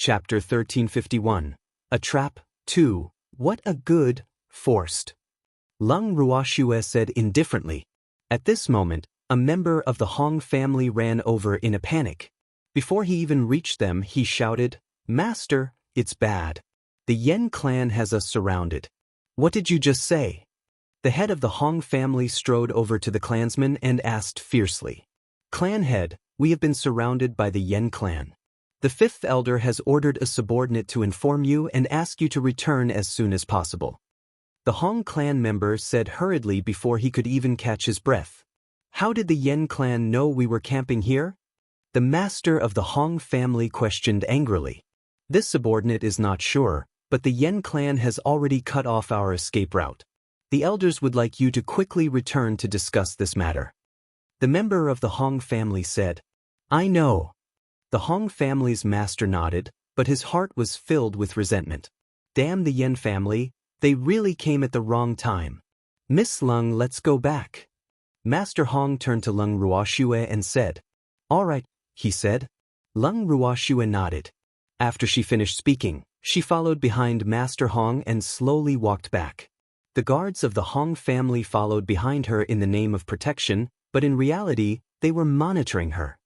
Chapter 1351. A Trap, 2. What a good, forced. Lung Ruoxue said indifferently. At this moment, a member of the Hong family ran over in a panic. Before he even reached them, he shouted, "Master, it's bad. The Yen clan has us surrounded." "What did you just say?" The head of the Hong family strode over to the clansman and asked fiercely. "Clan head, we have been surrounded by the Yen clan. The fifth elder has ordered a subordinate to inform you and ask you to return as soon as possible." The Hong clan member said hurriedly before he could even catch his breath. "How did the Yen clan know we were camping here?" The master of the Hong family questioned angrily. "This subordinate is not sure, but the Yen clan has already cut off our escape route. The elders would like you to quickly return to discuss this matter." The member of the Hong family said, "I know." The Hong family's master nodded, but his heart was filled with resentment. Damn the Yen family, they really came at the wrong time. "Miss Lung, let's go back." Master Hong turned to Lung Ruoxue and said, "All right," he said. Lung Ruoxue nodded. After she finished speaking, she followed behind Master Hong and slowly walked back. The guards of the Hong family followed behind her in the name of protection, but in reality, they were monitoring her.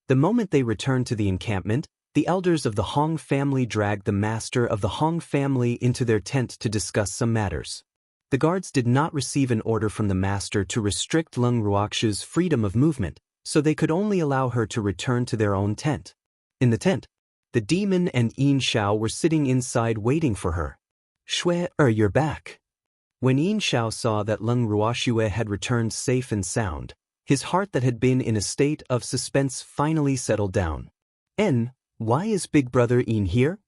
The moment they returned to the encampment, the elders of the Hong family dragged the master of the Hong family into their tent to discuss some matters. The guards did not receive an order from the master to restrict Lung Ruoxue's freedom of movement, so they could only allow her to return to their own tent. In the tent, the demon and Yin Xiao were sitting inside waiting for her. "Shui, you're back." When Yin Xiao saw that Lung Ruoxue had returned safe and sound, his heart that had been in a state of suspense finally settled down. Why is Big Brother Yin here?"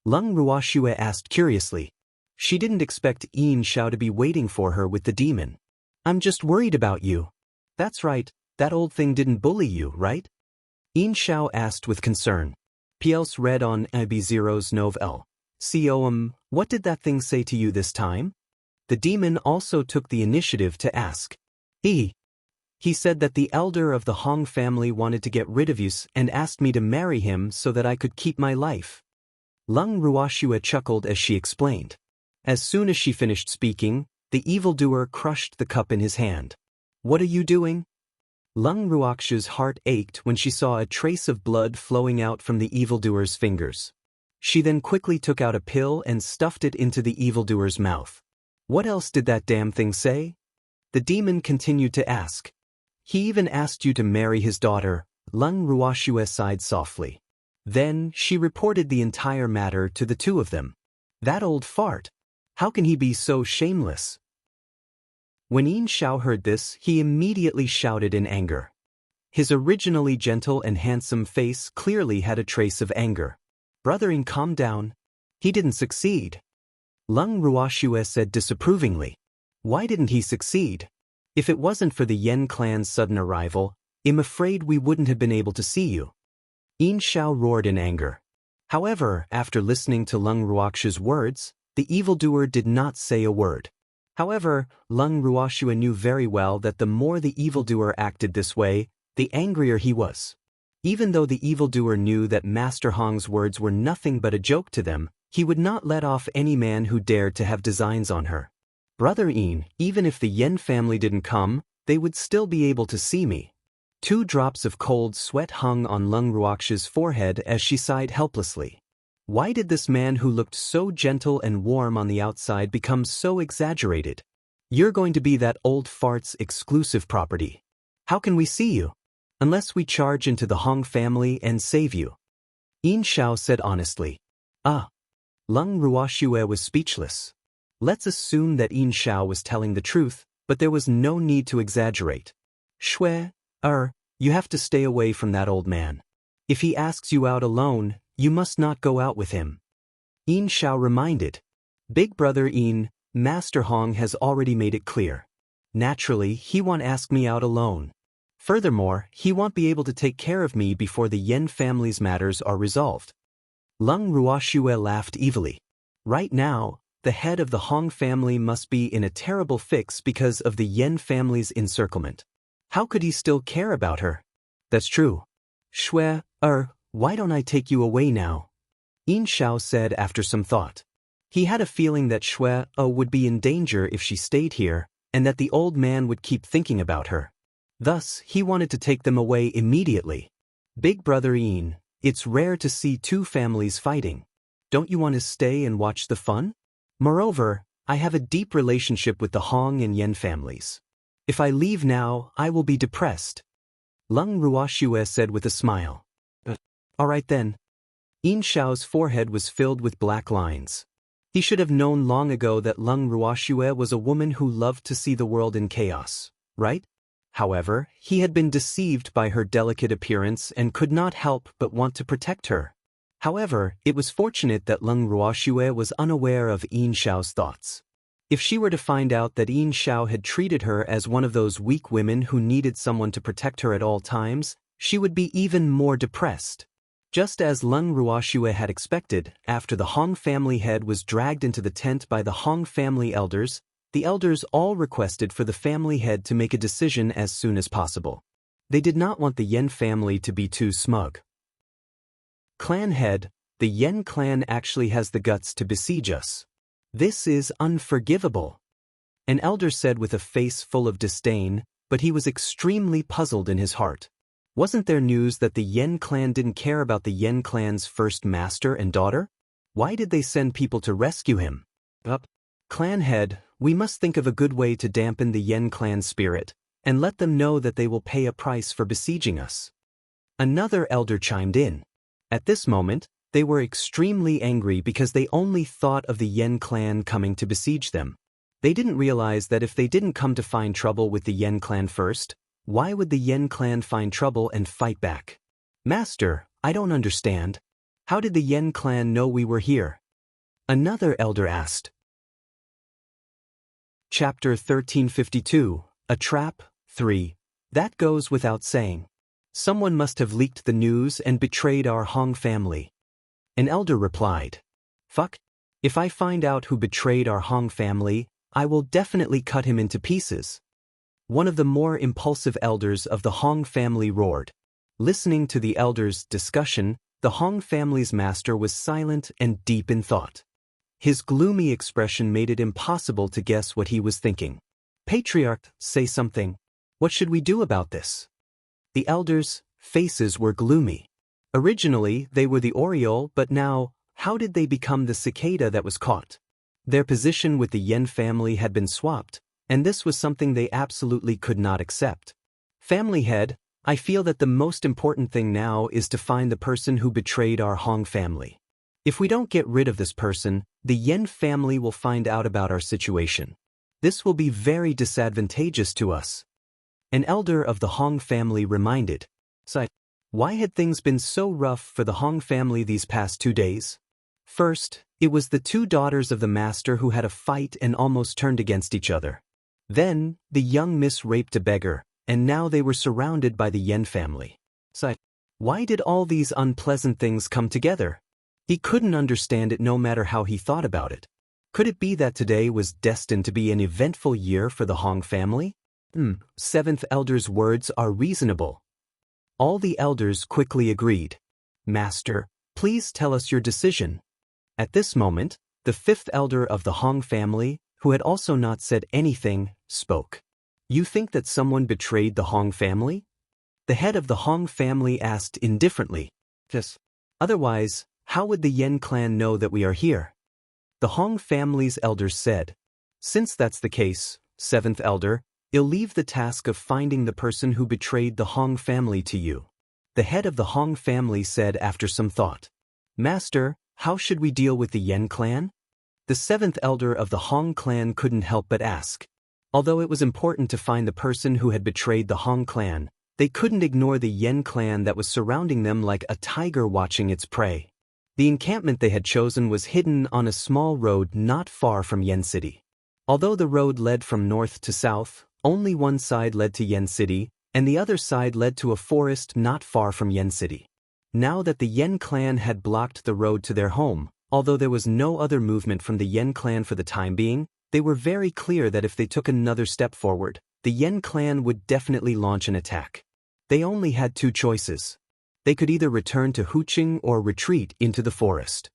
Lung Ruoxue asked curiously. She didn't expect Yin Xiao to be waiting for her with the demon. "I'm just worried about you." "That's right, that old thing didn't bully you, right?" Yin Xiao asked with concern. Piels read on IB0's Novel. What did that thing say to you this time?" The demon also took the initiative to ask. He said that the elder of the Hong family wanted to get rid of you and asked me to marry him so that I could keep my life. Lung Ruoxue chuckled as she explained. As soon as she finished speaking, the evildoer crushed the cup in his hand. "What are you doing?" Lung Ruoxue's heart ached when she saw a trace of blood flowing out from the evildoer's fingers. She then quickly took out a pill and stuffed it into the evildoer's mouth. "What else did that damn thing say?" The demon continued to ask. "He even asked you to marry his daughter," Lung Ruoxue sighed softly. Then she reported the entire matter to the two of them. "That old fart. How can he be so shameless?" When Yin Xiao heard this, he immediately shouted in anger. His originally gentle and handsome face clearly had a trace of anger. "Brother Yin, calm down. He didn't succeed." Lung Ruoxue said disapprovingly. "Why didn't he succeed? If it wasn't for the Yen clan's sudden arrival, I'm afraid we wouldn't have been able to see you." Yin Xiao roared in anger. However, after listening to Lung Ruoxue's words, the evildoer did not say a word. However, Lung Ruoxue knew very well that the more the evildoer acted this way, the angrier he was. Even though the evildoer knew that Master Hong's words were nothing but a joke to them, he would not let off any man who dared to have designs on her. "Brother Yin, even if the Yen family didn't come, they would still be able to see me." 2 drops of cold sweat hung on Lung Ruoxue's forehead as she sighed helplessly. Why did this man who looked so gentle and warm on the outside become so exaggerated? "You're going to be that old fart's exclusive property. How can we see you? Unless we charge into the Hong family and save you." Yin Xiao said honestly. Lung Ruoxue was speechless. Let's assume that Yin Xiao was telling the truth, but there was no need to exaggerate. "Shui, you have to stay away from that old man. If he asks you out alone, you must not go out with him." Yin Xiao reminded. "Big Brother Yin, Master Hong has already made it clear. Naturally, he won't ask me out alone. Furthermore, he won't be able to take care of me before the Yen family's matters are resolved." Lung Ruoxue laughed evilly. Right now, the head of the Hong family must be in a terrible fix because of the Yen family's encirclement. How could he still care about her? "That's true. Shui, why don't I take you away now?" Yin Xiao said after some thought. He had a feeling that Shui would be in danger if she stayed here, and that the old man would keep thinking about her. Thus, he wanted to take them away immediately. Big brother Yin, it's rare to see two families fighting. Don't you want to stay and watch the fun? Moreover, I have a deep relationship with the Hong and Yen families. If I leave now, I will be depressed. Leng Ruoxue said with a smile. All right then. Yin Xiao's forehead was filled with black lines. He should have known long ago that Leng Ruoxue was a woman who loved to see the world in chaos, right? However, he had been deceived by her delicate appearance and could not help but want to protect her. However, it was fortunate that Leng Ruoxue was unaware of Yin Xiao's thoughts. If she were to find out that Yin Xiao had treated her as one of those weak women who needed someone to protect her at all times, she would be even more depressed. Just as Leng Ruoxue had expected, after the Hong family head was dragged into the tent by the Hong family elders, the elders all requested for the family head to make a decision as soon as possible. They did not want the Yen family to be too smug. Clan head, the Yen clan actually has the guts to besiege us. This is unforgivable. An elder said with a face full of disdain, but he was extremely puzzled in his heart. Wasn't there news that the Yen clan didn't care about the Yen clan's first master and daughter? Why did they send people to rescue him? Clan head, we must think of a good way to dampen the Yen clan's spirit, and let them know that they will pay a price for besieging us. Another elder chimed in. At this moment, they were extremely angry because they only thought of the Yen clan coming to besiege them. They didn't realize that if they didn't come to find trouble with the Yen clan first, why would the Yen clan find trouble and fight back? Master, I don't understand. How did the Yen clan know we were here? Another elder asked. Chapter 1352, A Trap, 3. That goes without saying. Someone must have leaked the news and betrayed our Hong family. An elder replied. Fuck. If I find out who betrayed our Hong family, I will definitely cut him into pieces. One of the more impulsive elders of the Hong family roared. Listening to the elders' discussion, the Hong family's master was silent and deep in thought. His gloomy expression made it impossible to guess what he was thinking. Patriarch, say something. What should we do about this? The elders' faces were gloomy. Originally, they were the oriole, but now, how did they become the cicada that was caught? Their position with the Yen family had been swapped, and this was something they absolutely could not accept. Family head, I feel that the most important thing now is to find the person who betrayed our Hong family. If we don't get rid of this person, the Yen family will find out about our situation. This will be very disadvantageous to us. An elder of the Hong family reminded. Why had things been so rough for the Hong family these past 2 days? First, it was the two daughters of the master who had a fight and almost turned against each other. Then, the young miss raped a beggar, and now they were surrounded by the Yen family. Why did all these unpleasant things come together? He couldn't understand it no matter how he thought about it. Could it be that today was destined to be an eventful year for the Hong family? Seventh elder's words are reasonable. All the elders quickly agreed. Master, please tell us your decision. At this moment, the fifth elder of the Hong family, who had also not said anything, spoke. You think that someone betrayed the Hong family? The head of the Hong family asked indifferently. Yes. Otherwise, how would the Yen clan know that we are here? The Hong family's elders said. Since that's the case, seventh elder, you'll leave the task of finding the person who betrayed the Hong family to you. The head of the Hong family said after some thought. Master, how should we deal with the Yen clan? The seventh elder of the Hong clan couldn't help but ask. Although it was important to find the person who had betrayed the Hong clan, they couldn't ignore the Yen clan that was surrounding them like a tiger watching its prey. The encampment they had chosen was hidden on a small road not far from Yen City. Although the road led from north to south, only one side led to Yen City, and the other side led to a forest not far from Yen City. Now that the Yen clan had blocked the road to their home, although there was no other movement from the Yen clan for the time being, they were very clear that if they took another step forward, the Yen clan would definitely launch an attack. They only had two choices. They could either return to Huqing or retreat into the forest.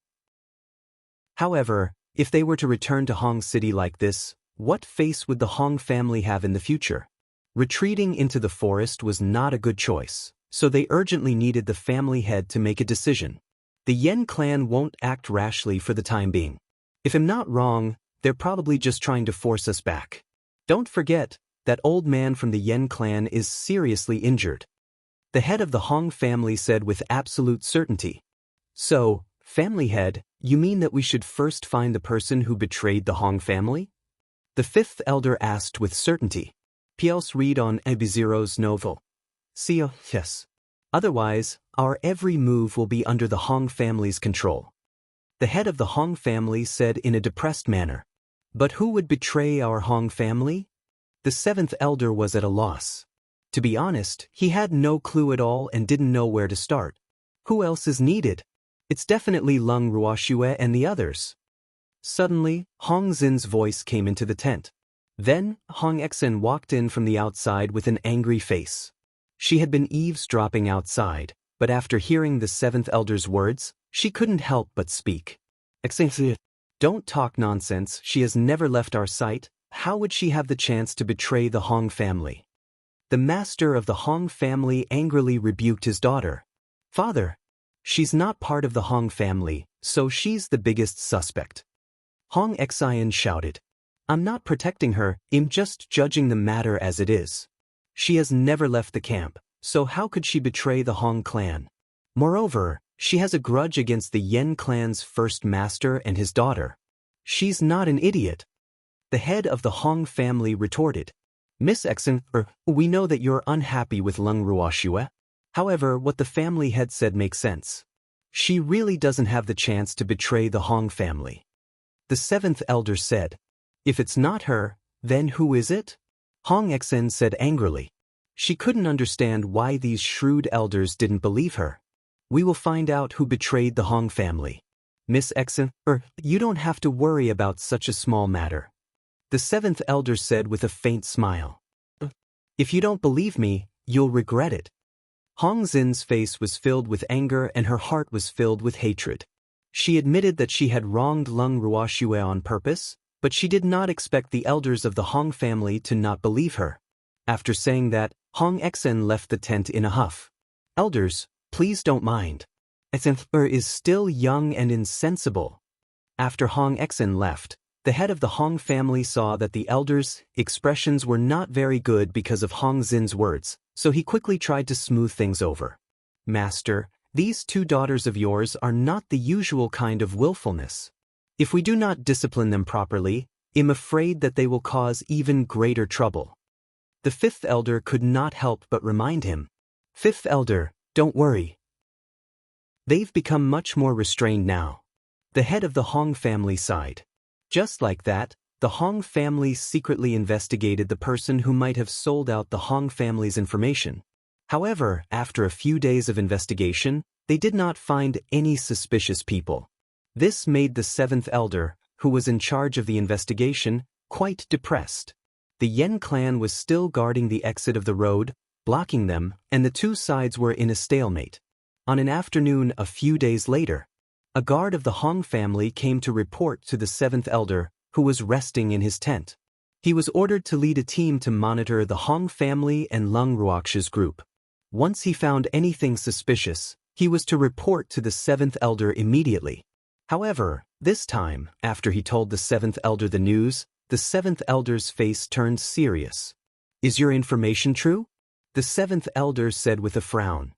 However, if they were to return to Hong City like this, what face would the Hong family have in the future? Retreating into the forest was not a good choice, so they urgently needed the family head to make a decision. The Yen clan won't act rashly for the time being. If I'm not wrong, they're probably just trying to force us back. Don't forget, that old man from the Yen clan is seriously injured. The head of the Hong family said with absolute certainty. So, family head, you mean that we should first find the person who betrayed the Hong family? The fifth elder asked with certainty. Piels read on Ebiziro's novel. Sio, yes. Otherwise, our every move will be under the Hong family's control. The head of the Hong family said in a depressed manner. But who would betray our Hong family? The seventh elder was at a loss. To be honest, he had no clue at all and didn't know where to start. Who else is needed? It's definitely Lung Ruoxue and the others. Suddenly, Hong Xin's voice came into the tent. Then, Hong Exen walked in from the outside with an angry face. She had been eavesdropping outside, but after hearing the seventh elder's words, she couldn't help but speak. Excellency, don't talk nonsense, she has never left our sight. How would she have the chance to betray the Hong family? The master of the Hong family angrily rebuked his daughter. Father, she's not part of the Hong family, so she's the biggest suspect. Hong Xian shouted. I'm not protecting her, I'm just judging the matter as it is. She has never left the camp, so how could she betray the Hong clan? Moreover, she has a grudge against the Yen clan's first master and his daughter. She's not an idiot. The head of the Hong family retorted. Miss Exen, we know that you're unhappy with Lung Ruoxue. However, what the family head said makes sense. She really doesn't have the chance to betray the Hong family. The seventh elder said. If it's not her, then who is it? Hong Exen said angrily. She couldn't understand why these shrewd elders didn't believe her. We will find out who betrayed the Hong family. Miss Exen, you don't have to worry about such a small matter. The seventh elder said with a faint smile. If you don't believe me, you'll regret it. Hong Xin's face was filled with anger and her heart was filled with hatred. She admitted that she had wronged Lung Ruoxue on purpose, but she did not expect the elders of the Hong family to not believe her. After saying that, Hong Exen left the tent in a huff. Elders, please don't mind. Exen is still young and insensible. After Hong Exen left, the head of the Hong family saw that the elders' expressions were not very good because of Hong Xin's words, so he quickly tried to smooth things over. Master, these two daughters of yours are not the usual kind of willfulness. If we do not discipline them properly, I'm afraid that they will cause even greater trouble. The fifth elder could not help but remind him. Fifth elder, don't worry. They've become much more restrained now. The head of the Hong family sighed. Just like that, the Hong family secretly investigated the person who might have sold out the Hong family's information. However, after a few days of investigation, they did not find any suspicious people. This made the seventh elder, who was in charge of the investigation, quite depressed. The Yen clan was still guarding the exit of the road, blocking them, and the two sides were in a stalemate. On an afternoon a few days later, a guard of the Hong family came to report to the seventh elder, who was resting in his tent. He was ordered to lead a team to monitor the Hong family and Lung Ruoxue's group. Once he found anything suspicious, he was to report to the seventh elder immediately. However, this time, after he told the seventh elder the news, the seventh elder's face turned serious. Is your information true? The seventh elder said with a frown.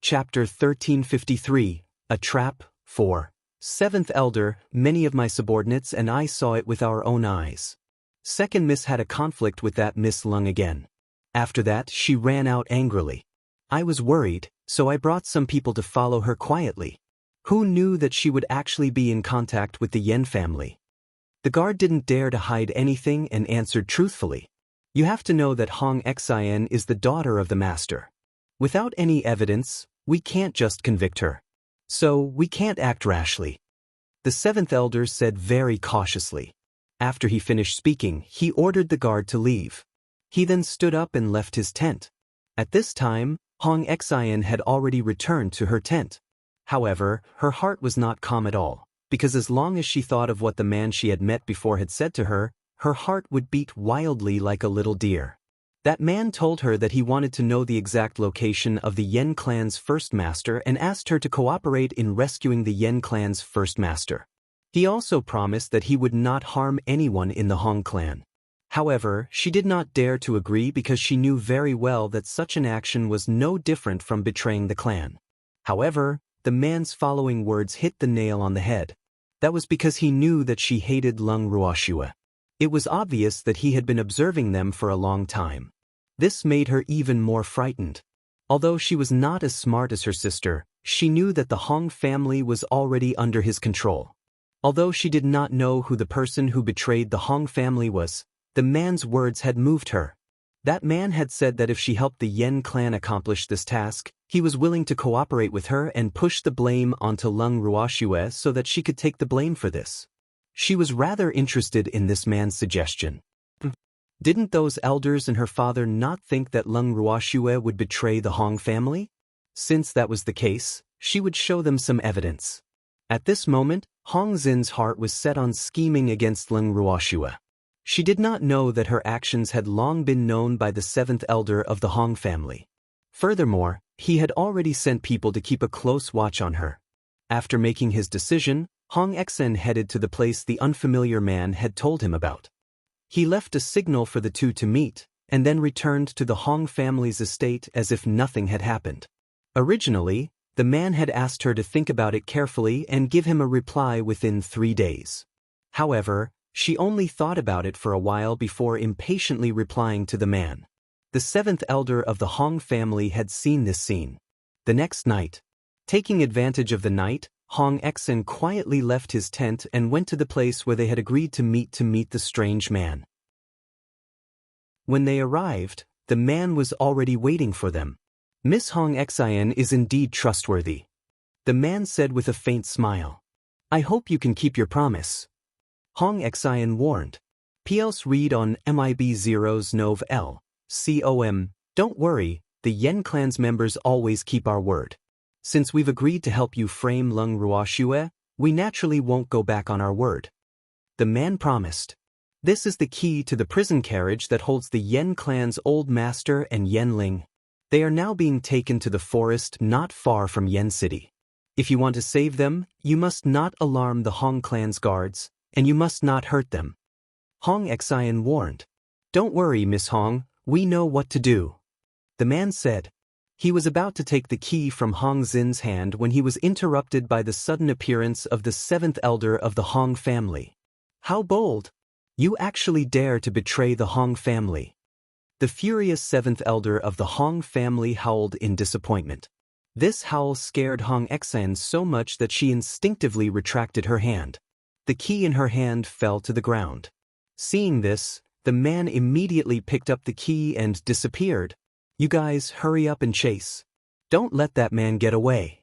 Chapter 1353, A Trap, 4. Seventh elder, many of my subordinates and I saw it with our own eyes. Second miss had a conflict with that Miss Lung again. After that, she ran out angrily. I was worried, so I brought some people to follow her quietly. Who knew that she would actually be in contact with the Yen family? The guard didn't dare to hide anything and answered truthfully. You have to know that Hong Xian is the daughter of the master. Without any evidence, we can't just convict her. So, we can't act rashly. The seventh elder said very cautiously. After he finished speaking, he ordered the guard to leave. He then stood up and left his tent. At this time, Hong Xian had already returned to her tent. However, her heart was not calm at all, because as long as she thought of what the man she had met before had said to her, her heart would beat wildly like a little deer. That man told her that he wanted to know the exact location of the Yen clan's first master and asked her to cooperate in rescuing the Yen clan's first master. He also promised that he would not harm anyone in the Hong clan. However, she did not dare to agree because she knew very well that such an action was no different from betraying the clan. However, the man's following words hit the nail on the head. That was because he knew that she hated Lung Ruoxue. It was obvious that he had been observing them for a long time. This made her even more frightened. Although she was not as smart as her sister, she knew that the Hong family was already under his control. Although she did not know who the person who betrayed the Hong family was, the man's words had moved her. That man had said that if she helped the Yen clan accomplish this task, he was willing to cooperate with her and push the blame onto Lung Ruoxue so that she could take the blame for this. She was rather interested in this man's suggestion. Didn't those elders and her father not think that Lung Ruoxue would betray the Hong family? Since that was the case, she would show them some evidence. At this moment, Hong Xin's heart was set on scheming against Lung Ruoxue. She did not know that her actions had long been known by the seventh elder of the Hong family. Furthermore, he had already sent people to keep a close watch on her. After making his decision, Hong Xen headed to the place the unfamiliar man had told him about. He left a signal for the two to meet, and then returned to the Hong family's estate as if nothing had happened. Originally, the man had asked her to think about it carefully and give him a reply within 3 days. However, she only thought about it for a while before impatiently replying to the man. The seventh elder of the Hong family had seen this scene. The next night, taking advantage of the night, Hong Xen quietly left his tent and went to the place where they had agreed to meet the strange man. When they arrived, the man was already waiting for them. Miss Hong Xen is indeed trustworthy, the man said with a faint smile. I hope you can keep your promise. Hong Xen warned. P.S. read on MIB0's Nov L. COM, don't worry, the Yen clan's members always keep our word. Since we've agreed to help you frame Lung Ruoxue, we naturally won't go back on our word. The man promised. This is the key to the prison carriage that holds the Yen clan's old master and Yen Ling. They are now being taken to the forest not far from Yen City. If you want to save them, you must not alarm the Hong clan's guards, and you must not hurt them. Hong Xen warned. Don't worry, Miss Hong, we know what to do. The man said. He was about to take the key from Hong Xin's hand when he was interrupted by the sudden appearance of the seventh elder of the Hong family. How bold! You actually dare to betray the Hong family. The furious seventh elder of the Hong family howled in disappointment. This howl scared Hong Xen so much that she instinctively retracted her hand. The key in her hand fell to the ground. Seeing this, the man immediately picked up the key and disappeared. You guys hurry up and chase. Don't let that man get away.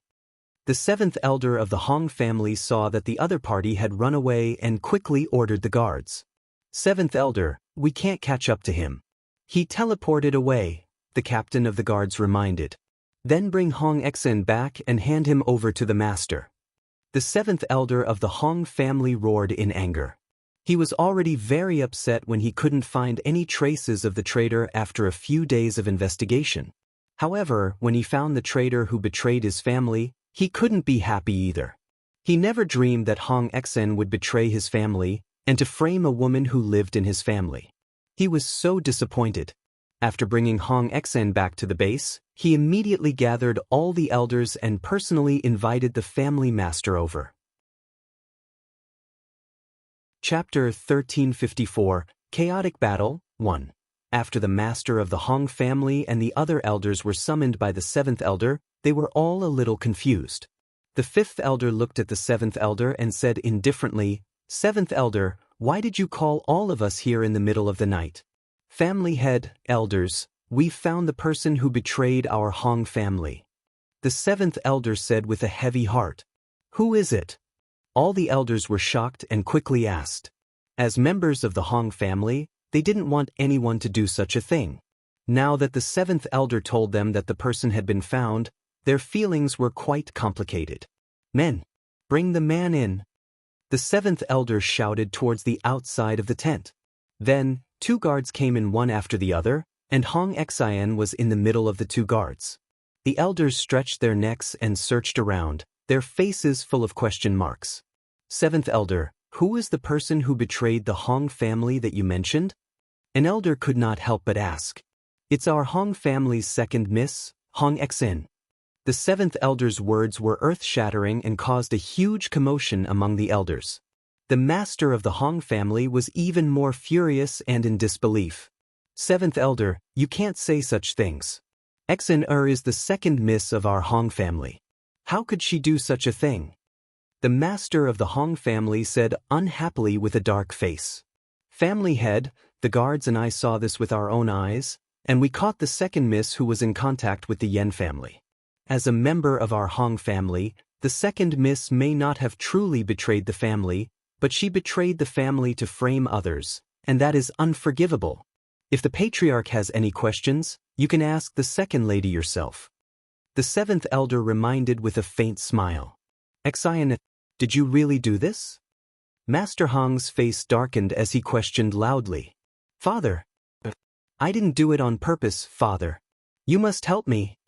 The seventh elder of the Hong family saw that the other party had run away and quickly ordered the guards. Seventh elder, we can't catch up to him. He teleported away, the captain of the guards reminded. Then bring Hong Xen back and hand him over to the master. The seventh elder of the Hong family roared in anger. He was already very upset when he couldn't find any traces of the traitor after a few days of investigation. However, when he found the traitor who betrayed his family, he couldn't be happy either. He never dreamed that Hong Xen would betray his family and to frame a woman who lived in his family. He was so disappointed. After bringing Hong Xen back to the base, he immediately gathered all the elders and personally invited the family master over. Chapter 1354, Chaotic Battle, 1. After the master of the Hong family and the other elders were summoned by the seventh elder, they were all a little confused. The fifth elder looked at the seventh elder and said indifferently, Seventh elder, why did you call all of us here in the middle of the night? Family head, elders, we've found the person who betrayed our Hong family. The seventh elder said with a heavy heart. Who is it? All the elders were shocked and quickly asked. As members of the Hong family, they didn't want anyone to do such a thing. Now that the seventh elder told them that the person had been found, their feelings were quite complicated. Men, bring the man in. The seventh elder shouted towards the outside of the tent. Then, 2 guards came in one after the other, and Hong Xian was in the middle of the 2 guards. The elders stretched their necks and searched around, their faces full of question marks. Seventh elder, who is the person who betrayed the Hong family that you mentioned? An elder could not help but ask. It's our Hong family's second miss, Hong Xin. The seventh elder's words were earth-shattering and caused a huge commotion among the elders. The master of the Hong family was even more furious and in disbelief. Seventh elder, you can't say such things. Xin is the second miss of our Hong family. How could she do such a thing? The master of the Hong family said unhappily with a dark face. Family head, the guards and I saw this with our own eyes, and we caught the second miss who was in contact with the Yen family. As a member of our Hong family, the second miss may not have truly betrayed the family, but she betrayed the family to frame others, and that is unforgivable. If the patriarch has any questions, you can ask the second lady yourself. The seventh elder reminded with a faint smile. Xian, did you really do this? Master Hong's face darkened as he questioned loudly. Father. I didn't do it on purpose, father. You must help me.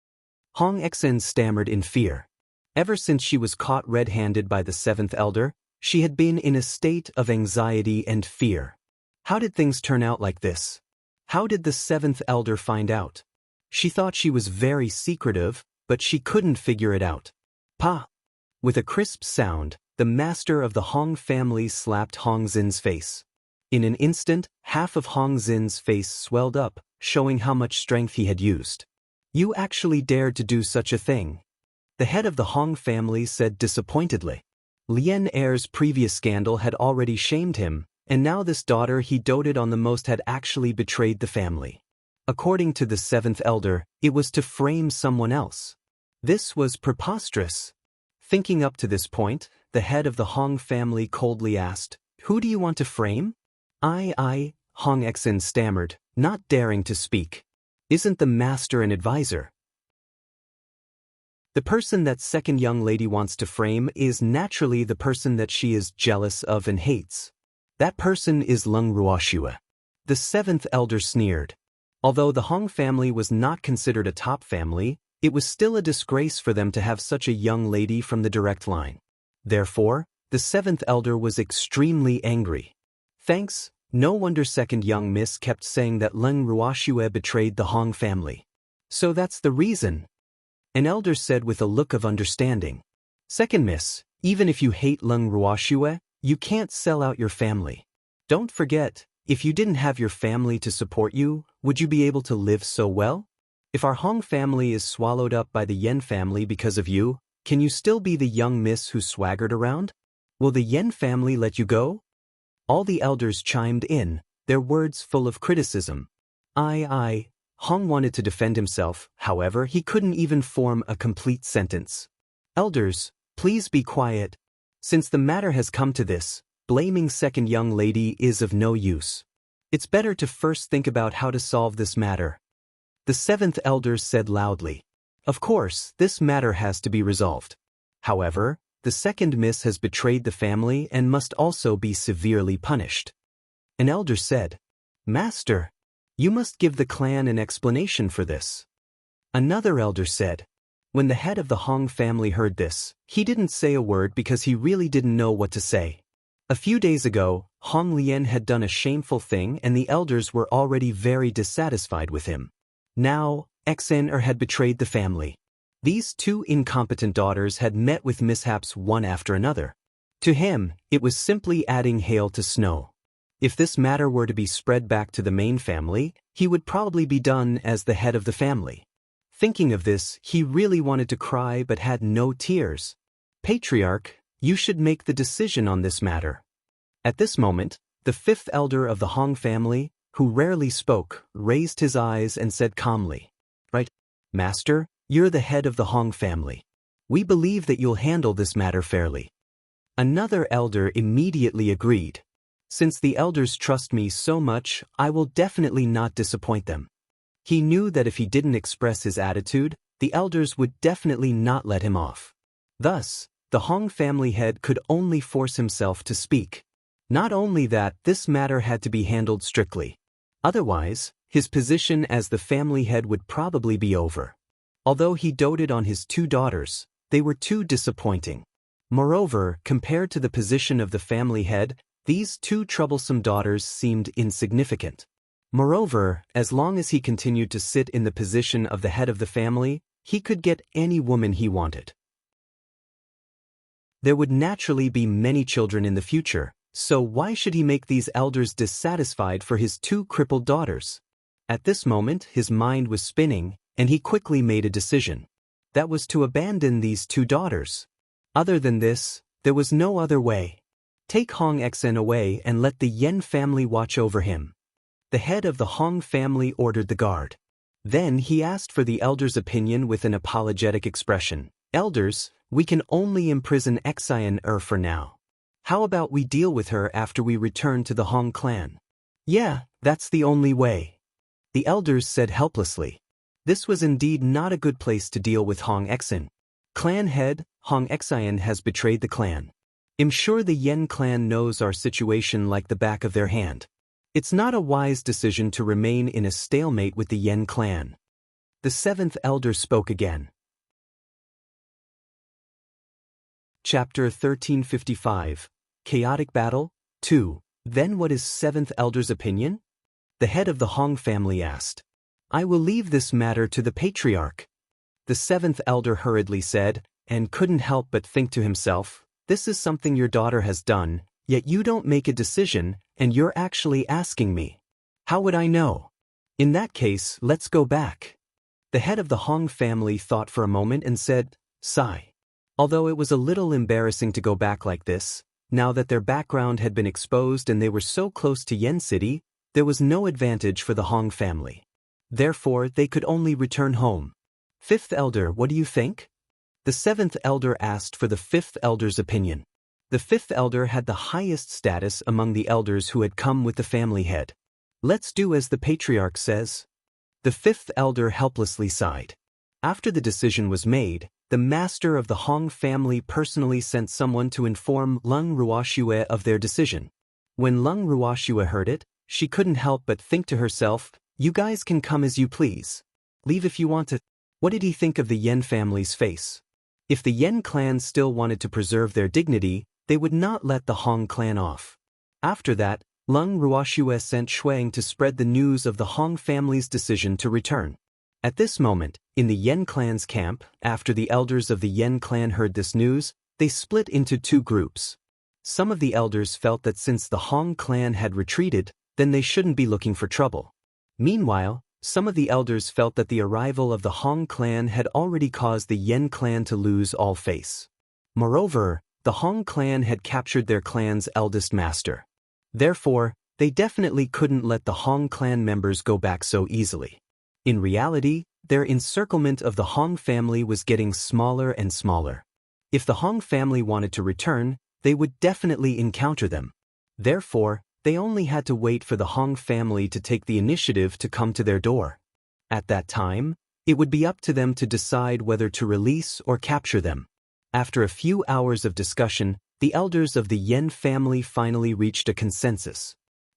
Hong Xin stammered in fear. Ever since she was caught red-handed by the seventh elder, she had been in a state of anxiety and fear. How did things turn out like this? How did the seventh elder find out? She thought she was very secretive, but she couldn't figure it out. Pa! With a crisp sound, the master of the Hong family slapped Hong Xin's face. In an instant, half of Hong Xin's face swelled up, showing how much strength he had used. You actually dared to do such a thing. The head of the Hong family said disappointedly. Lien Heir's previous scandal had already shamed him, and now this daughter he doted on the most had actually betrayed the family. According to the seventh elder, it was to frame someone else. This was preposterous. Thinking up to this point, the head of the Hong family coldly asked, Who do you want to frame? I, Hong Xin stammered, not daring to speak. Isn't the master an advisor? The person that second young lady wants to frame is naturally the person that she is jealous of and hates. That person is Lung Ruoxue. The seventh elder sneered. Although the Hong family was not considered a top family, it was still a disgrace for them to have such a young lady from the direct line. Therefore, the seventh elder was extremely angry. Thanks, no wonder second young miss kept saying that Lung Ruoxue betrayed the Hong family. So that's the reason. An elder said with a look of understanding. Second miss, even if you hate Lung Ruoxue, you can't sell out your family. Don't forget, if you didn't have your family to support you, would you be able to live so well? If our Hong family is swallowed up by the Yen family because of you, can you still be the young miss who swaggered around? Will the Yen family let you go? All the elders chimed in, their words full of criticism. Hong wanted to defend himself, however he couldn't even form a complete sentence. Elders, please be quiet. Since the matter has come to this, blaming second young lady is of no use. It's better to first think about how to solve this matter. The seventh elder said loudly. Of course, this matter has to be resolved. However, the second miss has betrayed the family and must also be severely punished. An elder said, Master, you must give the clan an explanation for this. Another elder said. When the head of the Hong family heard this, he didn't say a word because he really didn't know what to say. A few days ago, Hong Lien had done a shameful thing and the elders were already very dissatisfied with him. Now, Xin had betrayed the family. These 2 incompetent daughters had met with mishaps one after another. To him, it was simply adding hail to snow. If this matter were to be spread back to the main family, he would probably be done as the head of the family. Thinking of this, he really wanted to cry but had no tears. Patriarch, you should make the decision on this matter. At this moment, the 5th elder of the Hong family, who rarely spoke, raised his eyes and said calmly, Right, Master, you're the head of the Hong family. We believe that you'll handle this matter fairly. Another elder immediately agreed. Since the elders trust me so much, I will definitely not disappoint them. He knew that if he didn't express his attitude, the elders would definitely not let him off. Thus, the Hong family head could only force himself to speak. Not only that, this matter had to be handled strictly. Otherwise, his position as the family head would probably be over. Although he doted on his 2 daughters, they were too disappointing. Moreover, compared to the position of the family head, these 2 troublesome daughters seemed insignificant. Moreover, as long as he continued to sit in the position of the head of the family, he could get any woman he wanted. There would naturally be many children in the future, so why should he make these elders dissatisfied for his 2 crippled daughters? At this moment, his mind was spinning, and he quickly made a decision. That was to abandon these 2 daughters. Other than this, there was no other way. Take Hong Xen away and let the Yen family watch over him. The head of the Hong family ordered the guard. Then he asked for the elders' opinion with an apologetic expression. Elders, we can only imprison Xian for now. How about we deal with her after we return to the Hong clan? Yeah, that's the only way. The elders said helplessly. This was indeed not a good place to deal with Hong Xen. Clan head, Hong Xian has betrayed the clan. I'm sure the Yen clan knows our situation like the back of their hand. It's not a wise decision to remain in a stalemate with the Yen clan. The 7th elder spoke again. Chapter 1355, Chaotic Battle, 2. Then what is 7th elder's opinion? The head of the Hong family asked. I will leave this matter to the patriarch. The 7th elder hurriedly said, and couldn't help but think to himself, this is something your daughter has done, yet you don't make a decision, and you're actually asking me. How would I know? In that case, let's go back. The head of the Hong family thought for a moment and said, sigh. Although it was a little embarrassing to go back like this, now that their background had been exposed and they were so close to Yen City, there was no advantage for the Hong family. Therefore, they could only return home. 5th elder, what do you think? The 7th elder asked for the 5th elder's opinion. The 5th elder had the highest status among the elders who had come with the family head. Let's do as the patriarch says. The 5th elder helplessly sighed. After the decision was made, the master of the Hong family personally sent someone to inform Lung Ruoxue of their decision. When Lung Ruoxue heard it, she couldn't help but think to herself, you guys can come as you please. Leave if you want to. What did he think of the Yen family's face? If the Yen clan still wanted to preserve their dignity, they would not let the Hong clan off. After that, Lung Ruoxue sent Shuang to spread the news of the Hong family's decision to return. At this moment, in the Yen clan's camp, after the elders of the Yen clan heard this news, they split into 2 groups. Some of the elders felt that since the Hong clan had retreated, then they shouldn't be looking for trouble. Meanwhile, some of the elders felt that the arrival of the Hong clan had already caused the Yen clan to lose all face. Moreover, the Hong clan had captured their clan's eldest master. Therefore, they definitely couldn't let the Hong clan members go back so easily. In reality, their encirclement of the Hong family was getting smaller and smaller. If the Hong family wanted to return, they would definitely encounter them. Therefore, they only had to wait for the Hong family to take the initiative to come to their door. At that time, it would be up to them to decide whether to release or capture them. After a few hours of discussion, the elders of the Yen family finally reached a consensus.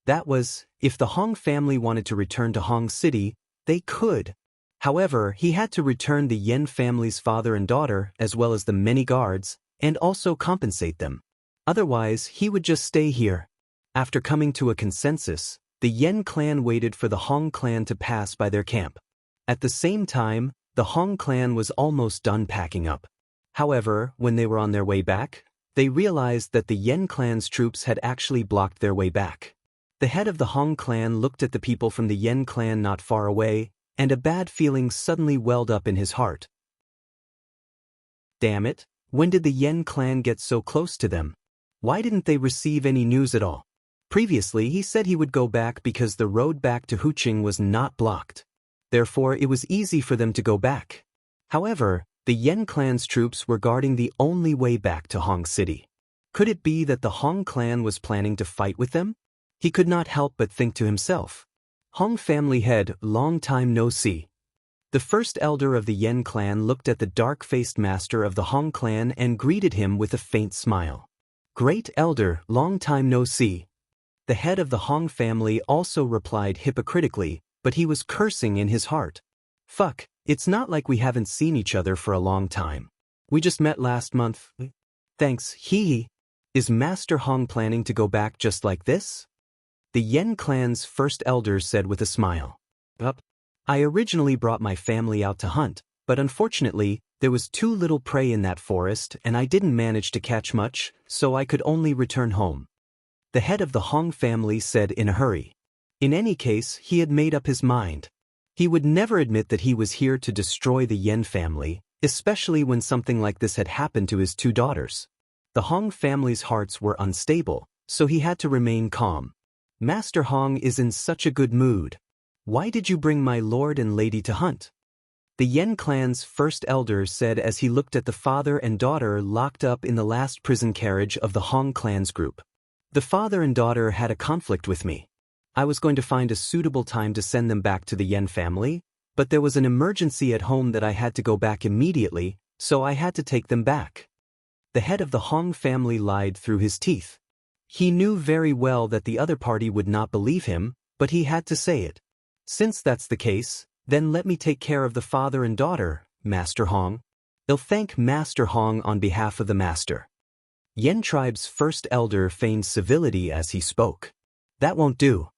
That was, if the Hong family wanted to return to Hong City, they could. However, he had to return the Yen family's father and daughter as well as the many guards, and also compensate them. Otherwise, he would just stay here. After coming to a consensus, the Yen clan waited for the Hong clan to pass by their camp. At the same time, the Hong clan was almost done packing up. However, when they were on their way back, they realized that the Yen clan's troops had actually blocked their way back. The head of the Hong clan looked at the people from the Yen clan not far away, and a bad feeling suddenly welled up in his heart. Damn it, when did the Yen clan get so close to them? Why didn't they receive any news at all? Previously, he said he would go back because the road back to Huqing was not blocked. Therefore, it was easy for them to go back. However, the Yen clan's troops were guarding the only way back to Hong City. Could it be that the Hong clan was planning to fight with them? He could not help but think to himself. Hong family head, long time no see. The first elder of the Yen clan looked at the dark-faced master of the Hong clan and greeted him with a faint smile. "Great elder, long time no see." The head of the Hong family also replied hypocritically, but he was cursing in his heart. "Fuck, it's not like we haven't seen each other for a long time. We just met last month. Thanks, hee. Is Master Hong planning to go back just like this?" The Yen clan's first elder said with a smile. "I originally brought my family out to hunt, but unfortunately, there was too little prey in that forest and I didn't manage to catch much, so I could only return home." The head of the Hong family said in a hurry. In any case, he had made up his mind. He would never admit that he was here to destroy the Yen family, especially when something like this had happened to his two daughters. The Hong family's hearts were unstable, so he had to remain calm. "Master Hong is in such a good mood. Why did you bring my lord and lady to hunt?" The Yen clan's first elder said as he looked at the father and daughter locked up in the last prison carriage of the Hong clan's group. "The father and daughter had a conflict with me. I was going to find a suitable time to send them back to the Yen family, but there was an emergency at home that I had to go back immediately, so I had to take them back." The head of the Hong family lied through his teeth. He knew very well that the other party would not believe him, but he had to say it. "Since that's the case, then let me take care of the father and daughter, Master Hong. I'll thank Master Hong on behalf of the master." Yen tribe's first elder feigned civility as he spoke. "That won't do.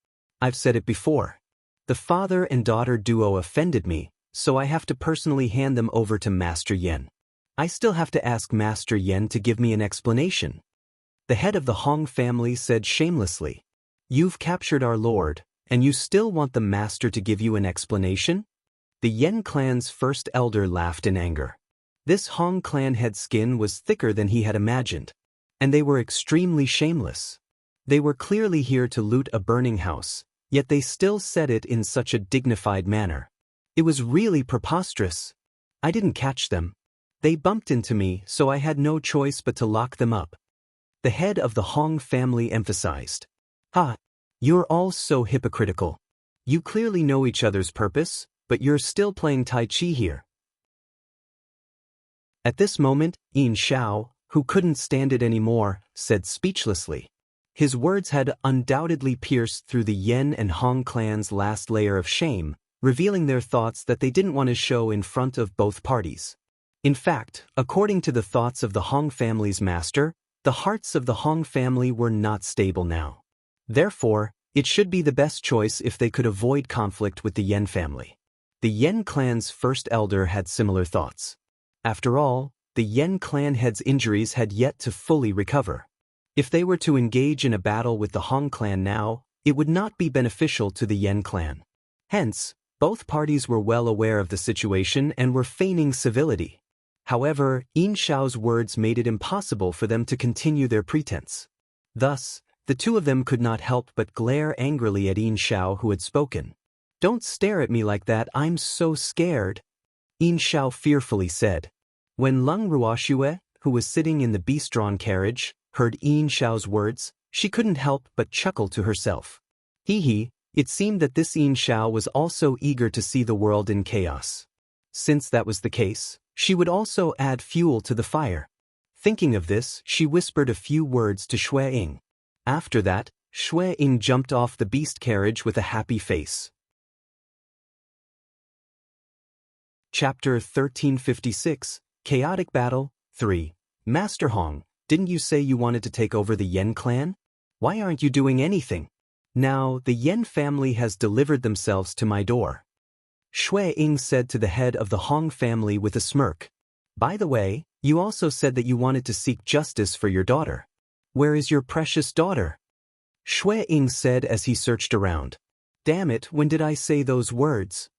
I've said it before. The father and daughter duo offended me, so I have to personally hand them over to Master Yen. I still have to ask Master Yen to give me an explanation." The head of the Hong family said shamelessly. "You've captured our lord, and you still want the master to give you an explanation?" The Yen clan's first elder laughed in anger. This Hong clan head's skin was thicker than he had imagined, and they were extremely shameless. They were clearly here to loot a burning house, yet they still said it in such a dignified manner. It was really preposterous. "I didn't catch them. They bumped into me, so I had no choice but to lock them up." The head of the Hong family emphasized. "Ha! You're all so hypocritical. You clearly know each other's purpose, but you're still playing Tai Chi here." At this moment, Yin Xiao, who couldn't stand it anymore, said speechlessly. His words had undoubtedly pierced through the Yen and Hong clan's last layer of shame, revealing their thoughts that they didn't want to show in front of both parties. In fact, according to the thoughts of the Hong family's master, the hearts of the Hong family were not stable now. Therefore, it should be the best choice if they could avoid conflict with the Yen family. The Yen clan's first elder had similar thoughts. After all, the Yen clan head's injuries had yet to fully recover. If they were to engage in a battle with the Hong clan now, it would not be beneficial to the Yen clan. Hence, both parties were well aware of the situation and were feigning civility. However, Yin Xiao's words made it impossible for them to continue their pretense. Thus, the two of them could not help but glare angrily at Yin Xiao, who had spoken. "Don't stare at me like that, I'm so scared," Yin Xiao fearfully said. When Lung Ruoxue, who was sitting in the beast-drawn carriage, heard Yin Xiao's words, she couldn't help but chuckle to herself. Hee, it seemed that this Yin Xiao was also eager to see the world in chaos. Since that was the case, she would also add fuel to the fire. Thinking of this, she whispered a few words to Xue Ying. After that, Xue Ying jumped off the beast carriage with a happy face. Chapter 1356, Chaotic Battle, 3. Master Hong, didn't you say you wanted to take over the Yen clan? Why aren't you doing anything? Now, the Yen family has delivered themselves to my door. Xue Ying said to the head of the Hong family with a smirk. By the way, you also said that you wanted to seek justice for your daughter. Where is your precious daughter? Xue Ying said as he searched around. Damn it, when did I say those words?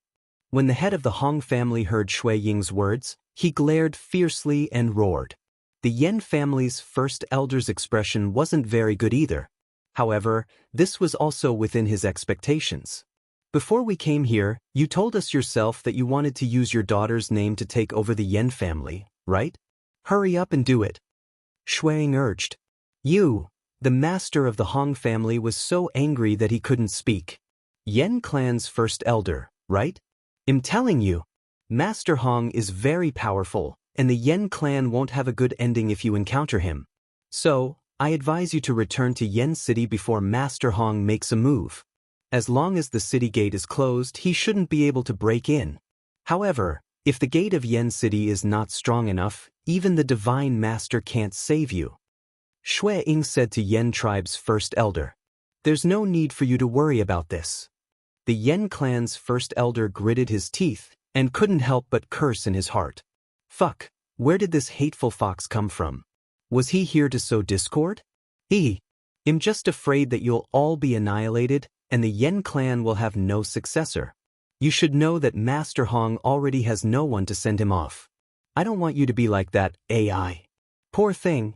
When the head of the Hong family heard Xue Ying's words, he glared fiercely and roared. The Yen family's first elder's expression wasn't very good either. However, this was also within his expectations. Before we came here, you told us yourself that you wanted to use your daughter's name to take over the Yen family, right? Hurry up and do it. Xue Ying urged. You, the master of the Hong family, was so angry that he couldn't speak. Yen clan's first elder, right? I'm telling you. Master Hong is very powerful, and the Yen clan won't have a good ending if you encounter him. So, I advise you to return to Yen City before Master Hong makes a move. As long as the city gate is closed, he shouldn't be able to break in. However, if the gate of Yen City is not strong enough, even the Divine Master can't save you. Shui Ying said to Yen tribe's first elder. There's no need for you to worry about this. The Yen clan's first elder gritted his teeth and couldn't help but curse in his heart. Fuck, where did this hateful fox come from? Was he here to sow discord? I'm just afraid that you'll all be annihilated and the Yen clan will have no successor. You should know that Master Hong already has no one to send him off. I don't want you to be like that, AI. Poor thing.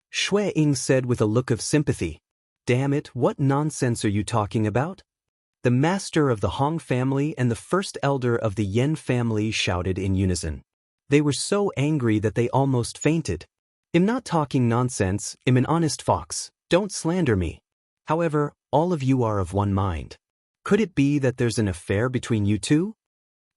Shui Ying said with a look of sympathy. Damn it, what nonsense are you talking about? The master of the Hong family and the first elder of the Yen family shouted in unison. They were so angry that they almost fainted. I'm not talking nonsense, I'm an honest fox, don't slander me. However, all of you are of one mind. Could it be that there's an affair between you two?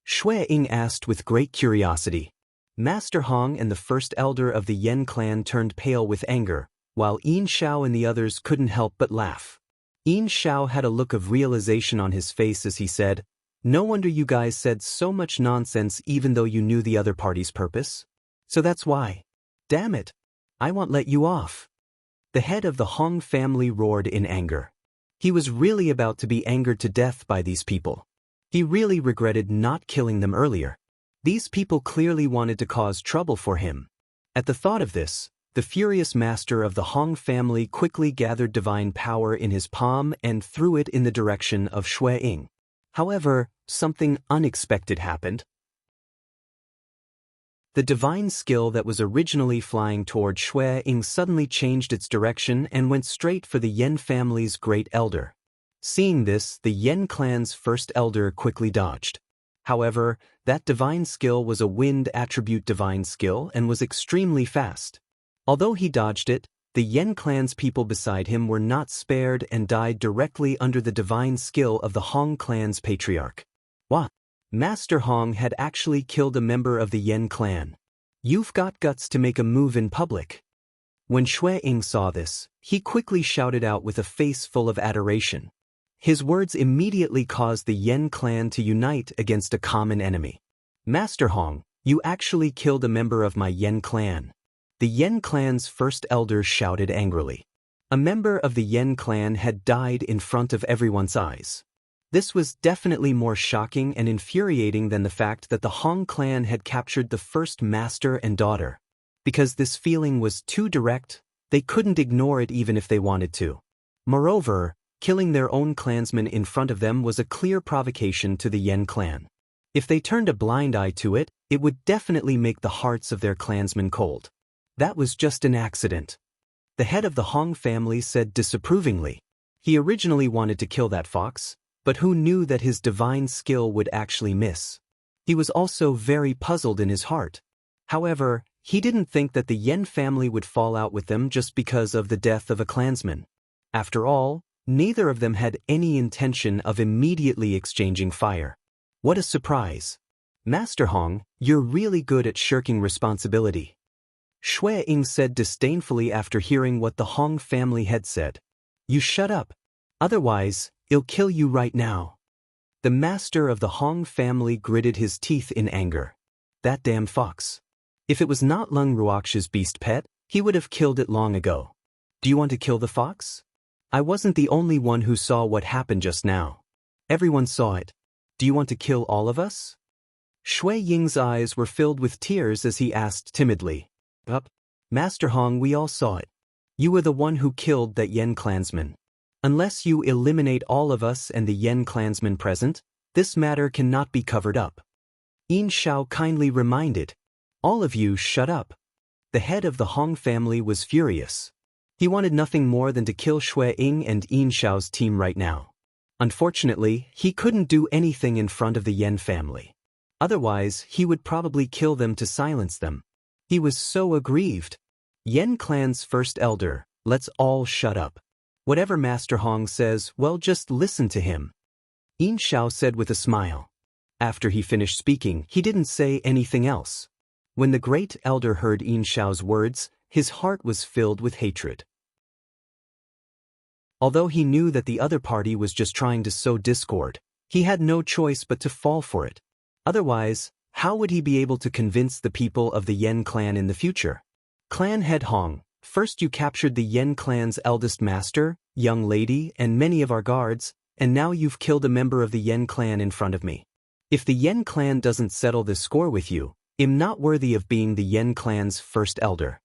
Shui Ying asked with great curiosity. Master Hong and the first elder of the Yen clan turned pale with anger, while Yin Xiao and the others couldn't help but laugh. Yin Xiao had a look of realization on his face as he said, No wonder you guys said so much nonsense even though you knew the other party's purpose. So that's why. Damn it. I won't let you off. The head of the Hong family roared in anger. He was really about to be angered to death by these people. He really regretted not killing them earlier. These people clearly wanted to cause trouble for him. At the thought of this, the furious master of the Hong family quickly gathered divine power in his palm and threw it in the direction of Shui Ying. However, something unexpected happened. The divine skill that was originally flying toward Shui Ying suddenly changed its direction and went straight for the Yen family's great elder. Seeing this, the Yen clan's first elder quickly dodged. However, that divine skill was a wind attribute divine skill and was extremely fast. Although he dodged it, the Yen clan's people beside him were not spared and died directly under the divine skill of the Hong clan's patriarch. What? Master Hong had actually killed a member of the Yen clan. You've got guts to make a move in public. When Shui Ying saw this, he quickly shouted out with a face full of adoration. His words immediately caused the Yen clan to unite against a common enemy. Master Hong, you actually killed a member of my Yen clan. The Yen clan's first elder shouted angrily. A member of the Yen clan had died in front of everyone's eyes. This was definitely more shocking and infuriating than the fact that the Hong clan had captured the first master and daughter. Because this feeling was too direct, they couldn't ignore it even if they wanted to. Moreover, killing their own clansmen in front of them was a clear provocation to the Yen clan. If they turned a blind eye to it, it would definitely make the hearts of their clansmen cold. That was just an accident. The head of the Hong family said disapprovingly. He originally wanted to kill that fox, but who knew that his divine skill would actually miss? He was also very puzzled in his heart. However, he didn't think that the Yen family would fall out with them just because of the death of a clansman. After all, neither of them had any intention of immediately exchanging fire. What a surprise. Master Hong, you're really good at shirking responsibility. Shui Ying said disdainfully after hearing what the Hong family had said. You shut up. Otherwise, I'll kill you right now. The master of the Hong family gritted his teeth in anger. That damn fox. If it was not Lung Ruox's beast pet, he would have killed it long ago. Do you want to kill the fox? I wasn't the only one who saw what happened just now. Everyone saw it. Do you want to kill all of us? Shui Ying's eyes were filled with tears as he asked timidly. Master Hong, we all saw it. You were the one who killed that Yen clansman. Unless you eliminate all of us and the Yen clansmen present, this matter cannot be covered up. Yin Xiao kindly reminded. All of you shut up. The head of the Hong family was furious. He wanted nothing more than to kill Shui Ying and Yin Xiao's team right now. Unfortunately, he couldn't do anything in front of the Yen family. Otherwise, he would probably kill them to silence them. He was so aggrieved. Yen clan's first elder, let's all shut up. Whatever Master Hong says, well, just listen to him. Yin Xiao said with a smile. After he finished speaking, he didn't say anything else. When the great elder heard Yin Shao's words, his heart was filled with hatred. Although he knew that the other party was just trying to sow discord, he had no choice but to fall for it. Otherwise, how would he be able to convince the people of the Yen clan in the future? Clan head Hong, first you captured the Yen clan's eldest master, young lady, and many of our guards, and now you've killed a member of the Yen clan in front of me. If the Yen clan doesn't settle this score with you, I'm not worthy of being the Yen clan's first elder.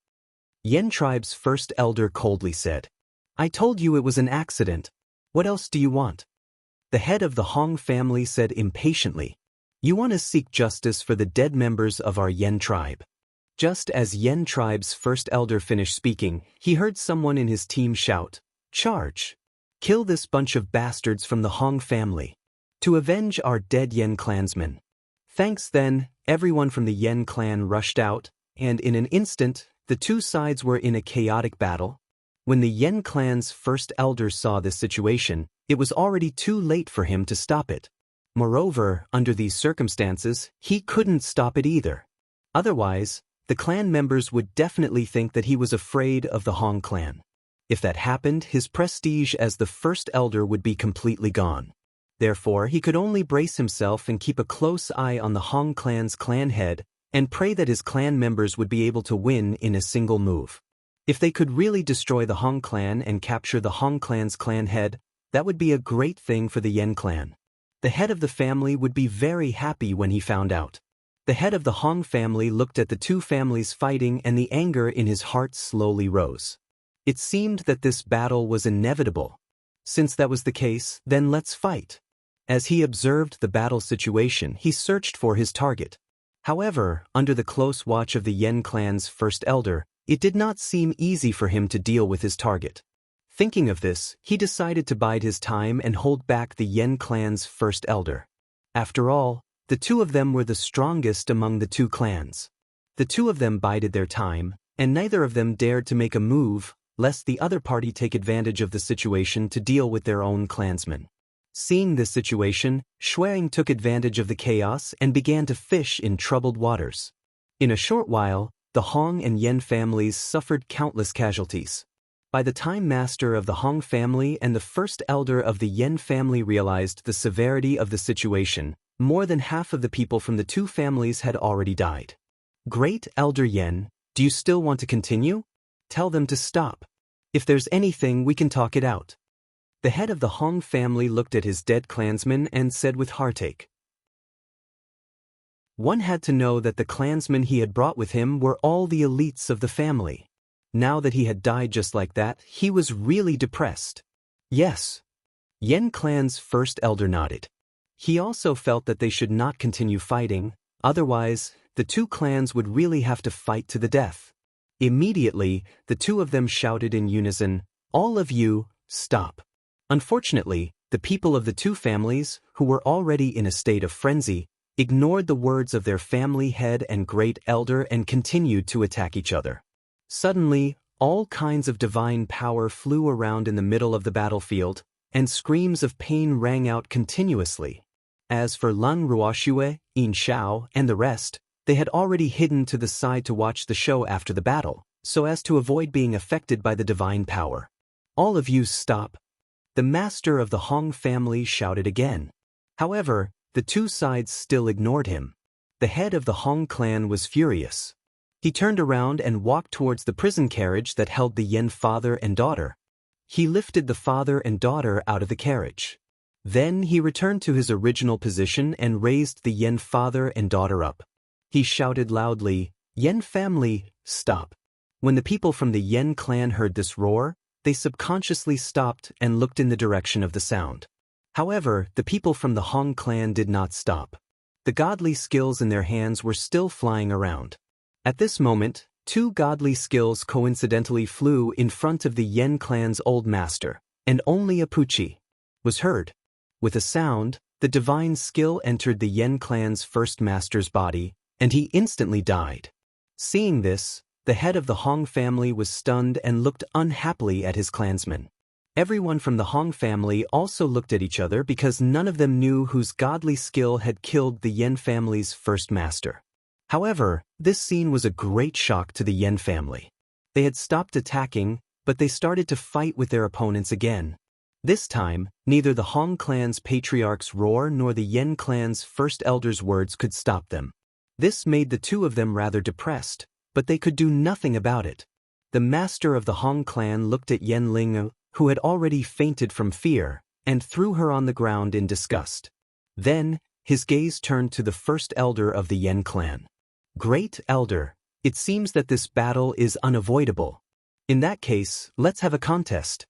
Yen tribe's first elder coldly said. I told you it was an accident. What else do you want? The head of the Hong family said impatiently. You want to seek justice for the dead members of our Yen tribe. Just as Yen tribe's first elder finished speaking, he heard someone in his team shout, Charge! Kill this bunch of bastards from the Hong family. To avenge our dead Yen clansmen. Thanks then, everyone from the Yen clan rushed out, and in an instant, the two sides were in a chaotic battle. When the Yen clan's first elder saw this situation, it was already too late for him to stop it. Moreover, under these circumstances, he couldn't stop it either. Otherwise, the clan members would definitely think that he was afraid of the Hong clan. If that happened, his prestige as the first elder would be completely gone. Therefore, he could only brace himself and keep a close eye on the Hong clan's clan head and pray that his clan members would be able to win in a single move. If they could really destroy the Hong clan and capture the Hong clan's clan head, that would be a great thing for the Yen clan. The head of the family would be very happy when he found out. The head of the Hong family looked at the two families fighting and the anger in his heart slowly rose. It seemed that this battle was inevitable. Since that was the case, then let's fight. As he observed the battle situation, he searched for his target. However, under the close watch of the Yen clan's first elder, it did not seem easy for him to deal with his target. Thinking of this, he decided to bide his time and hold back the Yen clan's first elder. After all, the two of them were the strongest among the two clans. The two of them bided their time, and neither of them dared to make a move, lest the other party take advantage of the situation to deal with their own clansmen. Seeing this situation, Shuang took advantage of the chaos and began to fish in troubled waters. In a short while, the Hong and Yen families suffered countless casualties. By the time master of the Hong family and the first elder of the Yen family realized the severity of the situation, more than half of the people from the two families had already died. Great Elder Yen, do you still want to continue? Tell them to stop. If there's anything, we can talk it out. The head of the Hong family looked at his dead clansmen and said with heartache. One had to know that the clansmen he had brought with him were all the elites of the family. Now that he had died just like that, he was really depressed. Yes. Yen clan's first elder nodded. He also felt that they should not continue fighting, otherwise, the two clans would really have to fight to the death. Immediately, the two of them shouted in unison, All of you, stop. Unfortunately, the people of the two families, who were already in a state of frenzy, ignored the words of their family head and great elder and continued to attack each other. Suddenly, all kinds of divine power flew around in the middle of the battlefield, and screams of pain rang out continuously. As for Lung Ruoxue, Yin Shao, and the rest, they had already hidden to the side to watch the show after the battle, so as to avoid being affected by the divine power. All of you stop. The master of the Hong family shouted again. However, the two sides still ignored him. The head of the Hong clan was furious. He turned around and walked towards the prison carriage that held the Yen father and daughter. He lifted the father and daughter out of the carriage. Then he returned to his original position and raised the Yen father and daughter up. He shouted loudly, Yen family, stop. When the people from the Yen clan heard this roar, they subconsciously stopped and looked in the direction of the sound. However, the people from the Hong clan did not stop. The godly skills in their hands were still flying around. At this moment, two godly skills coincidentally flew in front of the Yen clan's old master, and only a puchi was heard. With a sound, the divine skill entered the Yen clan's first master's body, and he instantly died. Seeing this, the head of the Hong family was stunned and looked unhappily at his clansmen. Everyone from the Hong family also looked at each other because none of them knew whose godly skill had killed the Yen family's first master. However, this scene was a great shock to the Yen family. They had stopped attacking, but they started to fight with their opponents again. This time, neither the Hong clan's patriarch's roar nor the Yen clan's first elder's words could stop them. This made the two of them rather depressed, but they could do nothing about it. The master of the Hong clan looked at Yen Ling, who had already fainted from fear, and threw her on the ground in disgust. Then, his gaze turned to the first elder of the Yen clan. "Great elder, it seems that this battle is unavoidable. In that case, let's have a contest."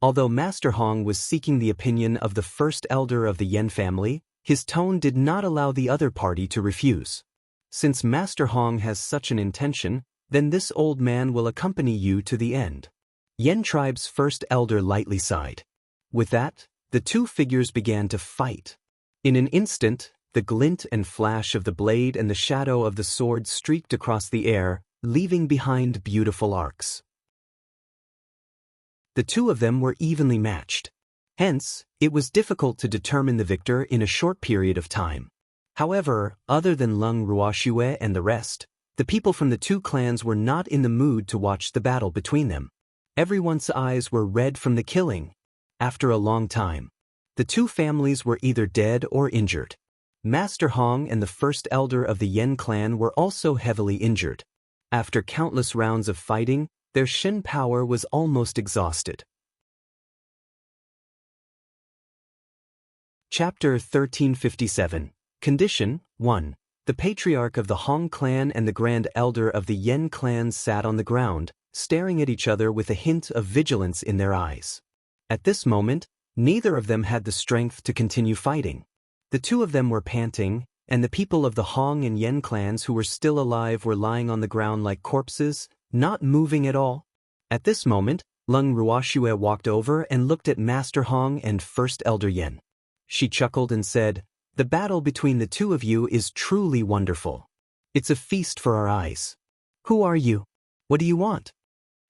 Although Master Hong was seeking the opinion of the first elder of the Yen family, his tone did not allow the other party to refuse. "Since Master Hong has such an intention, then this old man will accompany you to the end." Yen tribe's first elder lightly sighed. With that, the two figures began to fight. In an instant, the glint and flash of the blade and the shadow of the sword streaked across the air, leaving behind beautiful arcs. The two of them were evenly matched. Hence, it was difficult to determine the victor in a short period of time. However, other than Lung Ruoxue and the rest, the people from the two clans were not in the mood to watch the battle between them. Everyone's eyes were red from the killing. After a long time, the two families were either dead or injured. Master Hong and the first elder of the Yen clan were also heavily injured. After countless rounds of fighting, their Shen power was almost exhausted. Chapter 1357. Condition 1. The patriarch of the Hong clan and the grand elder of the Yen clan sat on the ground, staring at each other with a hint of vigilance in their eyes. At this moment, neither of them had the strength to continue fighting. The two of them were panting, and the people of the Hong and Yen clans who were still alive were lying on the ground like corpses, not moving at all. At this moment, Lung Ruoxue walked over and looked at Master Hong and First Elder Yen. She chuckled and said, "The battle between the two of you is truly wonderful. It's a feast for our eyes. Who are you? What do you want?"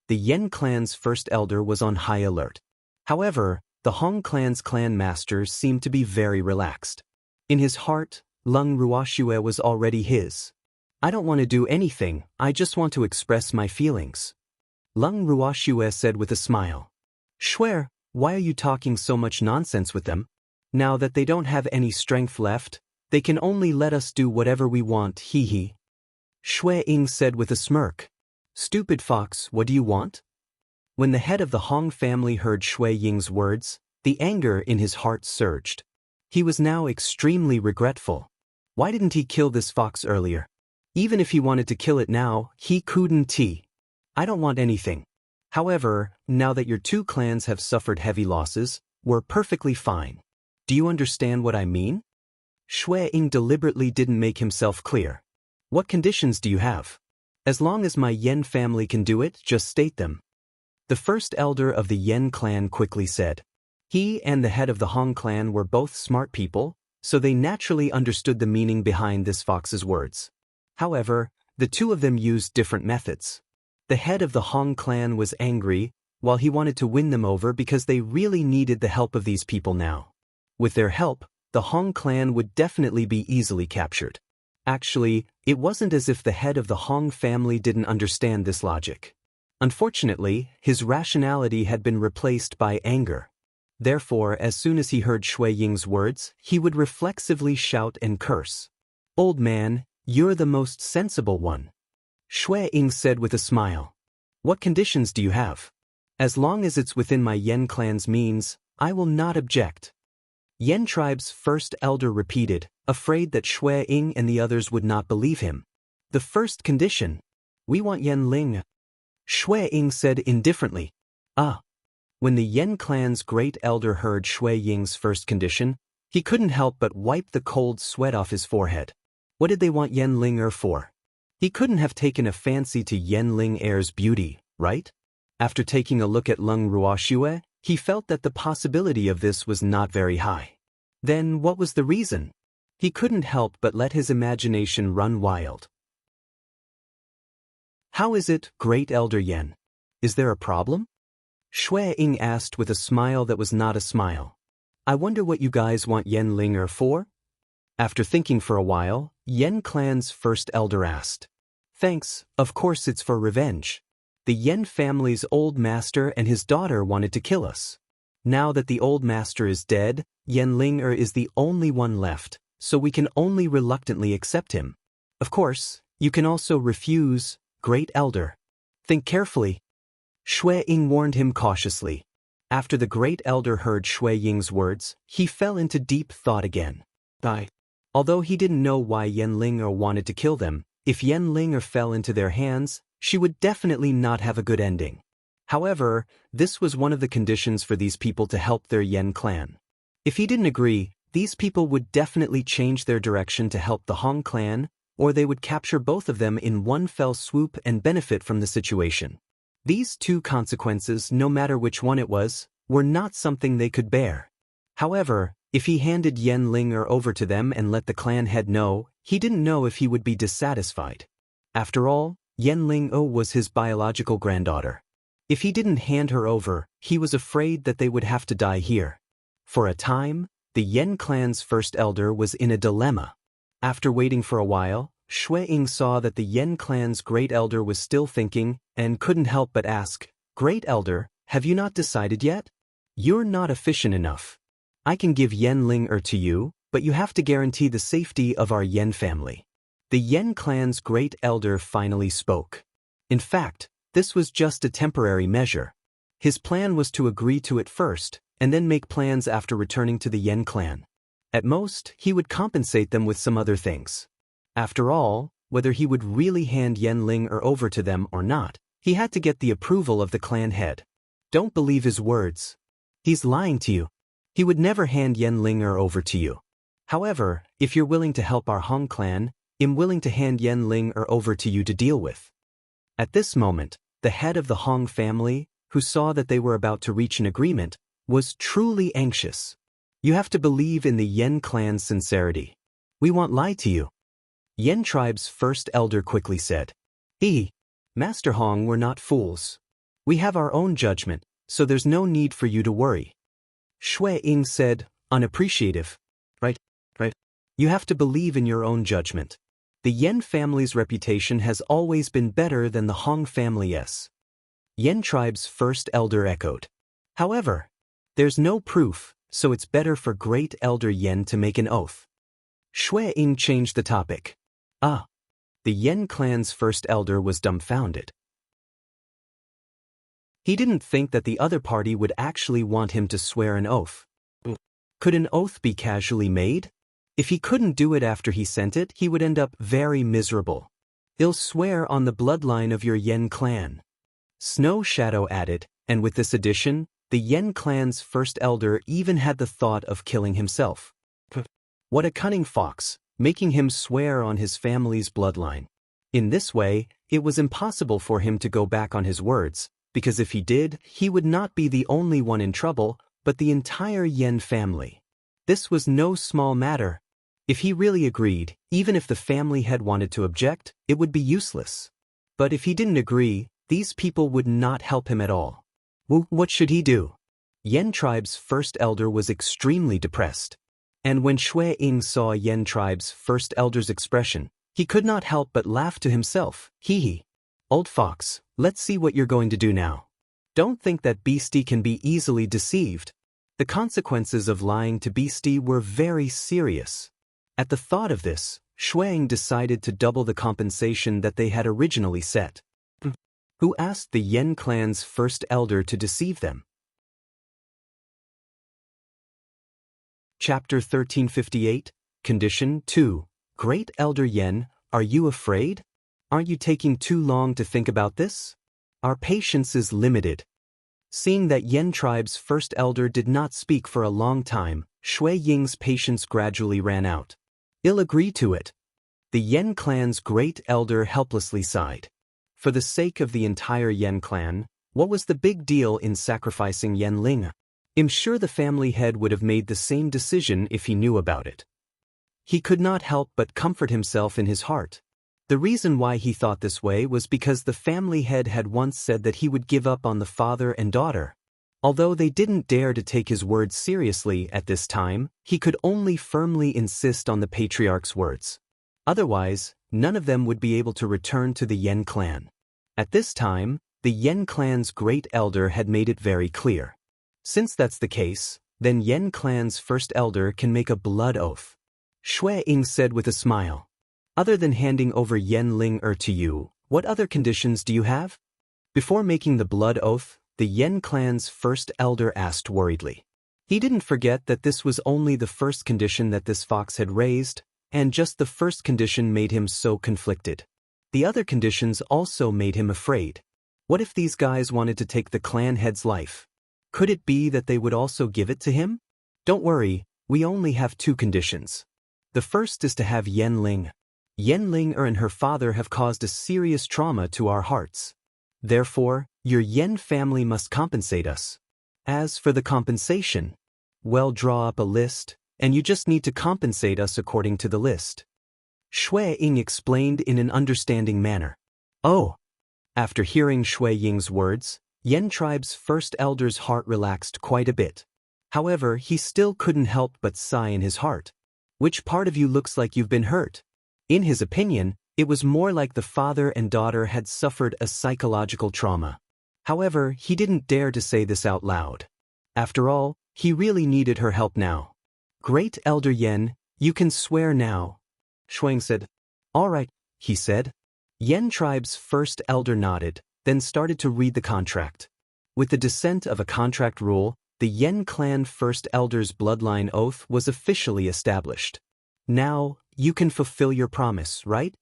The Yen clan's first elder was on high alert. However, the Hong clan's clan master seemed to be very relaxed. In his heart, Lung Ruoxue was already his. "I don't want to do anything, I just want to express my feelings," Lung Ruoxue said with a smile. "Shuer, why are you talking so much nonsense with them? Now that they don't have any strength left, they can only let us do whatever we want, hee. Shui Ying said with a smirk. "Stupid fox, what do you want?" When the head of the Hong family heard Shui Ying's words, the anger in his heart surged. He was now extremely regretful. Why didn't he kill this fox earlier? Even if he wanted to kill it now, he couldn't. "I don't want anything. However, now that your two clans have suffered heavy losses, we're perfectly fine. Do you understand what I mean?" Shui Ying deliberately didn't make himself clear. "What conditions do you have? As long as my Yen family can do it, just state them." The first elder of the Yen clan quickly said. He and the head of the Hong clan were both smart people, so they naturally understood the meaning behind this fox's words. However, the two of them used different methods. The head of the Hong clan was angry, while he wanted to win them over because they really needed the help of these people now. With their help, the Hong clan would definitely be easily captured. Actually, it wasn't as if the head of the Hong family didn't understand this logic. Unfortunately, his rationality had been replaced by anger. Therefore, as soon as he heard Shui Ying's words, he would reflexively shout and curse. "Old man, you're the most sensible one," Shui Ying said with a smile. "What conditions do you have? As long as it's within my Yen clan's means, I will not object." Yen tribe's first elder repeated, afraid that Shui Ying and the others would not believe him. "The first condition. We want Yen Ling," Shui Ying said indifferently. "Ah." When the Yen clan's great elder heard Shui Ying's first condition, he couldn't help but wipe the cold sweat off his forehead. What did they want Yen Ling for? He couldn't have taken a fancy to Yen Ling Er's beauty, right? After taking a look at Lung Ruoxue, he felt that the possibility of this was not very high. Then what was the reason? He couldn't help but let his imagination run wild. "How is it, Great Elder Yen? Is there a problem?" Shui Ying asked with a smile that was not a smile. I wonder what you guys want Yen Ling for? After thinking for a while, Yen clan's first elder asked. Thanks, of course it's for revenge. The Yen family's old master and his daughter wanted to kill us. Now that the old master is dead, Yen Ling is the only one left, so we can only reluctantly accept him. Of course, you can also refuse, Great Elder. Think carefully. Shui Ying warned him cautiously. After the Great Elder heard Shui Ying's words, he fell into deep thought again. Although he didn't know why Yen Ling wanted to kill them, if Yen Ling fell into their hands, she would definitely not have a good ending. However, this was one of the conditions for these people to help their Yen clan. If he didn't agree, these people would definitely change their direction to help the Hong clan, or they would capture both of them in one fell swoop and benefit from the situation. These two consequences, no matter which one it was, were not something they could bear. However, if he handed Yen Ling over to them and let the clan head know, he didn't know if he would be dissatisfied. After all, Yen Ling was his biological granddaughter. If he didn't hand her over, he was afraid that they would have to die here. For a time, the Yen clan's first elder was in a dilemma. After waiting for a while, Shui Ying saw that the Yen clan's great elder was still thinking and couldn't help but ask, Great Elder, have you not decided yet? You're not efficient enough. I can give Yen Ling to you, but you have to guarantee the safety of our Yen family. The Yen clan's great elder finally spoke. In fact, this was just a temporary measure. His plan was to agree to it first, and then make plans after returning to the Yen clan. At most, he would compensate them with some other things. After all, whether he would really hand Yen Ling over to them or not, he had to get the approval of the clan head. Don't believe his words. He's lying to you. He would never hand Yen Ling over to you. However, if you're willing to help our Hong clan, I'm willing to hand Yen Ling over to you to deal with. At this moment, the head of the Hong family, who saw that they were about to reach an agreement, was truly anxious. You have to believe in the Yen clan's sincerity. We won't lie to you. Yen tribe's first elder quickly said. Master Hong, we're not fools. We have our own judgment, so there's no need for you to worry. Shui Ying said, unappreciative. Right. You have to believe in your own judgment. The Yen family's reputation has always been better than the Hong family's. Yen tribe's first elder echoed. However, there's no proof, so it's better for Great Elder Yen to make an oath. Shui Ying changed the topic. The Yen clan's first elder was dumbfounded. He didn't think that the other party would actually want him to swear an oath. Could an oath be casually made? If he couldn't do it after he sent it, he would end up very miserable. He'll swear on the bloodline of your Yen clan. Snow Shadow added, and with this addition, the Yen clan's first elder even had the thought of killing himself. What a cunning fox, making him swear on his family's bloodline. In this way, it was impossible for him to go back on his words, because if he did, he would not be the only one in trouble, but the entire Yen family. This was no small matter. If he really agreed, even if the family head wanted to object, it would be useless. But if he didn't agree, these people would not help him at all. What should he do? Yen tribe's first elder was extremely depressed. And when Shui Ying saw Yen tribe's first elder's expression, he could not help but laugh to himself. Old fox, let's see what you're going to do now. Don't think that Beastie can be easily deceived. The consequences of lying to Beastie were very serious. At the thought of this, Shui Ying decided to double the compensation that they had originally set. Who asked the Yen clan's first elder to deceive them? Chapter 1358, Condition 2. Great Elder Yen, are you afraid? Aren't you taking too long to think about this? Our patience is limited. Seeing that Yen tribe's first elder did not speak for a long time, Shui Ying's patience gradually ran out. He'll agree to it. The Yen clan's great elder helplessly sighed. For the sake of the entire Yen clan, what was the big deal in sacrificing Yen Ling? I'm sure the family head would have made the same decision if he knew about it. He could not help but comfort himself in his heart. The reason why he thought this way was because the family head had once said that he would give up on the father and daughter, Although they didn't dare to take his words seriously at this time, he could only firmly insist on the patriarch's words. Otherwise, none of them would be able to return to the Yen clan. At this time, the Yen clan's great elder had made it very clear. Since that's the case, then Yen clan's first elder can make a blood oath. Shui Ying said with a smile. Other than handing over Yen Ling to you, what other conditions do you have? Before making the blood oath, the Yen clan's first elder asked worriedly. He didn't forget that this was only the first condition that this fox had raised, and just the first condition made him so conflicted. The other conditions also made him afraid. What if these guys wanted to take the clan head's life? Could it be that they would also give it to him? Don't worry, we only have 2 conditions. The first is to have Yen Ling. Yen Ling and her father have caused a serious trauma to our hearts. Therefore, your Yen family must compensate us. As for the compensation, well, draw up a list, and you just need to compensate us according to the list. Shui Ying explained in an understanding manner. Oh! After hearing Shui Ying's words, Yen tribe's first elder's heart relaxed quite a bit. However, he still couldn't help but sigh in his heart. Which part of you looks like you've been hurt? In his opinion, it was more like the father and daughter had suffered a psychological trauma. However, he didn't dare to say this out loud. After all, he really needed her help now. Great Elder Yen, you can swear now. Shuang said. All right, he said. Yen tribe's first elder nodded, then started to read the contract. With the descent of a contract rule, the Yen clan first elder's bloodline oath was officially established. Now, you can fulfill your promise, right?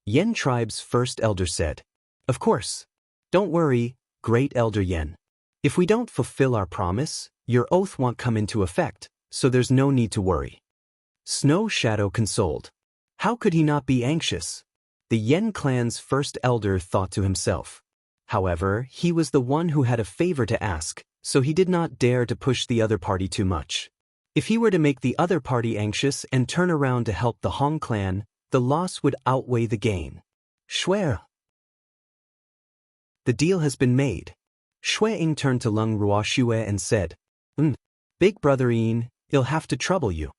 Yen tribe's first elder said. Of course. Don't worry, Great Elder Yen. If we don't fulfill our promise, your oath won't come into effect, so there's no need to worry. Snow Shadow consoled. How could he not be anxious? The Yen clan's first elder thought to himself. However, he was the one who had a favor to ask, so he did not dare to push the other party too much. If he were to make the other party anxious and turn around to help the Hong clan, the loss would outweigh the gain. Swear. The deal has been made. Shui Ying turned to Lung Ruoxue and said, Big brother Yin, he'll have to trouble you.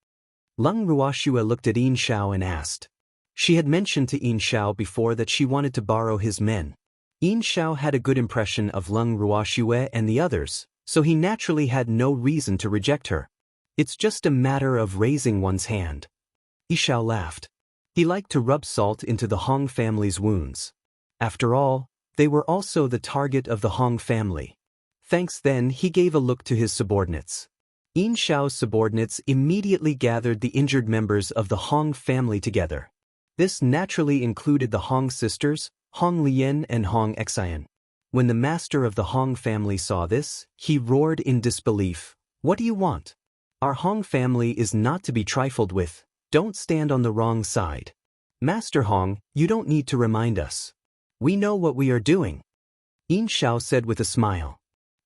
Lung Ruoxue looked at Yin Xiao and asked. She had mentioned to Yin Xiao before that she wanted to borrow his men. Yin Xiao had a good impression of Lung Ruoxue and the others, so he naturally had no reason to reject her. It's just a matter of raising one's hand. Yin Xiao laughed. He liked to rub salt into the Hong family's wounds. After all, they were also the target of the Hong family. Thanks then, he gave a look to his subordinates. Yin Xiao's subordinates immediately gathered the injured members of the Hong family together. This naturally included the Hong sisters, Hong Lian and Hong Xian. When the master of the Hong family saw this, he roared in disbelief. What do you want? Our Hong family is not to be trifled with. Don't stand on the wrong side. Master Hong, you don't need to remind us. We know what we are doing. Yin Xiao said with a smile.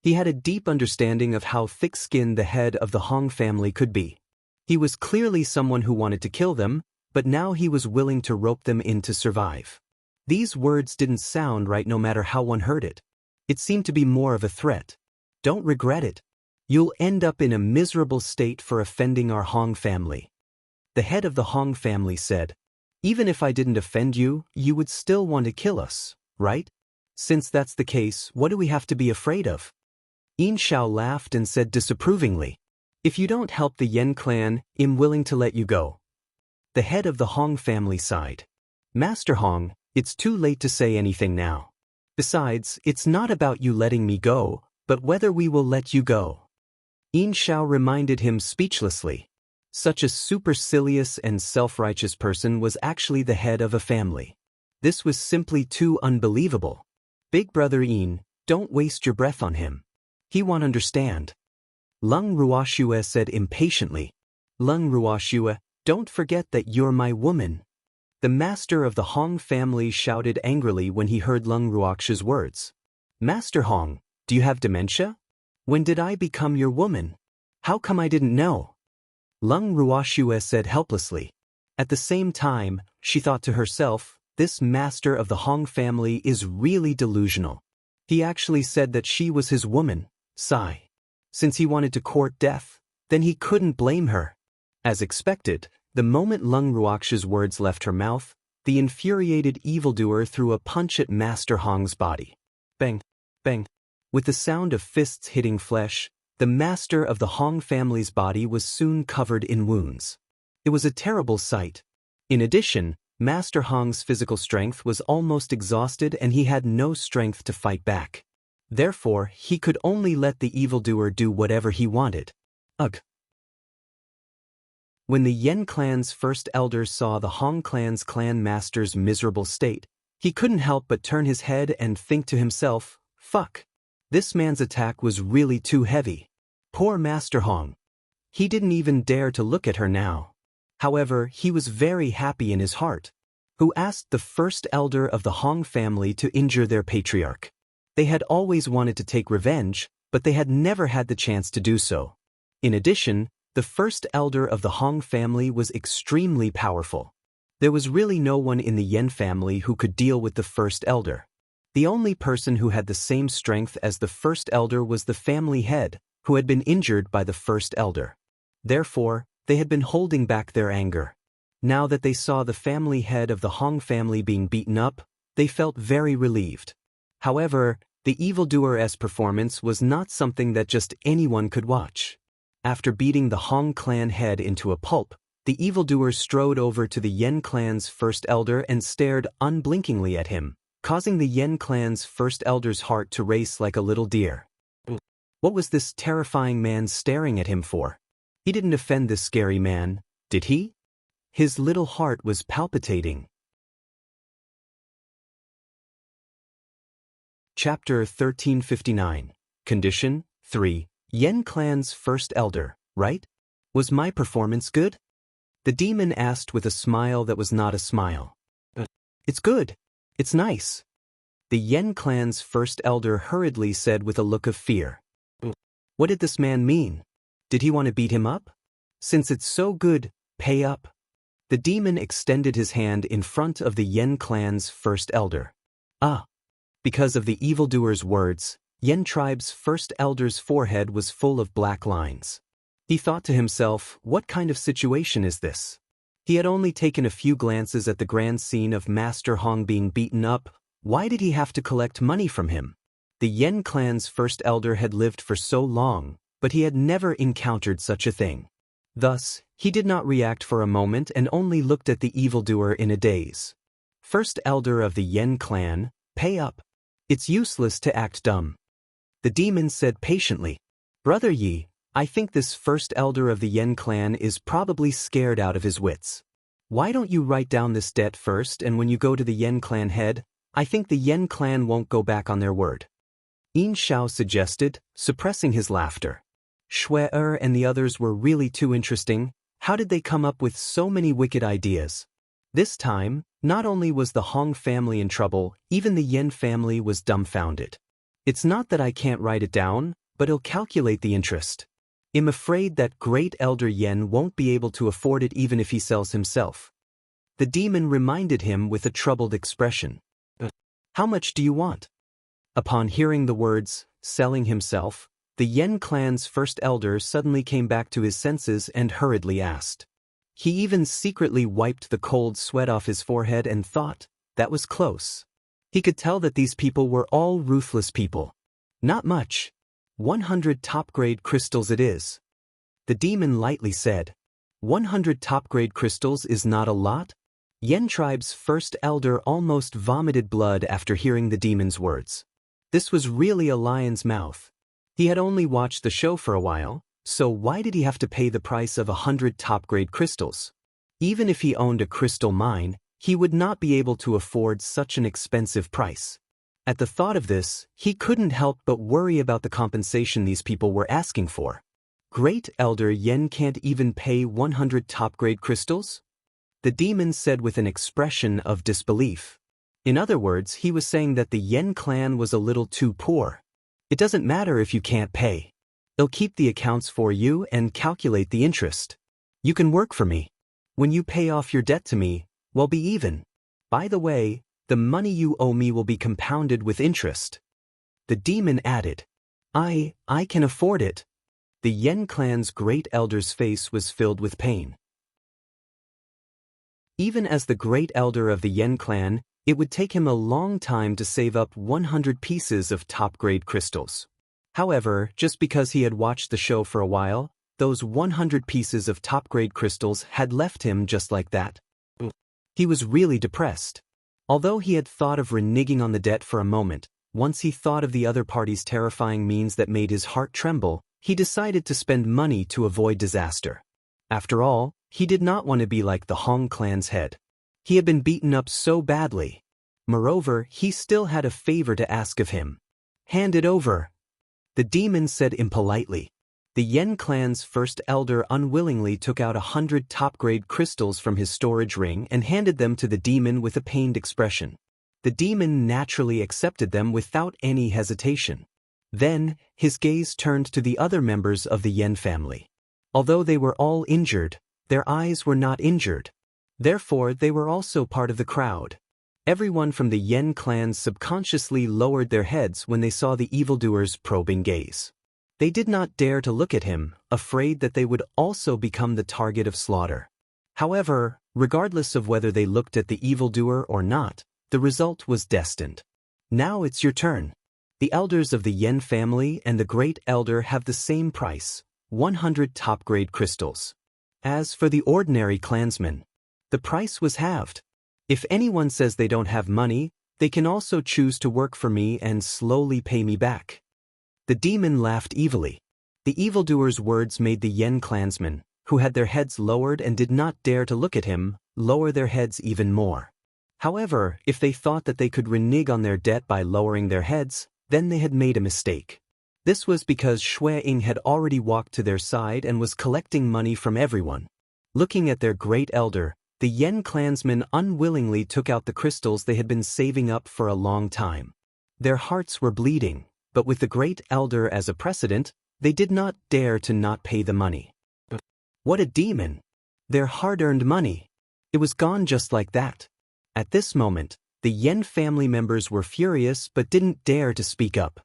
He had a deep understanding of how thick-skinned the head of the Hong family could be. He was clearly someone who wanted to kill them, but now he was willing to rope them in to survive. These words didn't sound right no matter how one heard it. It seemed to be more of a threat. Don't regret it. You'll end up in a miserable state for offending our Hong family. The head of the Hong family said, Even if I didn't offend you, you would still want to kill us, right? Since that's the case, what do we have to be afraid of? Yin Xiao laughed and said disapprovingly, If you don't help the Yen clan, I'm willing to let you go. The head of the Hong family sighed. Master Hong, it's too late to say anything now. Besides, it's not about you letting me go, but whether we will let you go. Yin Xiao reminded him speechlessly. Such a supercilious and self-righteous person was actually the head of a family. This was simply too unbelievable. Big brother Yin, don't waste your breath on him. He won't understand. Lung Ruoxue said impatiently. Lung Ruoxue, don't forget that you're my woman. The master of the Hong family shouted angrily when he heard Lung Ruoxue's words. Master Hong, do you have dementia? When did I become your woman? How come I didn't know? Lung Ruoxue said helplessly. At the same time, she thought to herself, this master of the Hong family is really delusional. He actually said that she was his woman. Sigh. Since he wanted to court death, then he couldn't blame her. As expected, the moment Lung Ruox's words left her mouth, the infuriated evildoer threw a punch at Master Hong's body. Bang! Bang! With the sound of fists hitting flesh, the master of the Hong family's body was soon covered in wounds. It was a terrible sight. In addition, Master Hong's physical strength was almost exhausted and he had no strength to fight back. Therefore, he could only let the evildoer do whatever he wanted. Ugh! When the Yen clan's first elder saw the Hong clan's clan master's miserable state, he couldn't help but turn his head and think to himself, fuck. This man's attack was really too heavy. Poor Master Hong. He didn't even dare to look at her now. However, he was very happy in his heart. Who asked the first elder of the Hong family to injure their patriarch? They had always wanted to take revenge, but they had never had the chance to do so. In addition, the first elder of the Hong family was extremely powerful. There was really no one in the Yen family who could deal with the first elder. The only person who had the same strength as the first elder was the family head, who had been injured by the first elder. Therefore, they had been holding back their anger. Now that they saw the family head of the Hong family being beaten up, they felt very relieved. However, the evildoer's performance was not something that just anyone could watch. After beating the Hong clan head into a pulp, the evildoer strode over to the Yen clan's first elder and stared unblinkingly at him, causing the Yen clan's first elder's heart to race like a little deer. What was this terrifying man staring at him for? He didn't offend this scary man, did he? His little heart was palpitating. Chapter 1359. Condition 3. Yen clan's first elder, right? Was my performance good? The demon asked with a smile that was not a smile. It's good. It's nice. The Yen clan's first elder hurriedly said with a look of fear. What did this man mean? Did he want to beat him up? Since it's so good, pay up. The demon extended his hand in front of the Yen clan's first elder. Because of the evildoer's words, Yen tribe's first elder's forehead was full of black lines. He thought to himself, what kind of situation is this? He had only taken a few glances at the grand scene of Master Hong being beaten up. Why did he have to collect money from him? The Yen clan's first elder had lived for so long, but he had never encountered such a thing. Thus, he did not react for a moment and only looked at the evildoer in a daze. First elder of the Yen clan, pay up. It's useless to act dumb. The demon said patiently, Brother Yi, I think this first elder of the Yen clan is probably scared out of his wits. Why don't you write down this debt first, and when you go to the Yen clan head, I think the Yen clan won't go back on their word. Yin Xiao suggested, suppressing his laughter. Shui and the others were really too interesting. How did they come up with so many wicked ideas? This time, not only was the Hong family in trouble, even the Yen family was dumbfounded. It's not that I can't write it down, but I'll calculate the interest. I'm afraid that great elder Yen won't be able to afford it even if he sells himself. The demon reminded him with a troubled expression. How much do you want? Upon hearing the words, selling himself, the Yen clan's first elder suddenly came back to his senses and hurriedly asked. He even secretly wiped the cold sweat off his forehead and thought, that was close. He could tell that these people were all ruthless people. Not much. 100 top-grade crystals it is. The demon lightly said. 100 top-grade crystals is not a lot? Yen tribe's first elder almost vomited blood after hearing the demon's words. This was really a lion's mouth. He had only watched the show for a while, so why did he have to pay the price of 100 top-grade crystals? Even if he owned a crystal mine, he would not be able to afford such an expensive price. At the thought of this, he couldn't help but worry about the compensation these people were asking for. Great Elder Yen can't even pay 100 top-grade crystals? The demon said with an expression of disbelief. In other words, he was saying that the Yen clan was a little too poor. It doesn't matter if you can't pay. I'll keep the accounts for you and calculate the interest. You can work for me. When you pay off your debt to me, we'll be even. By the way, the money you owe me will be compounded with interest. The demon added, I can afford it. The Yen clan's great elder's face was filled with pain. Even as the great elder of the Yen clan, it would take him a long time to save up 100 pieces of top-grade crystals. However, just because he had watched the show for a while, those 100 pieces of top-grade crystals had left him just like that. He was really depressed. Although he had thought of reneging on the debt for a moment, once he thought of the other party's terrifying means that made his heart tremble, he decided to spend money to avoid disaster. After all, he did not want to be like the Hong clan's head. He had been beaten up so badly. Moreover, he still had a favor to ask of him. "Hand it over," the demon said impolitely. The Yen clan's first elder unwillingly took out 100 top-grade crystals from his storage ring and handed them to the demon with a pained expression. The demon naturally accepted them without any hesitation. Then, his gaze turned to the other members of the Yen family. Although they were all injured, their eyes were not injured. Therefore, they were also part of the crowd. Everyone from the Yen clan subconsciously lowered their heads when they saw the evildoer's probing gaze. They did not dare to look at him, afraid that they would also become the target of slaughter. However, regardless of whether they looked at the evildoer or not, the result was destined. "Now it's your turn." The elders of the Yen family and the great elder have the same price, 100 top-grade crystals. As for the ordinary clansmen, the price was halved. If anyone says they don't have money, they can also choose to work for me and slowly pay me back. The demon laughed evilly. The evildoer's words made the Yen clansmen, who had their heads lowered and did not dare to look at him, lower their heads even more. However, if they thought that they could renege on their debt by lowering their heads, then they had made a mistake. This was because Shui Ying had already walked to their side and was collecting money from everyone. Looking at their great elder, the Yen clansmen unwillingly took out the crystals they had been saving up for a long time. Their hearts were bleeding, but with the great elder as a precedent, they did not dare to not pay the money. What a demon! Their hard-earned money! It was gone just like that. At this moment, the Yen family members were furious but didn't dare to speak up.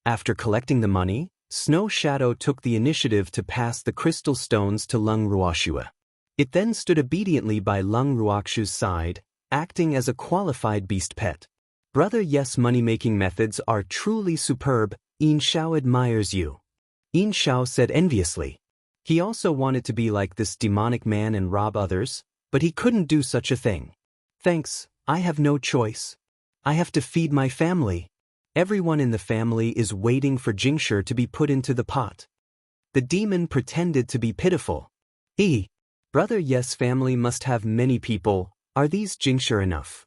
After collecting the money, Snow Shadow took the initiative to pass the crystal stones to Lung Ruoxue. It then stood obediently by Lung Ruoxue's side, acting as a qualified beast pet. "Brother, yes, money-making methods are truly superb. Yin Xiao admires you," Yin Xiao said enviously. He also wanted to be like this demonic man and rob others, but he couldn't do such a thing. "Thanks, I have no choice. I have to feed my family. Everyone in the family is waiting for Jingshi to be put into the pot." The demon pretended to be pitiful. "Brother, yes, family must have many people. Are these Jingshi enough?"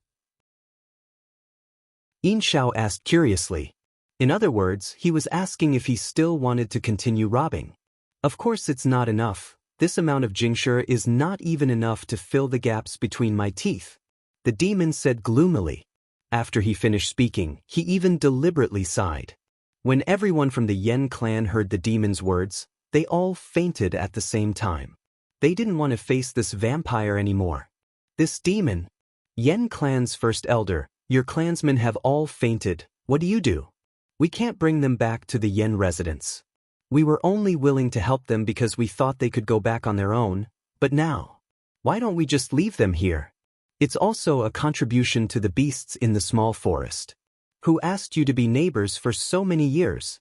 Yin Xiao asked curiously. In other words, he was asking if he still wanted to continue robbing. "Of course it's not enough. This amount of Jingshi is not even enough to fill the gaps between my teeth," the demon said gloomily. After he finished speaking, he even deliberately sighed. When everyone from the Yen clan heard the demon's words, they all fainted at the same time. They didn't want to face this vampire anymore. This demon! Yen clan's first elder, "Your clansmen have all fainted. What do? We can't bring them back to the Yen residence. We were only willing to help them because we thought they could go back on their own, but now, why don't we just leave them here? It's also a contribution to the beasts in the small forest. Who asked you to be neighbors for so many years?"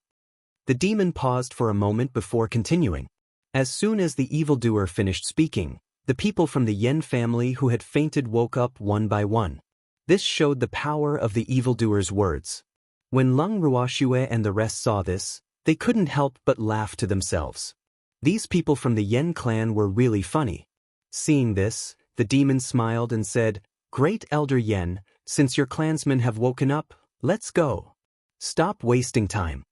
The demon paused for a moment before continuing. As soon as the evildoer finished speaking, the people from the Yen family who had fainted woke up one by one. This showed the power of the evildoer's words. When Lung Ruoxue and the rest saw this, they couldn't help but laugh to themselves. These people from the Yen clan were really funny. Seeing this, the demon smiled and said, "Great Elder Yen, since your clansmen have woken up, let's go. Stop wasting time."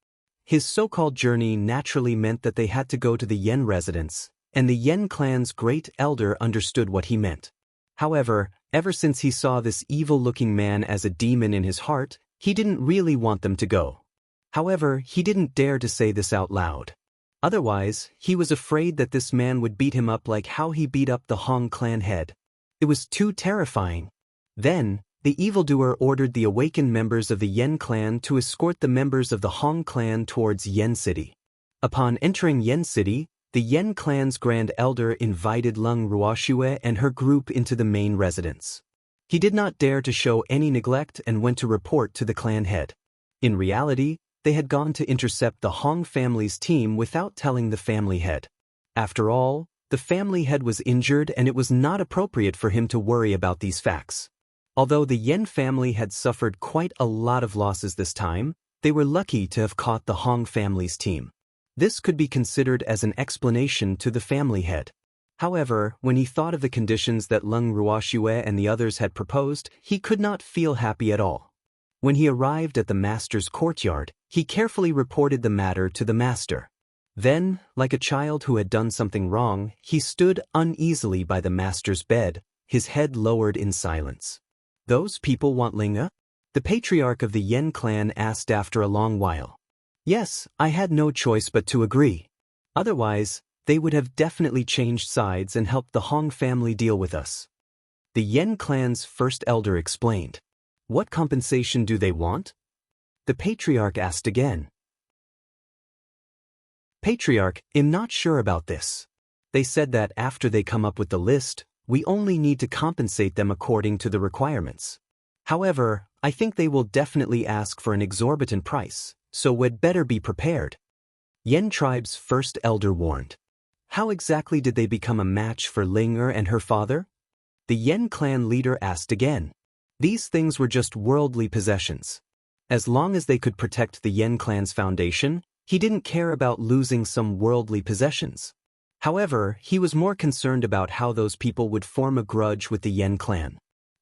His so-called journey naturally meant that they had to go to the Yen residence, and the Yen clan's great elder understood what he meant. However, ever since he saw this evil-looking man as a demon in his heart, he didn't really want them to go. However, he didn't dare to say this out loud. Otherwise, he was afraid that this man would beat him up like how he beat up the Hong clan head. It was too terrifying. Then, the evildoer ordered the awakened members of the Yen clan to escort the members of the Hong clan towards Yen City. Upon entering Yen City, the Yen clan's grand elder invited Lung Ruoxue and her group into the main residence. He did not dare to show any neglect and went to report to the clan head. In reality, they had gone to intercept the Hong family's team without telling the family head. After all, the family head was injured and it was not appropriate for him to worry about these facts. Although the Yen family had suffered quite a lot of losses this time, they were lucky to have caught the Hong family's team. This could be considered as an explanation to the family head. However, when he thought of the conditions that Lung Ruoxue and the others had proposed, he could not feel happy at all. When he arrived at the master's courtyard, he carefully reported the matter to the master. Then, like a child who had done something wrong, he stood uneasily by the master's bed, his head lowered in silence. "Those people want Linga?" the patriarch of the Yen clan asked after a long while. "Yes, I had no choice but to agree. Otherwise, they would have definitely changed sides and helped the Hong family deal with us." The Yen clan's first elder explained. "What compensation do they want?" the patriarch asked again. "Patriarch, I'm not sure about this. They said that after they come up with the list, we only need to compensate them according to the requirements. However, I think they will definitely ask for an exorbitant price, so we'd better be prepared," Yen tribe's first elder warned. "How exactly did they become a match for Linger and her father?" the Yen clan leader asked again. These things were just worldly possessions. As long as they could protect the Yen clan's foundation, he didn't care about losing some worldly possessions. However, he was more concerned about how those people would form a grudge with the Yen clan.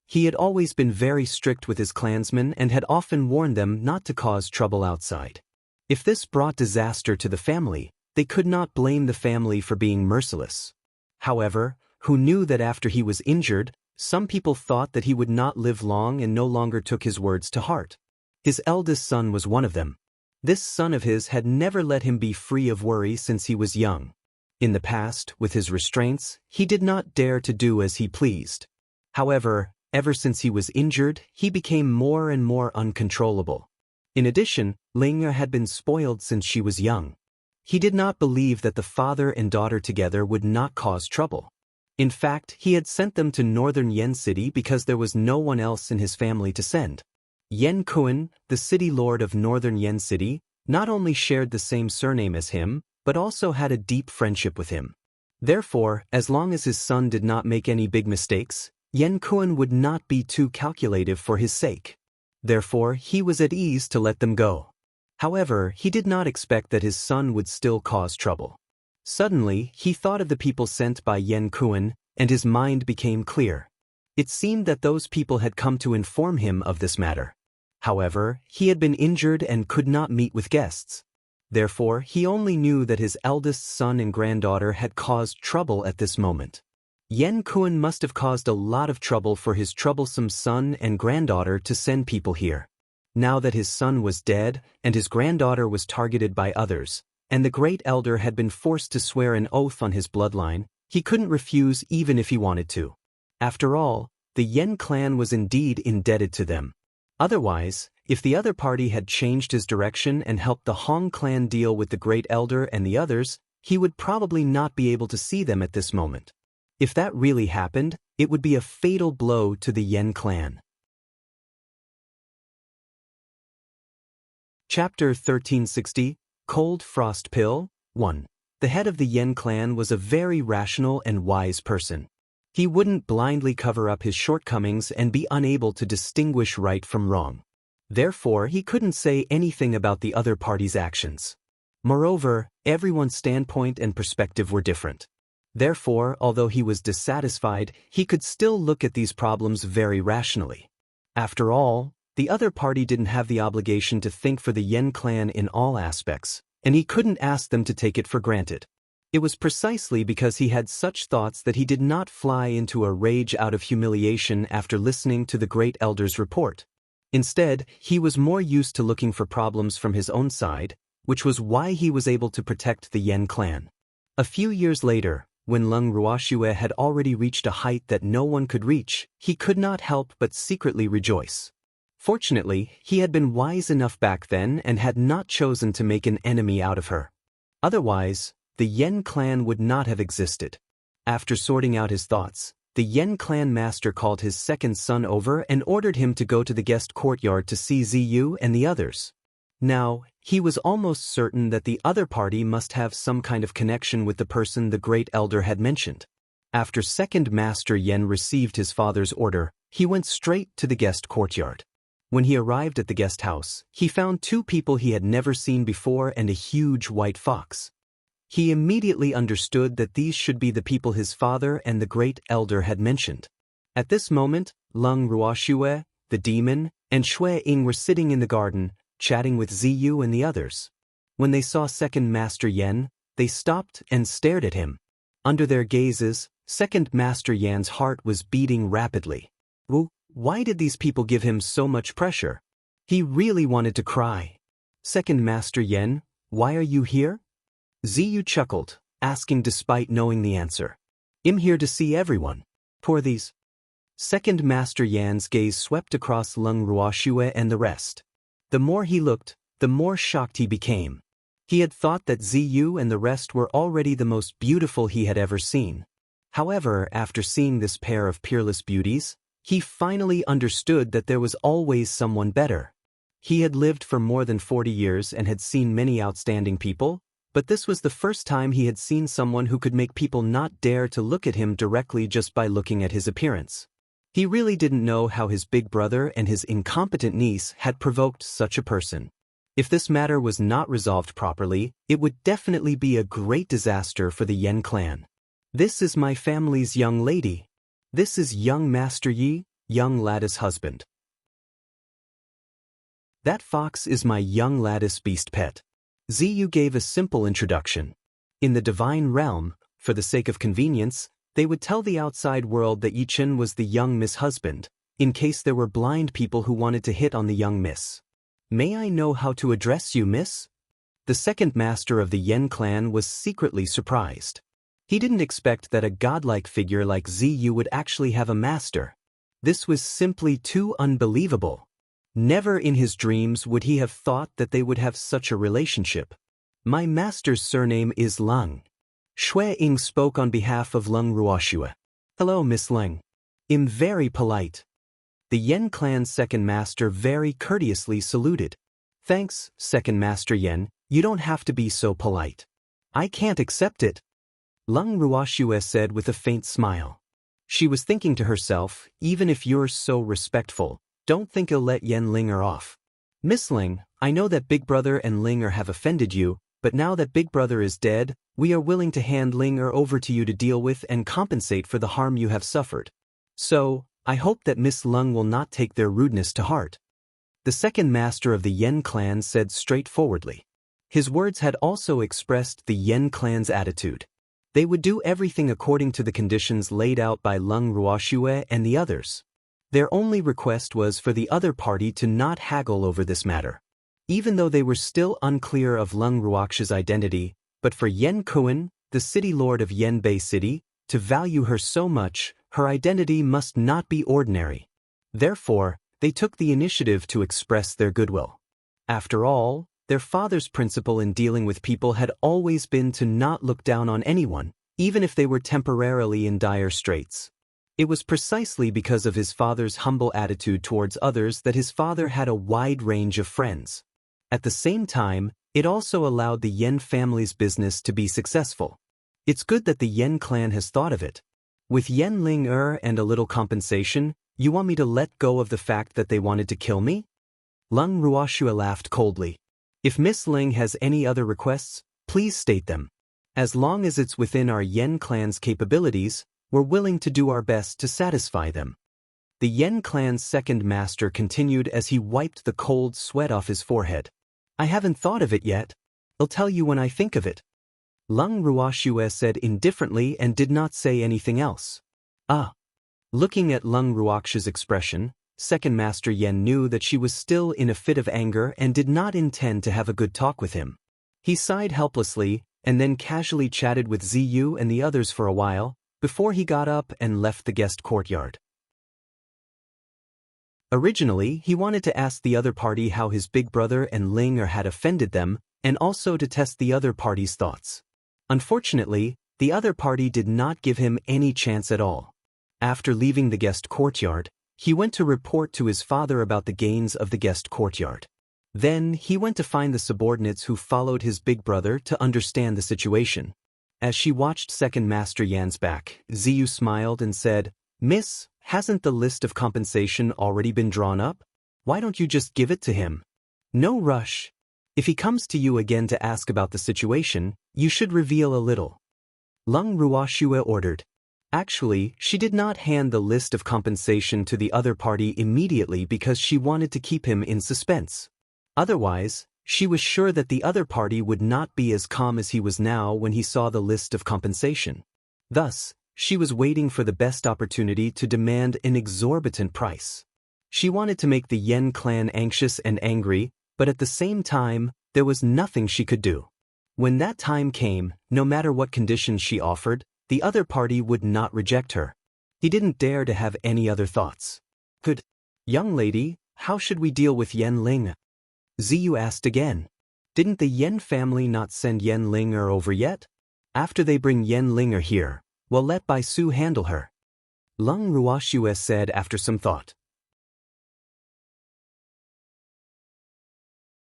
He had always been very strict with his clansmen and had often warned them not to cause trouble outside. If this brought disaster to the family, they could not blame the family for being merciless. However, who knew that after he was injured, some people thought that he would not live long and no longer took his words to heart. His eldest son was one of them. This son of his had never let him be free of worry since he was young. In the past, with his restraints, he did not dare to do as he pleased. However, ever since he was injured, he became more and more uncontrollable. In addition, Linga had been spoiled since she was young. He did not believe that the father and daughter together would not cause trouble. In fact, he had sent them to northern Yen City because there was no one else in his family to send. Yen Kuan, the city lord of northern Yen City, not only shared the same surname as him, but also had a deep friendship with him. Therefore, as long as his son did not make any big mistakes, Yen Kuan would not be too calculative for his sake. Therefore, he was at ease to let them go. However, he did not expect that his son would still cause trouble. Suddenly, he thought of the people sent by Yen Kuan, and his mind became clear. It seemed that those people had come to inform him of this matter. However, he had been injured and could not meet with guests. Therefore, he only knew that his eldest son and granddaughter had caused trouble at this moment. Yen Kuan must have caused a lot of trouble for his troublesome son and granddaughter to send people here. Now that his son was dead and his granddaughter was targeted by others, and the great elder had been forced to swear an oath on his bloodline, he couldn't refuse even if he wanted to. After all, the Yen clan was indeed indebted to them. Otherwise, if the other party had changed his direction and helped the Hong clan deal with the great elder and the others, he would probably not be able to see them at this moment. If that really happened, it would be a fatal blow to the Yen clan. Chapter 1360, Cold Frost Pill, 1. The head of the Yen clan was a very rational and wise person. He wouldn't blindly cover up his shortcomings and be unable to distinguish right from wrong. Therefore, he couldn't say anything about the other party's actions. Moreover, everyone's standpoint and perspective were different. Therefore, although he was dissatisfied, he could still look at these problems very rationally. After all, the other party didn't have the obligation to think for the Yen clan in all aspects, and he couldn't ask them to take it for granted. It was precisely because he had such thoughts that he did not fly into a rage out of humiliation after listening to the great elder's report. Instead, he was more used to looking for problems from his own side, which was why he was able to protect the Yen clan. A few years later, when Lung Ruoxue had already reached a height that no one could reach, he could not help but secretly rejoice. Fortunately, he had been wise enough back then and had not chosen to make an enemy out of her. Otherwise, the Yen clan would not have existed. After sorting out his thoughts, the Yen clan master called his second son over and ordered him to go to the guest courtyard to see Ziyu and the others. Now, he was almost certain that the other party must have some kind of connection with the person the great elder had mentioned. After second master Yen received his father's order, he went straight to the guest courtyard. When he arrived at the guest house, he found two people he had never seen before and a huge white fox. He immediately understood that these should be the people his father and the great elder had mentioned. At this moment, Lung Ruoxue, the demon, and Shui Ying were sitting in the garden, chatting with Ziyu and the others. When they saw second master Yen, they stopped and stared at him. Under their gazes, second master Yan's heart was beating rapidly. Why did these people give him so much pressure? He really wanted to cry. Second master Yen, why are you here? Ziyu chuckled, asking despite knowing the answer. I'm here to see everyone. Pour these. Second master Yan's gaze swept across Lung Ruoxue and the rest. The more he looked, the more shocked he became. He had thought that Ziyu and the rest were already the most beautiful he had ever seen. However, after seeing this pair of peerless beauties, he finally understood that there was always someone better. He had lived for more than 40 years and had seen many outstanding people, but this was the first time he had seen someone who could make people not dare to look at him directly just by looking at his appearance. He really didn't know how his big brother and his incompetent niece had provoked such a person. If this matter was not resolved properly, it would definitely be a great disaster for the Yen clan. This is my family's young lady. This is young Master Yi, young lattice husband. That fox is my young lattice beast pet. Ziyu gave a simple introduction. In the divine realm, for the sake of convenience, they would tell the outside world that Yichen was the young Miss husband, in case there were blind people who wanted to hit on the young Miss. May I know how to address you, Miss? The second master of the Yen clan was secretly surprised. He didn't expect that a godlike figure like Ziyu would actually have a master. This was simply too unbelievable. Never in his dreams would he have thought that they would have such a relationship. My master's surname is Lung. Shui Ying spoke on behalf of Lung Ruoxue. Hello, Miss Lung. I'm very polite. The Yen clan's second master very courteously saluted. Thanks, second master Yen, you don't have to be so polite. I can't accept it. Lung Ruoxue said with a faint smile. She was thinking to herself, even if you're so respectful, don't think I'll let Yen Linger off. Miss Ling, I know that Big Brother and Linger have offended you, but now that Big Brother is dead, we are willing to hand Linger over to you to deal with and compensate for the harm you have suffered. So, I hope that Miss Lung will not take their rudeness to heart. The second master of the Yen clan said straightforwardly. His words had also expressed the Yen clan's attitude. They would do everything according to the conditions laid out by Lung Ruoxue and the others. Their only request was for the other party to not haggle over this matter. Even though they were still unclear of Lung Ruoxue's identity, but for Yen Kuan, the city lord of Yen Bay City, to value her so much, her identity must not be ordinary. Therefore, they took the initiative to express their goodwill. After all, their father's principle in dealing with people had always been to not look down on anyone, even if they were temporarily in dire straits. It was precisely because of his father's humble attitude towards others that his father had a wide range of friends. At the same time, it also allowed the Yen family's business to be successful. It's good that the Yen clan has thought of it. With Yen Ling and a little compensation, you want me to let go of the fact that they wanted to kill me? Lung Ruoxue laughed coldly. If Miss Ling has any other requests, please state them. As long as it's within our Yen clan's capabilities, we're willing to do our best to satisfy them. The Yen clan's second master continued as he wiped the cold sweat off his forehead. I haven't thought of it yet. I'll tell you when I think of it. Lung Ruoxue said indifferently and did not say anything else. Looking at Lung Ruoxue's expression, second master Yen knew that she was still in a fit of anger and did not intend to have a good talk with him. He sighed helplessly and then casually chatted with Ziyu and the others for a while, before he got up and left the guest courtyard. Originally, he wanted to ask the other party how his big brother and Linger had offended them, and also to test the other party's thoughts. Unfortunately, the other party did not give him any chance at all. After leaving the guest courtyard, he went to report to his father about the gains of the guest courtyard. Then he went to find the subordinates who followed his big brother to understand the situation. As she watched Second Master Yan's back, Ziyu smiled and said, "Miss, hasn't the list of compensation already been drawn up? Why don't you just give it to him? No rush. If he comes to you again to ask about the situation, you should reveal a little." Lung Ruoxue ordered. Actually, she did not hand the list of compensation to the other party immediately because she wanted to keep him in suspense. Otherwise, she was sure that the other party would not be as calm as he was now when he saw the list of compensation. Thus, she was waiting for the best opportunity to demand an exorbitant price. She wanted to make the Yen clan anxious and angry, but at the same time, there was nothing she could do. When that time came, no matter what conditions she offered, the other party would not reject her. He didn't dare to have any other thoughts. "Good young lady, how should we deal with Yen Ling?" Ziyu asked again. "Didn't the Yen family not send Yen Linger over yet? After they bring Yen Linger here, we'll let Bai Su handle her." Lung Ruoxue said after some thought.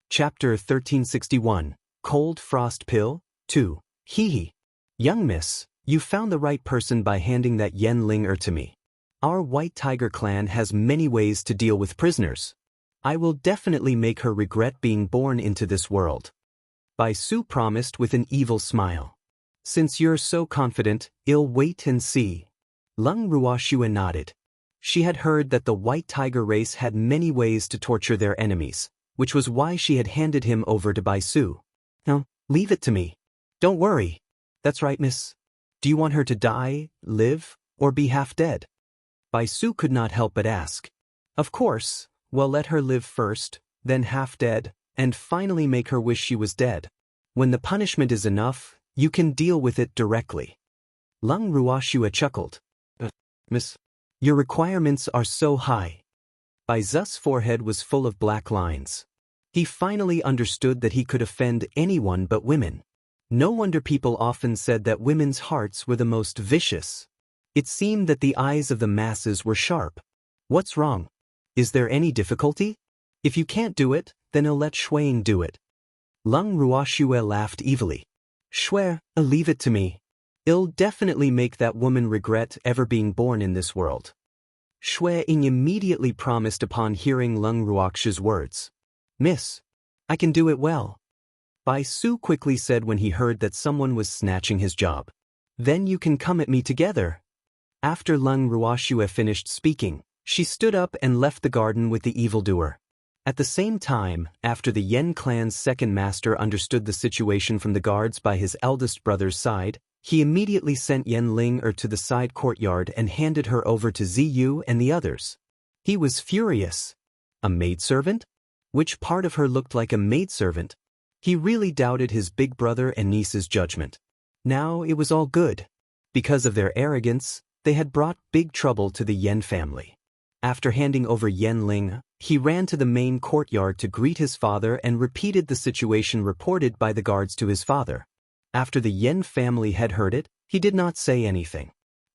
Chapter 1361, Cold Frost Pill, 2. Hee. "Young miss, you found the right person by handing that Yen Linger to me. Our White Tiger clan has many ways to deal with prisoners. I will definitely make her regret being born into this world." Bai Su promised with an evil smile. "Since you're so confident, I'll wait and see." Lung Ruoxue nodded. She had heard that the White Tiger race had many ways to torture their enemies, which was why she had handed him over to Bai Su. "Now, leave it to me. Don't worry." "That's right, miss. Do you want her to die, live, or be half dead?" Bai Su could not help but ask. "Of course. Well, let her live first, then half dead, and finally make her wish she was dead. When the punishment is enough, you can deal with it directly." Lung Ruoxue chuckled. Miss, your requirements are so high." Bai Zu's forehead was full of black lines. He finally understood that he could offend anyone but women. No wonder people often said that women's hearts were the most vicious. It seemed that the eyes of the masses were sharp. "What's wrong? Is there any difficulty? If you can't do it, then I'll let Shuang do it." Lung Ruoxue laughed evilly. "Shui, leave it to me. I'll definitely make that woman regret ever being born in this world." Shui Ying immediately promised upon hearing Lung Ruoxue's words. "Miss, I can do it well." Bai Su quickly said when he heard that someone was snatching his job. "Then you can come at me together." After Lung Ruoxue finished speaking, she stood up and left the garden with the evildoer. At the same time, after the Yen clan's second master understood the situation from the guards by his eldest brother's side, he immediately sent Yen Linger to the side courtyard and handed her over to Ziyu and the others. He was furious. A maidservant? Which part of her looked like a maidservant? He really doubted his big brother and niece's judgment. Now it was all good. Because of their arrogance, they had brought big trouble to the Yen family. After handing over Yen Ling, he ran to the main courtyard to greet his father and repeated the situation reported by the guards to his father. After the Yen family had heard it, he did not say anything.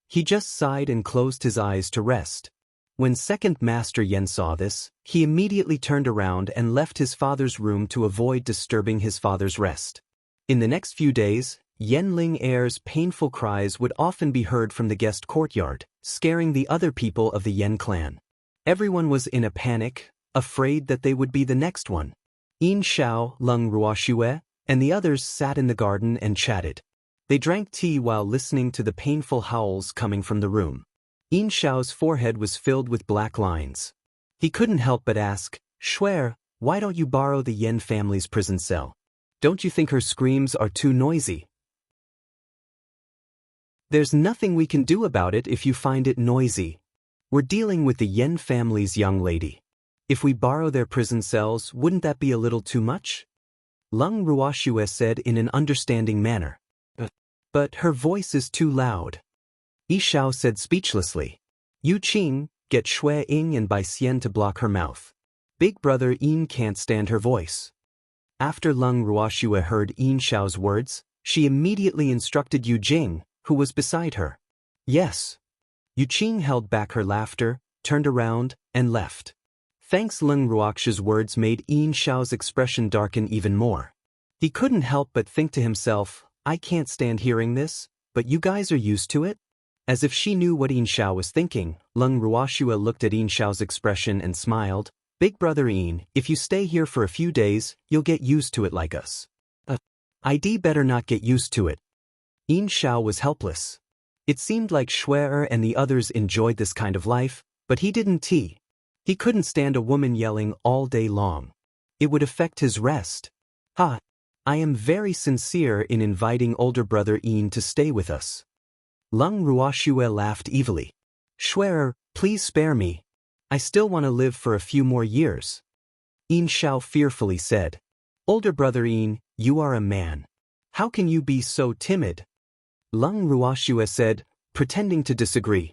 He just sighed and closed his eyes to rest. When Second Master Yen saw this, he immediately turned around and left his father's room to avoid disturbing his father's rest. In the next few days, Yen Ling Heir's painful cries would often be heard from the guest courtyard, scaring the other people of the Yen clan. Everyone was in a panic, afraid that they would be the next one. Yin Xiao, Lung Ruoxue, and the others sat in the garden and chatted. They drank tea while listening to the painful howls coming from the room. Yin Xiao's forehead was filled with black lines. He couldn't help but ask, "Shui, why don't you borrow the Yen family's prison cell? Don't you think her screams are too noisy?" "There's nothing we can do about it if you find it noisy. We're dealing with the Yen family's young lady. If we borrow their prison cells, wouldn't that be a little too much?" Lung Ruoxue said in an understanding manner. But her voice is too loud." Yi Xiao said speechlessly. "Yu Qing, get Shui Ying and Bai Xian to block her mouth. Big brother Yin can't stand her voice." After Leng Ruoxue heard Yin Xiao's words, she immediately instructed Yu Jing, who was beside her. Yes. Yu Qing held back her laughter, turned around, and left. Thanks Leng Ruoxue's words made Yin Xiao's expression darken even more. He couldn't help but think to himself, I can't stand hearing this, but you guys are used to it? As if she knew what Yin Xiao was thinking, Leng Ruoxue looked at Yin Xiao's expression and smiled. Big brother Yin, if you stay here for a few days, you'll get used to it like us. I'd better not get used to it. Yin Xiao was helpless. It seemed like Shuer and the others enjoyed this kind of life, but he didn't. He couldn't stand a woman yelling all day long. It would affect his rest. I am very sincere in inviting older brother Yin to stay with us. Leng Ruoxue laughed evilly. Shuer, please spare me. I still want to live for a few more years. Yin Xiao fearfully said. Older brother Yin, you are a man. How can you be so timid? Leng Ruoxue said, pretending to disagree.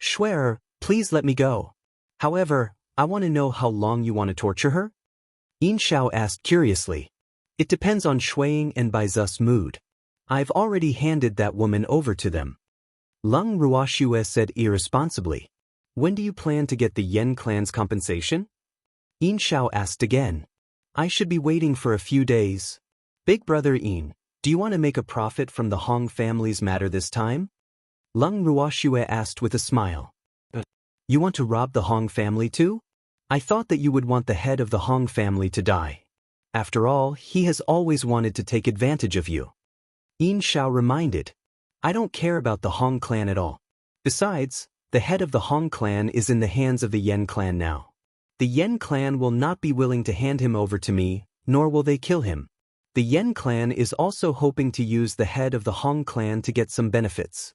Shuer, please let me go. However, I want to know how long you want to torture her? Yin Xiao asked curiously. It depends on Shuang and Baizu's mood. I've already handed that woman over to them. Leng Ruoxue said irresponsibly. When do you plan to get the Yen clan's compensation? Yin Xiao asked again. I should be waiting for a few days. Big brother Yin, do you want to make a profit from the Hong family's matter this time? Leng Ruoxue asked with a smile. You want to rob the Hong family too? I thought that you would want the head of the Hong family to die. After all, he has always wanted to take advantage of you. Yin Xiao reminded. I don't care about the Hong clan at all. Besides, the head of the Hong clan is in the hands of the Yen clan now. The Yen clan will not be willing to hand him over to me, nor will they kill him. The Yen clan is also hoping to use the head of the Hong clan to get some benefits.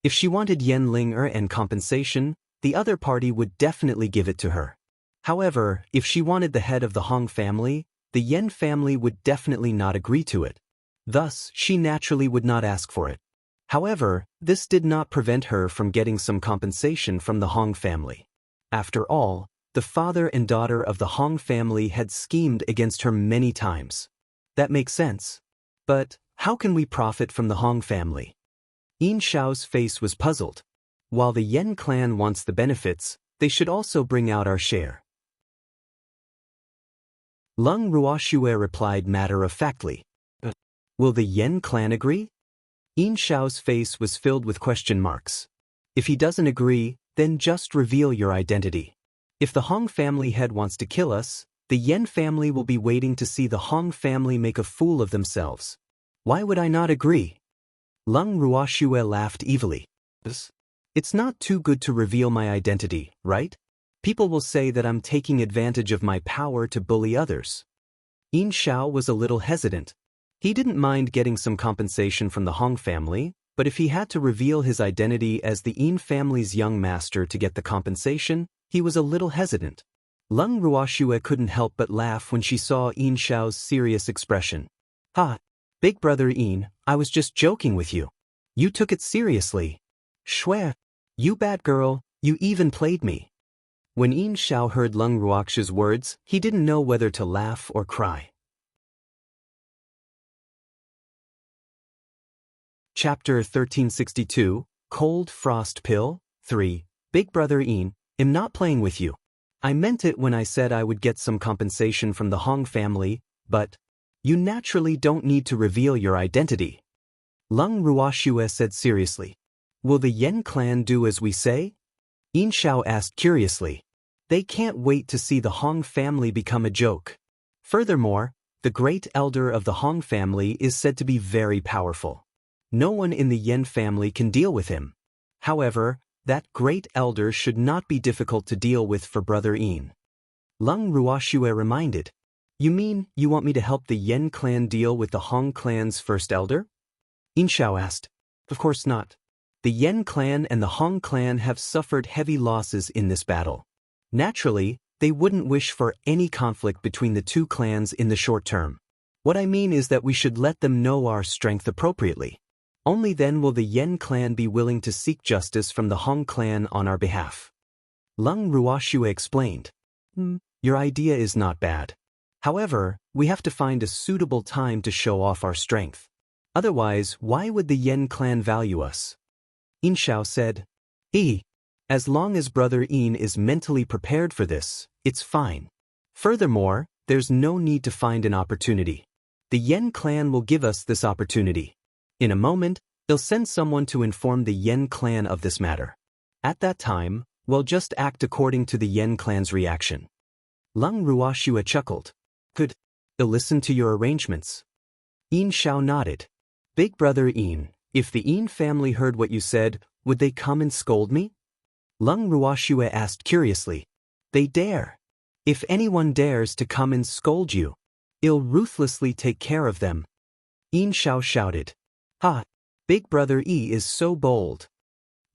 If she wanted Yen Ling and compensation, the other party would definitely give it to her. However, if she wanted the head of the Hong family, the Yen family would definitely not agree to it. Thus, she naturally would not ask for it. However, this did not prevent her from getting some compensation from the Hong family. After all, the father and daughter of the Hong family had schemed against her many times. That makes sense. But, how can we profit from the Hong family? Yin Xiao's face was puzzled. While the Yen clan wants the benefits, they should also bring out our share. Leng Ruoxue replied matter-of-factly. Will the Yen clan agree? Yin Xiao's face was filled with question marks. If he doesn't agree, then just reveal your identity. If the Hong family head wants to kill us, the Yen family will be waiting to see the Hong family make a fool of themselves. Why would I not agree? Leng Ruoxue laughed evilly. It's not too good to reveal my identity, right? People will say that I'm taking advantage of my power to bully others. Yin Xiao was a little hesitant. He didn't mind getting some compensation from the Hong family, but if he had to reveal his identity as the Yin family's young master to get the compensation, he was a little hesitant. Leng Ruoxue couldn't help but laugh when she saw Yin Xiao's serious expression. Big brother Yin, I was just joking with you. You took it seriously. Shuer, you bad girl, you even played me. When Yin Xiao heard Leng Ruoxue's words, he didn't know whether to laugh or cry. Chapter 1362, Cold Frost Pill, 3. Big brother Yin, I'm not playing with you. I meant it when I said I would get some compensation from the Hong family, but you naturally don't need to reveal your identity. Leng Ruoxue said seriously. Will the Yen clan do as we say? Yin Xiao asked curiously. They can't wait to see the Hong family become a joke. Furthermore, the great elder of the Hong family is said to be very powerful. No one in the Yen family can deal with him. However, that great elder should not be difficult to deal with for brother Yin. Leng Ruoxue reminded. You mean you want me to help the Yen clan deal with the Hong clan's first elder? Yin Xiao asked. Of course not. The Yen clan and the Hong clan have suffered heavy losses in this battle. Naturally, they wouldn't wish for any conflict between the two clans in the short term. What I mean is that we should let them know our strength appropriately. Only then will the Yen clan be willing to seek justice from the Hong clan on our behalf. Leng Ruoxue explained. Your idea is not bad. However, we have to find a suitable time to show off our strength. Otherwise, why would the Yen clan value us? Yin Xiao said. As long as Brother Yin is mentally prepared for this, it's fine. Furthermore, there's no need to find an opportunity. The Yen clan will give us this opportunity. In a moment, they'll send someone to inform the Yen clan of this matter. At that time, we'll just act according to the Yen clan's reaction. Lung Ruoxue chuckled. Good. They'll listen to your arrangements. Yin Xiao nodded. Big Brother Yin, if the Yin family heard what you said, would they come and scold me? Lung Ruoxue asked curiously. They dare. If anyone dares to come and scold you, I'll ruthlessly take care of them. Yin Xiao shouted. Ha! Big Brother Yi is so bold.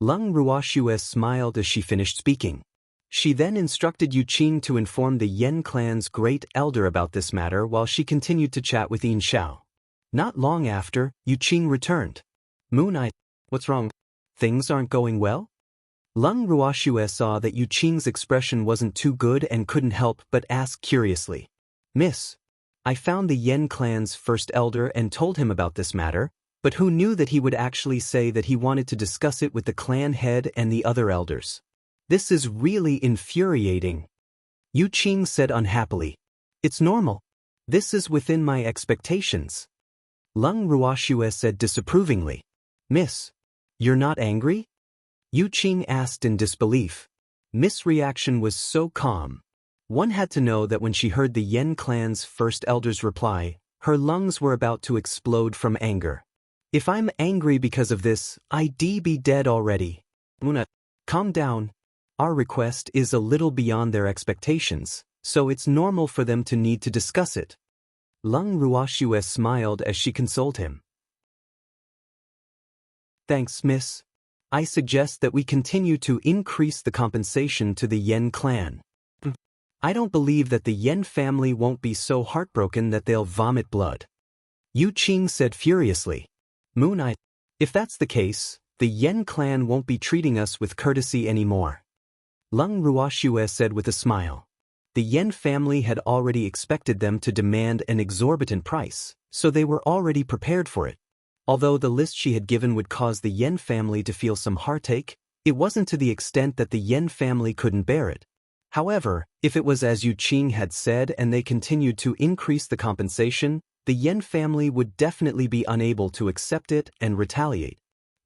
Lung Ruoxue smiled as she finished speaking. She then instructed Yu Qing to inform the Yen clan's great elder about this matter while she continued to chat with Yin Xiao. Not long after, Yu Qing returned. Moon Eye, what's wrong? Things aren't going well? Lung Ruoxue saw that Yu Qing's expression wasn't too good and couldn't help but ask curiously. Miss, I found the Yen clan's first elder and told him about this matter, but who knew that he would actually say that he wanted to discuss it with the clan head and the other elders? This is really infuriating. Yu Qing said unhappily. It's normal. This is within my expectations. Lung Ruoxue said disapprovingly. Miss, you're not angry? Yu Qing asked in disbelief. Miss' reaction was so calm. One had to know that when she heard the Yen clan's first elder's reply, her lungs were about to explode from anger. If I'm angry because of this, I'd be dead already. Muna, calm down. Our request is a little beyond their expectations, so it's normal for them to need to discuss it. Lung Ruoxue smiled as she consoled him. Thanks, miss. I suggest that we continue to increase the compensation to the Yen clan. I don't believe that the Yen family won't be so heartbroken that they'll vomit blood. Yu Qing said furiously. Moon Eye, if that's the case, the Yen clan won't be treating us with courtesy anymore. Lung Ruoxue said with a smile. The Yen family had already expected them to demand an exorbitant price, so they were already prepared for it. Although the list she had given would cause the Yen family to feel some heartache, it wasn't to the extent that the Yen family couldn't bear it. However, if it was as Yu Qing had said and they continued to increase the compensation, the Yen family would definitely be unable to accept it and retaliate.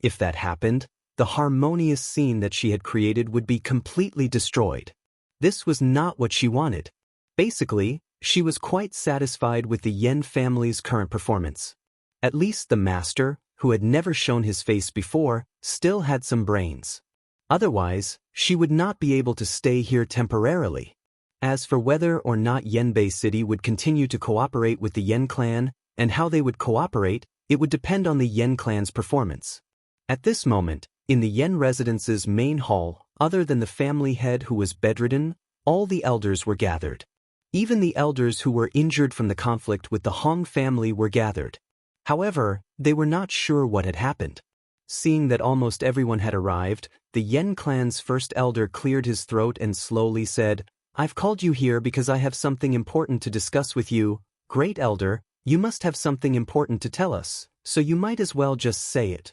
If that happened, the harmonious scene that she had created would be completely destroyed. This was not what she wanted. Basically, she was quite satisfied with the Yen family's current performance. At least the master, who had never shown his face before, still had some brains. Otherwise, she would not be able to stay here temporarily. As for whether or not Yenbei City would continue to cooperate with the Yen clan, and how they would cooperate, it would depend on the Yen clan's performance. At this moment, in the Yen residence's main hall, other than the family head who was bedridden, all the elders were gathered. Even the elders who were injured from the conflict with the Hong family were gathered. However, they were not sure what had happened. Seeing that almost everyone had arrived, the Yen clan's first elder cleared his throat and slowly said, I've called you here because I have something important to discuss with you. Great elder, you must have something important to tell us, so you might as well just say it.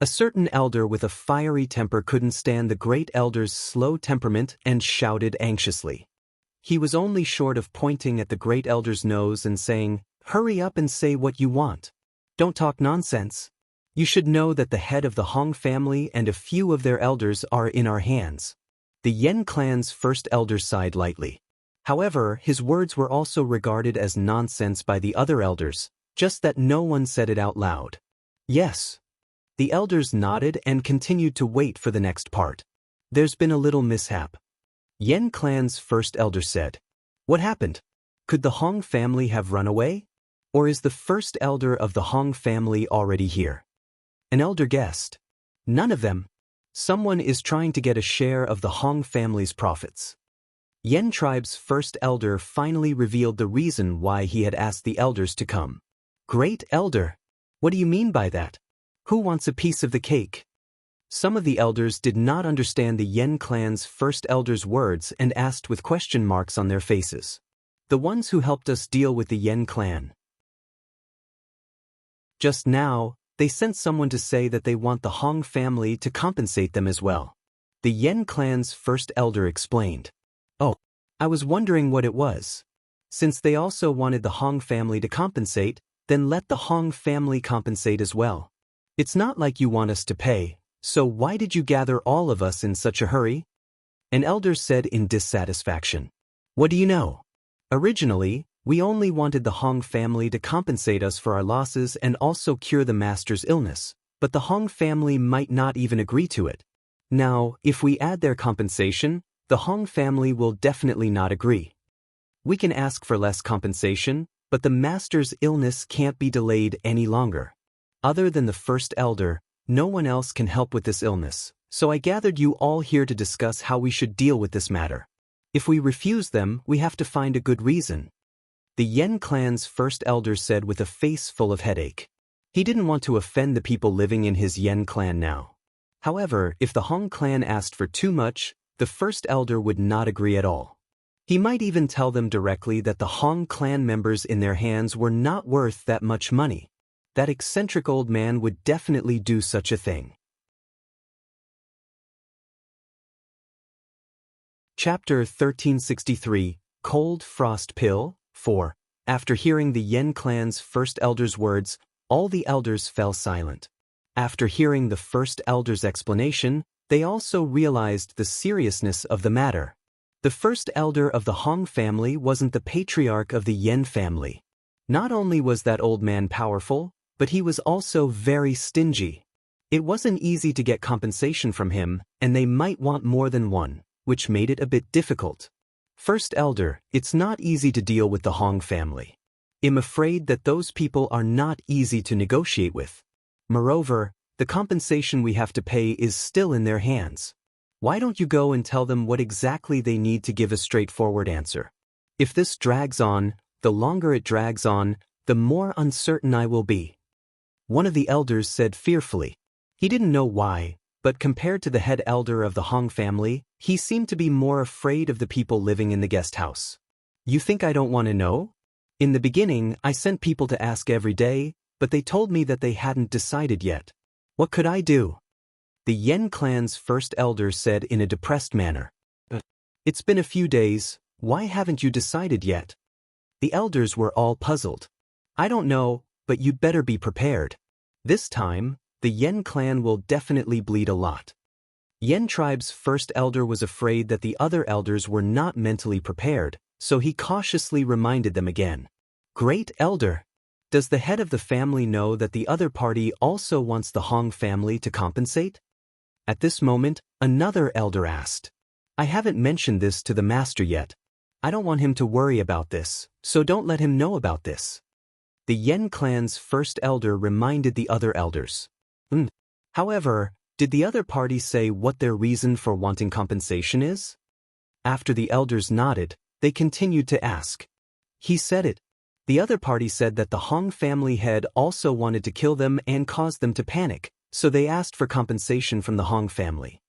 A certain elder with a fiery temper couldn't stand the great elder's slow temperament and shouted anxiously. He was only short of pointing at the great elder's nose and saying, Hurry up and say what you want. Don't talk nonsense. You should know that the head of the Hong family and a few of their elders are in our hands. The Yen clan's first elder sighed lightly. However, his words were also regarded as nonsense by the other elders, just that no one said it out loud. Yes. The elders nodded and continued to wait for the next part. There's been a little mishap. Yen clan's first elder said. What happened? Could the Hong family have run away? Or is the first elder of the Hong family already here? An elder guessed. None of them. Someone is trying to get a share of the Hong family's profits. Yen tribe's first elder finally revealed the reason why he had asked the elders to come. Great elder, what do you mean by that? Who wants a piece of the cake? Some of the elders did not understand the Yen clan's first elder's words and asked with question marks on their faces. the ones who helped us deal with the Yen clan. Just now, they sent someone to say that they want the Hong family to compensate them as well. The Yen clan's first elder explained. Oh, I was wondering what it was. Since they also wanted the Hong family to compensate, then let the Hong family compensate as well. It's not like you want us to pay, so why did you gather all of us in such a hurry? An elder said in dissatisfaction. What do you know? Originally, we only wanted the Hong family to compensate us for our losses and also cure the master's illness, but the Hong family might not even agree to it. Now, if we add their compensation, the Hong family will definitely not agree. We can ask for less compensation, but the master's illness can't be delayed any longer. Other than the first elder, no one else can help with this illness, so I gathered you all here to discuss how we should deal with this matter. If we refuse them, we have to find a good reason. The Yen clan's first elder said with a face full of headache. He didn't want to offend the people living in his Yen clan now. However, if the Hong clan asked for too much, the first elder would not agree at all. He might even tell them directly that the Hong clan members in their hands were not worth that much money. That eccentric old man would definitely do such a thing. Chapter 1363, Cold Frost Pill, 4. After hearing the Yen clan's first elder's words, all the elders fell silent. After hearing the first elder's explanation, they also realized the seriousness of the matter. The first elder of the Hong family wasn't the patriarch of the Yen family. Not only was that old man powerful, but he was also very stingy. It wasn't easy to get compensation from him, and they might want more than one, which made it a bit difficult. First elder, it's not easy to deal with the Hong family. I'm afraid that those people are not easy to negotiate with. Moreover, the compensation we have to pay is still in their hands. Why don't you go and tell them what exactly they need to give a straightforward answer? If this drags on, the longer it drags on, the more uncertain I will be. One of the elders said fearfully. He didn't know why, but compared to the head elder of the Hong family, he seemed to be more afraid of the people living in the guest house. You think I don't want to know? In the beginning, I sent people to ask every day, but they told me that they hadn't decided yet. What could I do? The Yen clan's first elder said in a depressed manner. It's been a few days, why haven't you decided yet? The elders were all puzzled. I don't know, but you'd better be prepared. This time, the Yen clan will definitely bleed a lot. Yen tribe's first elder was afraid that the other elders were not mentally prepared, so he cautiously reminded them again. Great elder! Does the head of the family know that the other party also wants the Hong family to compensate? At this moment, another elder asked. I haven't mentioned this to the master yet. I don't want him to worry about this, so don't let him know about this. The Yen clan's first elder reminded the other elders. However, did the other party say what their reason for wanting compensation is? After the elders nodded, they continued to ask. He said it. The other party said that the Hong family head also wanted to kill them and caused them to panic, so they asked for compensation from the Hong family.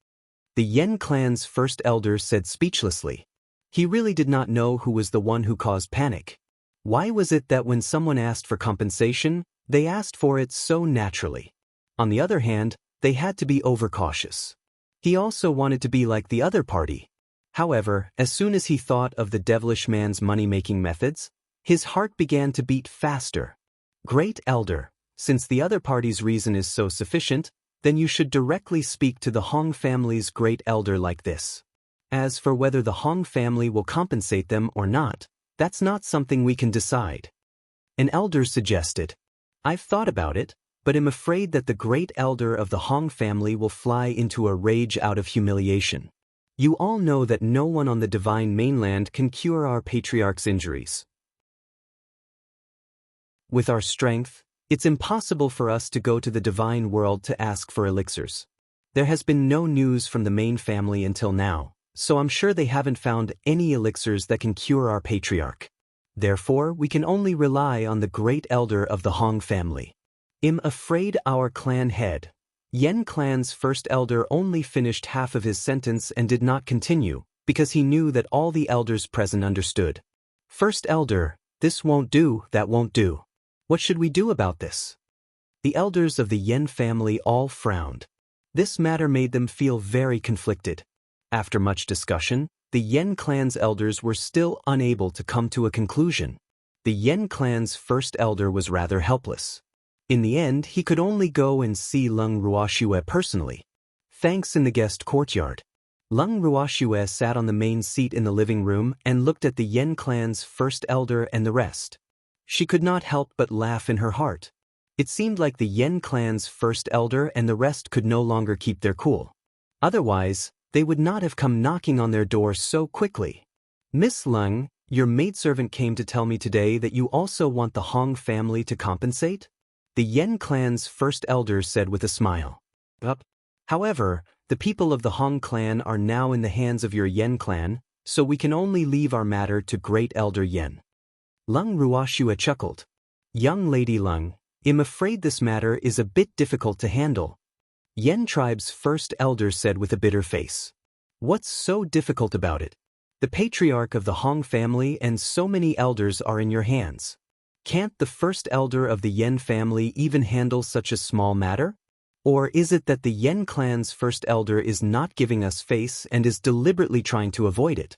The Yen clan's first elder said speechlessly. He really did not know who was the one who caused panic. Why was it that when someone asked for compensation, they asked for it so naturally? On the other hand, they had to be overcautious. He also wanted to be like the other party. However, as soon as he thought of the devilish man's money-making methods, his heart began to beat faster. Great elder, since the other party's reason is so sufficient, then you should directly speak to the Hong family's great elder like this. As for whether the Hong family will compensate them or not, that's not something we can decide. An elder suggested. I've thought about it, but am afraid that the great elder of the Hong family will fly into a rage out of humiliation. You all know that no one on the divine mainland can cure our patriarch's injuries. With our strength, it's impossible for us to go to the divine world to ask for elixirs. There has been no news from the main family until now, so I'm sure they haven't found any elixirs that can cure our patriarch. Therefore, we can only rely on the great elder of the Hong family. I'm afraid our clan head. Yen clan's first elder only finished half of his sentence and did not continue, because he knew that all the elders present understood. First elder, this won't do, that won't do. What should we do about this? The elders of the Yen family all frowned. This matter made them feel very conflicted. After much discussion, the Yen clan's elders were still unable to come to a conclusion. The Yen clan's first elder was rather helpless. In the end, he could only go and see Lung Ruoxue personally. Thanks in the guest courtyard. Lung Ruoxue sat on the main seat in the living room and looked at the Yen clan's first elder and the rest. She could not help but laugh in her heart. It seemed like the Yen clan's first elder and the rest could no longer keep their cool. Otherwise, they would not have come knocking on their door so quickly. Miss Lung, your maidservant came to tell me today that you also want the Hong family to compensate? The Yen clan's first elder said with a smile. However, the people of the Hong clan are now in the hands of your Yen clan, so we can only leave our matter to Great Elder Yen. Lung Ruoxue chuckled. Young Lady Lung, I'm afraid this matter is a bit difficult to handle. Yen tribe's first elder said with a bitter face. What's so difficult about it? The patriarch of the Hong family and so many elders are in your hands. Can't the first elder of the Yen family even handle such a small matter? Or is it that the Yen clan's first elder is not giving us face and is deliberately trying to avoid it?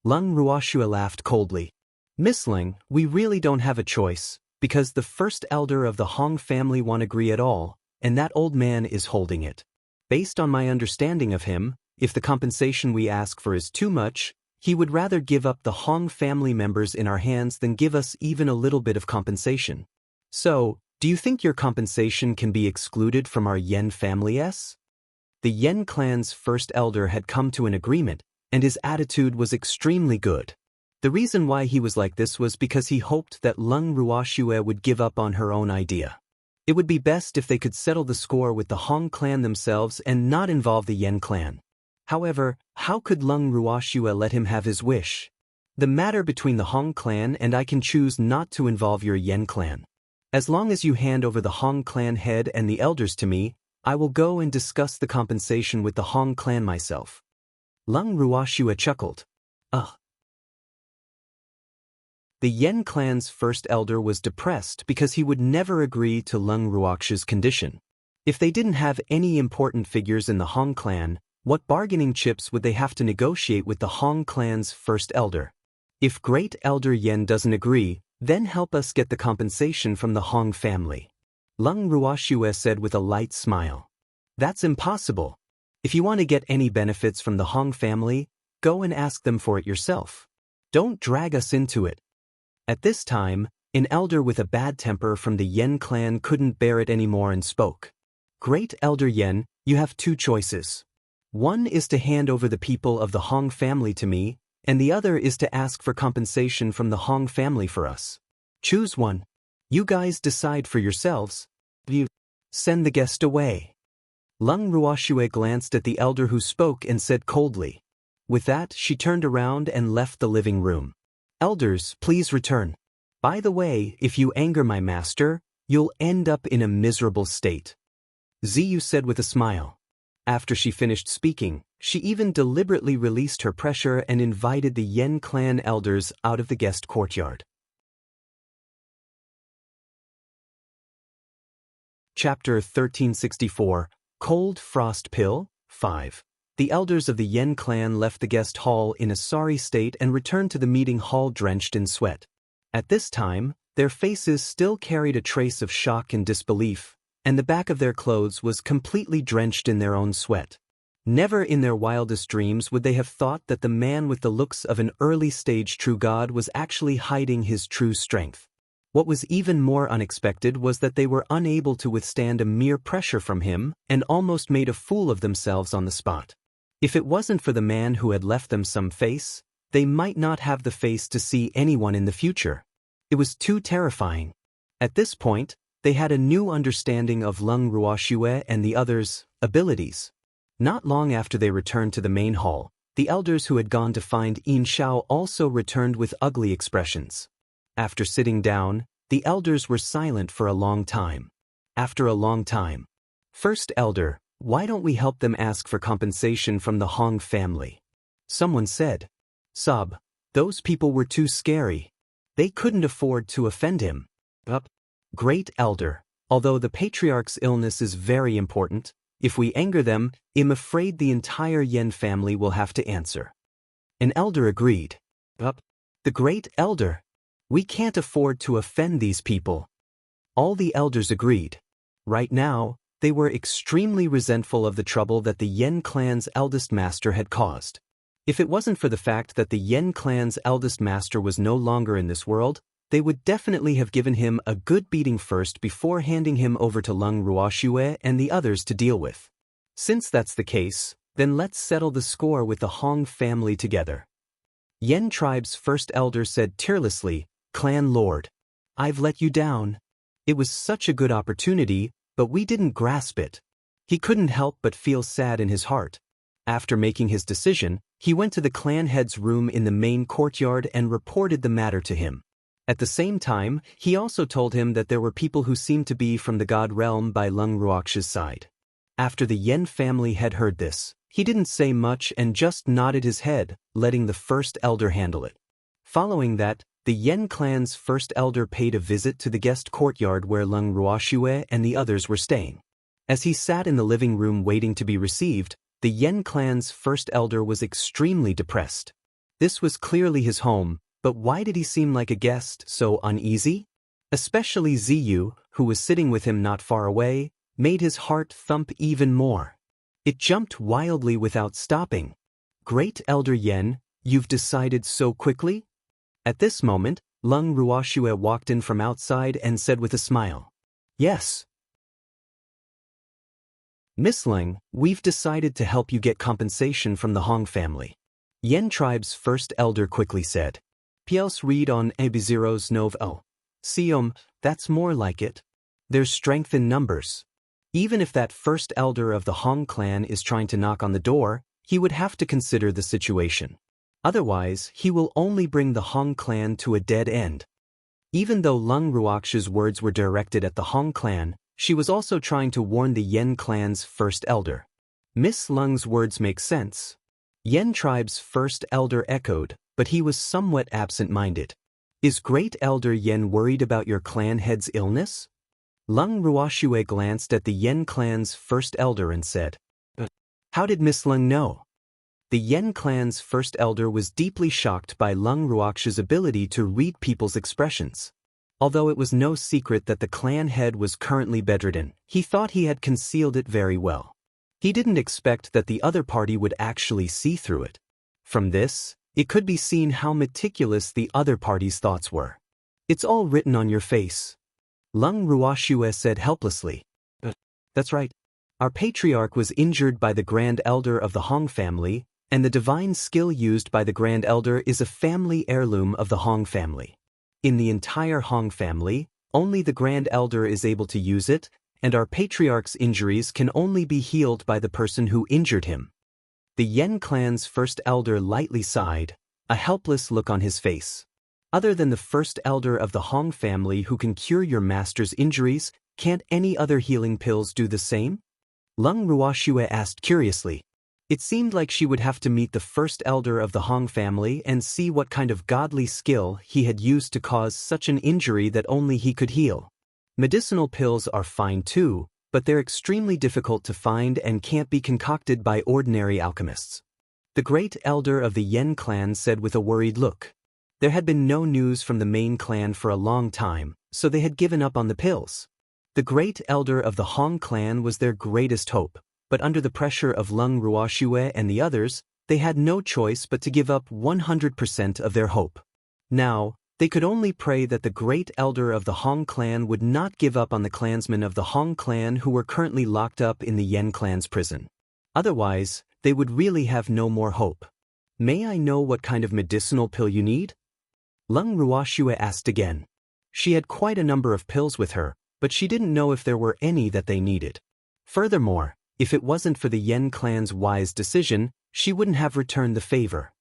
Lung Ruoxue laughed coldly. Miss Ling, we really don't have a choice, because the first elder of the Hong family won't agree at all, and that old man is holding it. Based on my understanding of him, if the compensation we ask for is too much, he would rather give up the Hong family members in our hands than give us even a little bit of compensation. So, do you think your compensation can be excluded from our Yen family's? The Yen clan's first elder had come to an agreement, and his attitude was extremely good. The reason why he was like this was because he hoped that Lung Ruoxue would give up on her own idea. It would be best if they could settle the score with the Hong clan themselves and not involve the Yen clan. However, how could Lung Ruoxue let him have his wish? The matter between the Hong clan and I can choose not to involve your Yen clan. As long as you hand over the Hong clan head and the elders to me, I will go and discuss the compensation with the Hong clan myself. Lung Ruoxue chuckled. Ugh. The Yen clan's first elder was depressed because he would never agree to Lung Ruoxue's condition. If they didn't have any important figures in the Hong clan, what bargaining chips would they have to negotiate with the Hong clan's first elder? If Great Elder Yen doesn't agree, then help us get the compensation from the Hong family. Lung Ruoxue said with a light smile. That's impossible. If you want to get any benefits from the Hong family, go and ask them for it yourself. Don't drag us into it. At this time, an elder with a bad temper from the Yen clan couldn't bear it anymore and spoke. Great Elder Yen, you have two choices. One is to hand over the people of the Hong family to me, and the other is to ask for compensation from the Hong family for us. Choose one. You guys decide for yourselves. You send the guest away. Lung Ruoxue glanced at the elder who spoke and said coldly. With that, she turned around and left the living room. Elders, please return. By the way, if you anger my master, you'll end up in a miserable state. Ziyu said with a smile. After she finished speaking, she even deliberately released her pressure and invited the Yen clan elders out of the guest courtyard. Chapter 1364, Cold Frost Pill, 5. The elders of the Yen clan left the guest hall in a sorry state and returned to the meeting hall drenched in sweat. At this time, their faces still carried a trace of shock and disbelief, and the back of their clothes was completely drenched in their own sweat. Never in their wildest dreams would they have thought that the man with the looks of an early-stage true god was actually hiding his true strength. What was even more unexpected was that they were unable to withstand a mere pressure from him and almost made a fool of themselves on the spot. If it wasn't for the man who had left them some face, they might not have the face to see anyone in the future. It was too terrifying. At this point, they had a new understanding of Lung Ruoxue and the others' abilities. Not long after they returned to the main hall, the elders who had gone to find Yin Shao also returned with ugly expressions. After sitting down, the elders were silent for a long time. After a long time, First Elder, why don't we help them ask for compensation from the Hong family? Someone said. Sob, Those people were too scary. They couldn't afford to offend him. Great elder, although the patriarch's illness is very important, if we anger them, I'm afraid the entire Yen family will have to answer. An elder agreed. The great elder. We can't afford to offend these people. All the elders agreed. Right now, they were extremely resentful of the trouble that the Yen clan's eldest master had caused. If it wasn't for the fact that the Yen clan's eldest master was no longer in this world, they would definitely have given him a good beating first before handing him over to Lung Ruoxue and the others to deal with. Since that's the case, then let's settle the score with the Hong family together. Yen tribe's first elder said tearlessly, "Clan Lord, I've let you down. It was such a good opportunity, but we didn't grasp it." He couldn't help but feel sad in his heart. After making his decision, he went to the clan head's room in the main courtyard and reported the matter to him. At the same time, he also told him that there were people who seemed to be from the god realm by Lung Ruoxue's side. After the Yen family had heard this, he didn't say much and just nodded his head, letting the first elder handle it. Following that, the Yen clan's first elder paid a visit to the guest courtyard where Lung Ruoxue and the others were staying. As he sat in the living room waiting to be received, the Yen clan's first elder was extremely depressed. This was clearly his home, but why did he seem like a guest so uneasy? Especially Ziyu, who was sitting with him not far away, made his heart thump even more. It jumped wildly without stopping. "Great Elder Yen, you've decided so quickly?" At this moment, Lung Ruoxue walked in from outside and said with a smile, "Yes. Miss Lung, we've decided to help you get compensation from the Hong family." Yen tribe's first elder quickly said. "Piels read on Ebizero's Novo. Siom, that's more like it. There's strength in numbers. Even if that first elder of the Hong clan is trying to knock on the door, he would have to consider the situation. Otherwise, he will only bring the Hong clan to a dead end." Even though Lung Ruoxue's words were directed at the Hong clan, she was also trying to warn the Yen clan's first elder. Miss Lung's words make sense. Yen tribe's first elder echoed, but he was somewhat absent-minded. "Is Great Elder Yen worried about your clan head's illness?" Lung Ruoxue glanced at the Yen clan's first elder and said, "How did Miss Lung know?" The Yen clan's first elder was deeply shocked by Lung Ruoxue's ability to read people's expressions. Although it was no secret that the clan head was currently bedridden, he thought he had concealed it very well. He didn't expect that the other party would actually see through it. From this, it could be seen how meticulous the other party's thoughts were. "It's all written on your face," Lung Ruoxue said helplessly. "That's right. Our patriarch was injured by the Grand Elder of the Hong family, and the divine skill used by the Grand Elder is a family heirloom of the Hong family. In the entire Hong family, only the Grand Elder is able to use it, and our patriarch's injuries can only be healed by the person who injured him." The Yen clan's first elder lightly sighed, a helpless look on his face. "Other than the first elder of the Hong family who can cure your master's injuries, can't any other healing pills do the same?" Lung Ruoxue asked curiously. It seemed like she would have to meet the first elder of the Hong family and see what kind of godly skill he had used to cause such an injury that only he could heal. Medicinal pills are fine too, but they're extremely difficult to find and can't be concocted by ordinary alchemists. The great elder of the Yen clan said with a worried look. There had been no news from the main clan for a long time, so they had given up on the pills. The great elder of the Hong clan was their greatest hope, but under the pressure of Lung Ruoxue and the others, they had no choice but to give up 100% of their hope. Now, they could only pray that the great elder of the Hong clan would not give up on the clansmen of the Hong clan who were currently locked up in the Yen clan's prison. Otherwise, they would really have no more hope. "May I know what kind of medicinal pill you need?" Lung Ruoxue asked again. She had quite a number of pills with her, but she didn't know if there were any that they needed. Furthermore, if it wasn't for the Yen clan's wise decision, she wouldn't have returned the favor.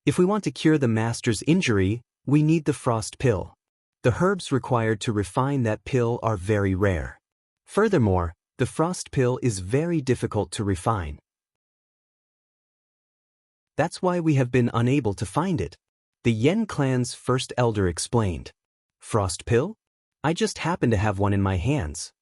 "If we want to cure the master's injury, we need the frost pill. The herbs required to refine that pill are very rare. Furthermore, the frost pill is very difficult to refine. That's why we have been unable to find it." The Yen clan's first elder explained. Frost pill? I just happen to have one in my hands.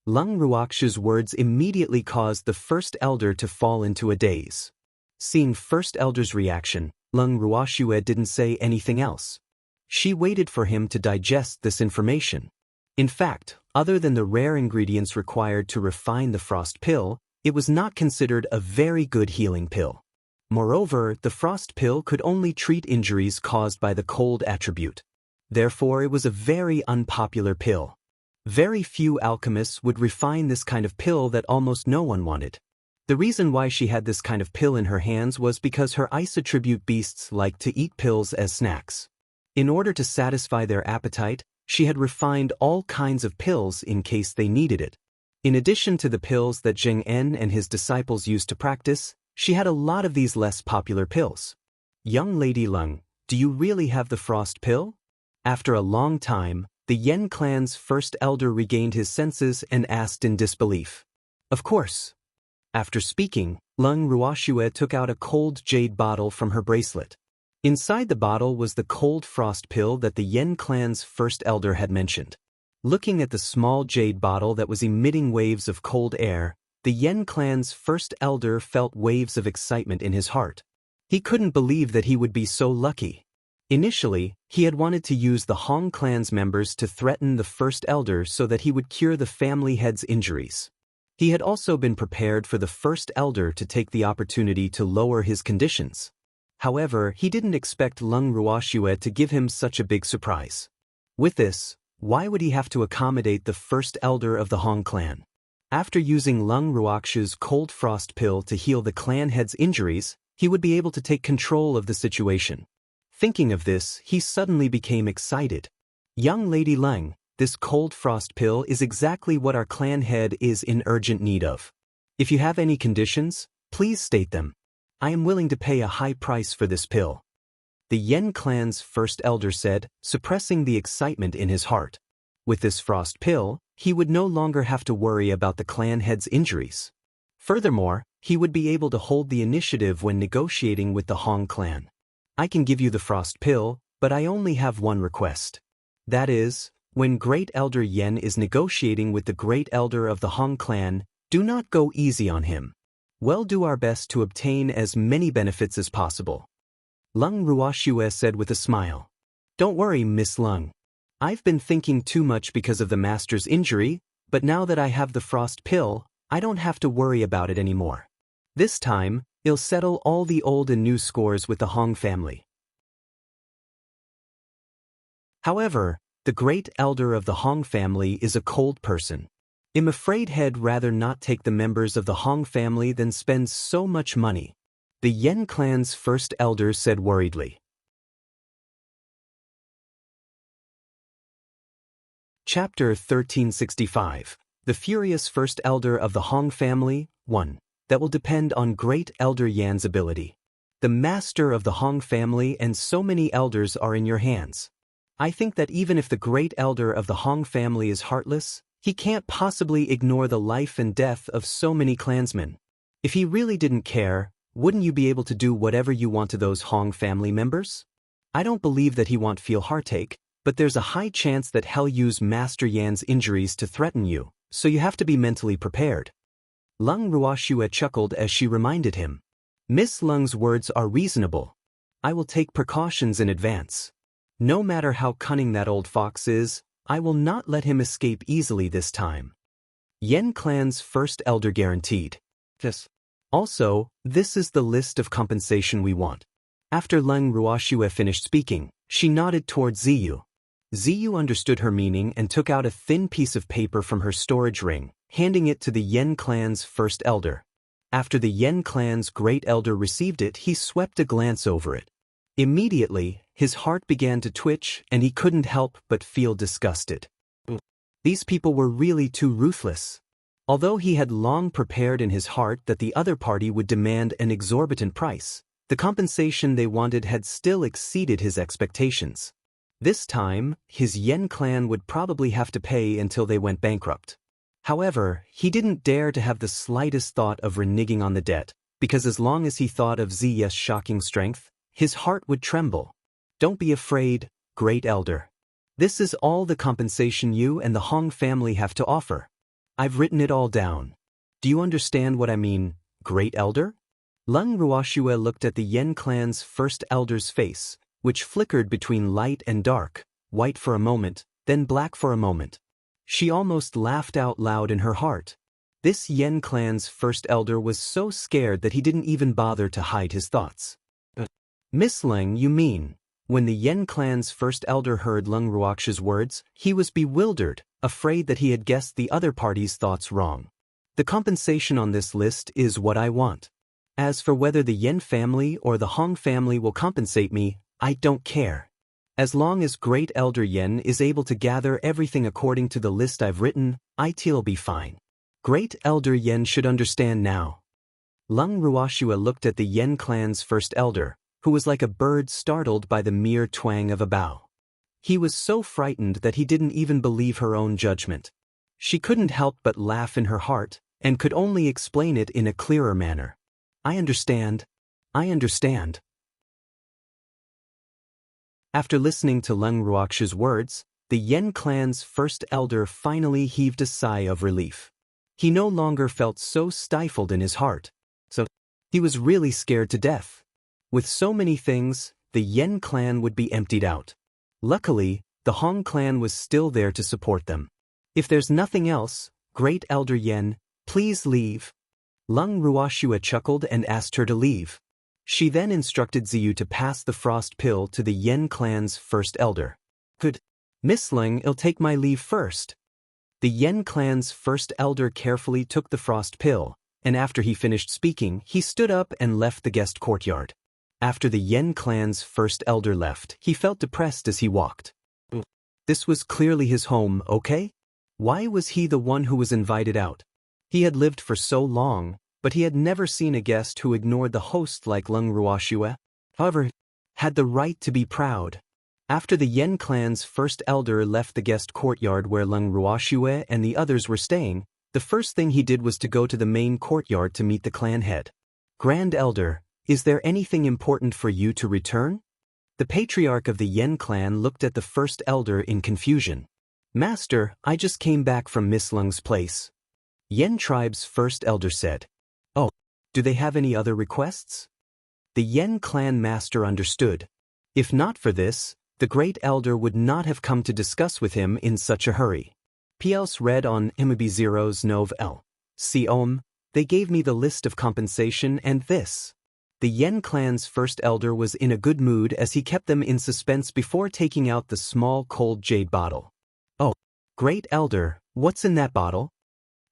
Lung Ruoxu's words immediately caused the first elder to fall into a daze. Seeing first elder's reaction, Lung Ruoxue didn't say anything else. She waited for him to digest this information. In fact, other than the rare ingredients required to refine the frost pill, it was not considered a very good healing pill. Moreover, the frost pill could only treat injuries caused by the cold attribute. Therefore, it was a very unpopular pill. Very few alchemists would refine this kind of pill that almost no one wanted. The reason why she had this kind of pill in her hands was because her ice attribute beasts liked to eat pills as snacks. In order to satisfy their appetite, she had refined all kinds of pills in case they needed it. In addition to the pills that Zheng En and his disciples used to practice, she had a lot of these less popular pills. Young Lady Lung, do you really have the frost pill? After a long time, the Yen clan's first elder regained his senses and asked in disbelief. Of course. After speaking, Lung Ruoxue took out a cold jade bottle from her bracelet. Inside the bottle was the cold frost pill that the Yen clan's first elder had mentioned. Looking at the small jade bottle that was emitting waves of cold air, the Yen clan's first elder felt waves of excitement in his heart. He couldn't believe that he would be so lucky. Initially, he had wanted to use the Hong clan's members to threaten the first elder so that he would cure the family head's injuries. He had also been prepared for the first elder to take the opportunity to lower his conditions. However, he didn't expect Lung Ruoxue to give him such a big surprise. With this, why would he have to accommodate the first elder of the Hong clan? After using Lung Ruoxu's cold frost pill to heal the clan head's injuries, he would be able to take control of the situation. Thinking of this, he suddenly became excited. Young Lady Lung, this cold frost pill is exactly what our clan head is in urgent need of. If you have any conditions, please state them. I am willing to pay a high price for this pill. The Yen clan's first elder said, suppressing the excitement in his heart. With this frost pill, he would no longer have to worry about the clan head's injuries. Furthermore, he would be able to hold the initiative when negotiating with the Hong clan. I can give you the frost pill, but I only have one request. That is, when Great Elder Yen is negotiating with the Great Elder of the Hong clan, do not go easy on him. We'll do our best to obtain as many benefits as possible. Lung Ruoxue said with a smile. Don't worry, Miss Lung. I've been thinking too much because of the master's injury, but now that I have the frost pill, I don't have to worry about it anymore. This time, it'll settle all the old and new scores with the Hong family. However, the Great Elder of the Hong family is a cold person. I'm afraid he'd rather not take the members of the Hong family than spend so much money. The Yen clan's first elder said worriedly. Chapter 1365. The Furious First Elder of the Hong Family, 1. That will depend on Great Elder Yan's ability. The master of the Hong family and so many elders are in your hands. I think that even if the Great Elder of the Hong family is heartless, he can't possibly ignore the life and death of so many clansmen. If he really didn't care, wouldn't you be able to do whatever you want to those Hong family members? I don't believe that he won't feel heartache, but there's a high chance that he'll use Master Yan's injuries to threaten you, so you have to be mentally prepared. Lung Ruoxue chuckled as she reminded him. Miss Lung's words are reasonable. I will take precautions in advance. No matter how cunning that old fox is, I will not let him escape easily this time. Yen clan's first elder guaranteed. Yes. Also, this is the list of compensation we want. After Lung Ruoxue finished speaking, she nodded towards Ziyu. Ziyu understood her meaning and took out a thin piece of paper from her storage ring, handing it to the Yen clan's first elder. After the Yen clan's great elder received it, he swept a glance over it. Immediately, his heart began to twitch and he couldn't help but feel disgusted. These people were really too ruthless. Although he had long prepared in his heart that the other party would demand an exorbitant price, the compensation they wanted had still exceeded his expectations. This time, his Yen clan would probably have to pay until they went bankrupt. However, he didn't dare to have the slightest thought of reneging on the debt, because as long as he thought of Ziya's shocking strength, his heart would tremble. Don't be afraid, Great Elder. This is all the compensation you and the Hong family have to offer. I've written it all down. Do you understand what I mean, Great Elder? Lung Ruoxue looked at the Yen clan's first elder's face, which flickered between light and dark, white for a moment, then black for a moment. She almost laughed out loud in her heart. This Yen clan's first elder was so scared that he didn't even bother to hide his thoughts. Miss Leng, you mean? When the Yen clan's first elder heard Lung Ruoxue's words, he was bewildered, afraid that he had guessed the other party's thoughts wrong. The compensation on this list is what I want. As for whether the Yen family or the Hong family will compensate me, I don't care. As long as Great Elder Yen is able to gather everything according to the list I've written, it'll be fine. Great Elder Yen should understand now. Lung Ruoxue looked at the Yen clan's first elder, who was like a bird startled by the mere twang of a bow. He was so frightened that he didn't even believe her own judgment. She couldn't help but laugh in her heart, and could only explain it in a clearer manner. I understand. I understand. After listening to Lung Ruoxue's words, the Yen clan's first elder finally heaved a sigh of relief. He no longer felt so stifled in his heart. So, he was really scared to death. With so many things, the Yen clan would be emptied out. Luckily, the Hong clan was still there to support them. If there's nothing else, Great Elder Yen, please leave. Lung Ruoxue chuckled and asked her to leave. She then instructed Ziyu to pass the frost pill to the Yen clan's first elder. Could Miss Leng, I'll take my leave first. The Yen clan's first elder carefully took the frost pill, and after he finished speaking, he stood up and left the guest courtyard. After the Yen clan's first elder left, he felt depressed as he walked. This was clearly his home, okay? Why was he the one who was invited out? He had lived for so long, but he had never seen a guest who ignored the host like Lung Ruoxue. However, had the right to be proud. After the Yen clan's first elder left the guest courtyard where Lung Ruoxue and the others were staying, the first thing he did was to go to the main courtyard to meet the clan head. Grand Elder, is there anything important for you to return? The patriarch of the Yen clan looked at the first elder in confusion. Master, I just came back from Miss Lung's place. Yen tribe's first elder said. Oh, do they have any other requests? The Yen clan master understood. If not for this, the great elder would not have come to discuss with him in such a hurry. P.L.S. read on MB0's Nov L. C.O.M. They gave me the list of compensation and this. The Yen clan's first elder was in a good mood as he kept them in suspense before taking out the small cold jade bottle. Oh, great elder, what's in that bottle?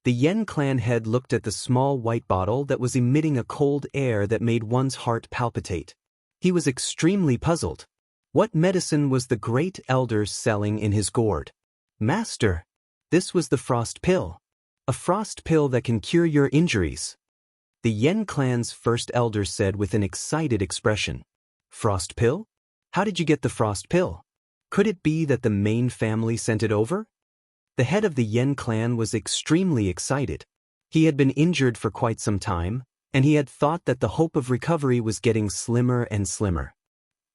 The Yen clan head looked at the small white bottle that was emitting a cold air that made one's heart palpitate. He was extremely puzzled. What medicine was the great elder selling in his gourd? Master, this was the frost pill. A frost pill that can cure your injuries. The Yen clan's first elder said with an excited expression. Frost pill? How did you get the frost pill? Could it be that the main family sent it over? The head of the Yen clan was extremely excited. He had been injured for quite some time, and he had thought that the hope of recovery was getting slimmer and slimmer.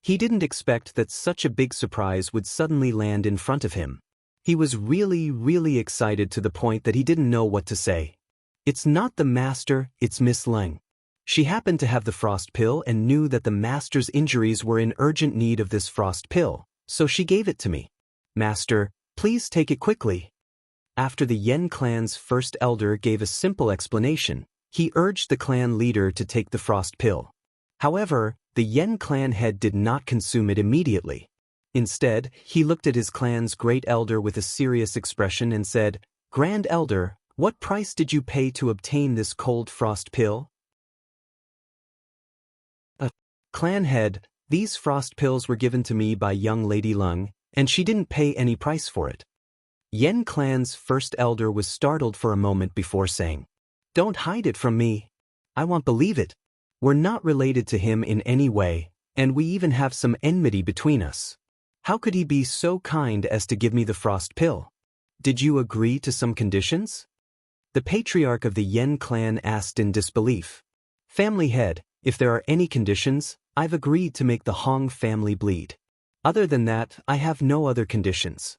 He didn't expect that such a big surprise would suddenly land in front of him. He was really excited to the point that he didn't know what to say. It's not the master, it's Miss Leng. She happened to have the frost pill and knew that the master's injuries were in urgent need of this frost pill, so she gave it to me. Master, please take it quickly. After the Yen clan's first elder gave a simple explanation, he urged the clan leader to take the frost pill. However, the Yen clan head did not consume it immediately. Instead, he looked at his clan's great elder with a serious expression and said, Grand Elder, what price did you pay to obtain this cold frost pill? Clan head, these frost pills were given to me by young Lady Lung, and she didn't pay any price for it. Yen clan's first elder was startled for a moment before saying, Don't hide it from me. I won't believe it. We're not related to him in any way, and we even have some enmity between us. How could he be so kind as to give me the frost pill? Did you agree to some conditions? The patriarch of the Yen clan asked in disbelief. Family head, if there are any conditions, I've agreed to make the Hong family bleed. Other than that, I have no other conditions.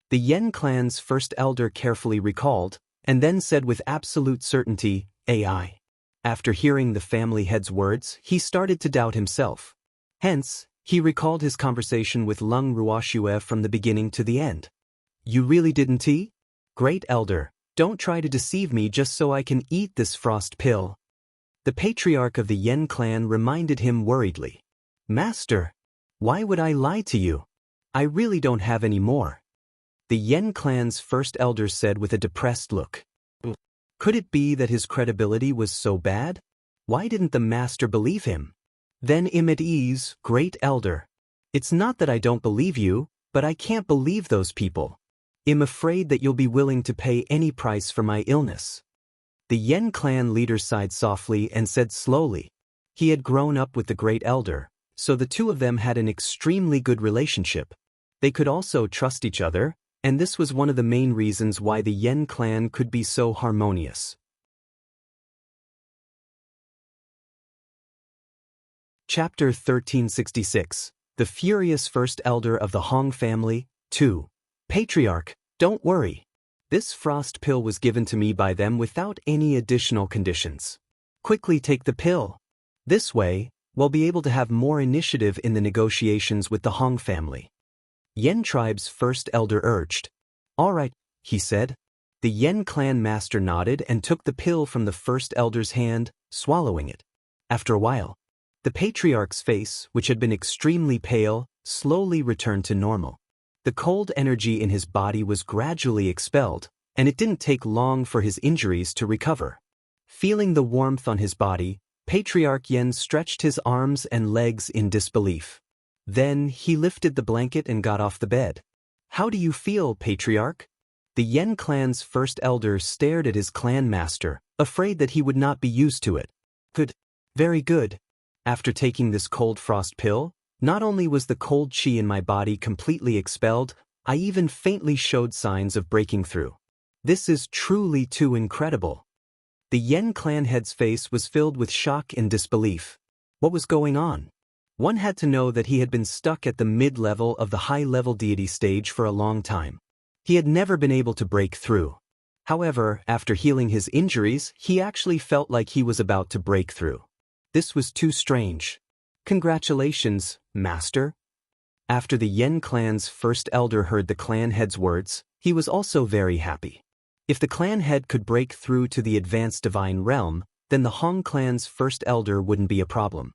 The Yen clan's first elder carefully recalled, and then said with absolute certainty, AI. After hearing the family head's words, he started to doubt himself. Hence, he recalled his conversation with Lung Ruoxue from the beginning to the end. You really didn't tea? Great elder, don't try to deceive me just so I can eat this frost pill. The patriarch of the Yen clan reminded him worriedly. Master, why would I lie to you? I really don't have any more. The Yen clan's first elder said with a depressed look. Could it be that his credibility was so bad? Why didn't the master believe him? Then I'm at ease, great elder. It's not that I don't believe you, but I can't believe those people. I'm afraid that you'll be willing to pay any price for my illness. The Yen clan leader sighed softly and said slowly. He had grown up with the great elder, so the two of them had an extremely good relationship. They could also trust each other, and this was one of the main reasons why the Yen clan could be so harmonious. Chapter 1366. The Furious First Elder of the Hong Family, 2. Patriarch, don't worry. This frost pill was given to me by them without any additional conditions. Quickly take the pill. This way, we'll be able to have more initiative in the negotiations with the Hong family. Yen tribe's first elder urged. All right, he said. The Yen clan master nodded and took the pill from the first elder's hand, swallowing it. After a while, the patriarch's face, which had been extremely pale, slowly returned to normal. The cold energy in his body was gradually expelled, and it didn't take long for his injuries to recover. Feeling the warmth on his body, Patriarch Yen stretched his arms and legs in disbelief. Then he lifted the blanket and got off the bed. How do you feel, Patriarch? The Yen clan's first elder stared at his clan master, afraid that he would not be used to it. Good. Very good. After taking this cold frost pill, not only was the cold chi in my body completely expelled, I even faintly showed signs of breaking through. This is truly too incredible. The Yen clan head's face was filled with shock and disbelief. What was going on? One had to know that he had been stuck at the mid-level of the high-level deity stage for a long time. He had never been able to break through. However, after healing his injuries, he actually felt like he was about to break through. This was too strange. Congratulations, Master. After the Yen clan's first elder heard the clan head's words, he was also very happy. If the clan head could break through to the advanced divine realm, then the Hong clan's first elder wouldn't be a problem.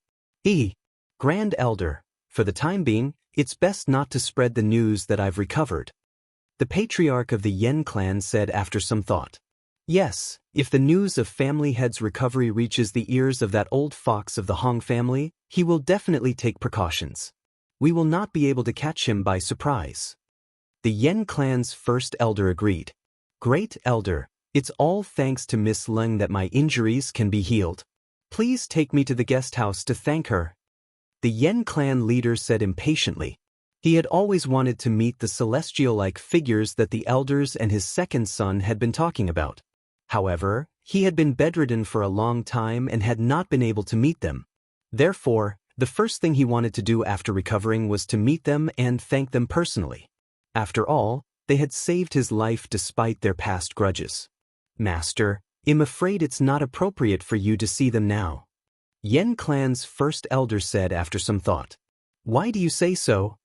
Grand Elder, for the time being, it's best not to spread the news that I've recovered. The patriarch of the Yen clan said after some thought. Yes, if the news of family head's recovery reaches the ears of that old fox of the Hong family, he will definitely take precautions. We will not be able to catch him by surprise. The Yen clan's first elder agreed. Great Elder, it's all thanks to Miss Leng that my injuries can be healed. Please take me to the guest house to thank her. The Yen clan leader said impatiently. He had always wanted to meet the celestial-like figures that the elders and his second son had been talking about. However, he had been bedridden for a long time and had not been able to meet them. Therefore, the first thing he wanted to do after recovering was to meet them and thank them personally. After all, they had saved his life despite their past grudges. Master, I'm afraid it's not appropriate for you to see them now. Yen clan's first elder said after some thought. Why do you say so?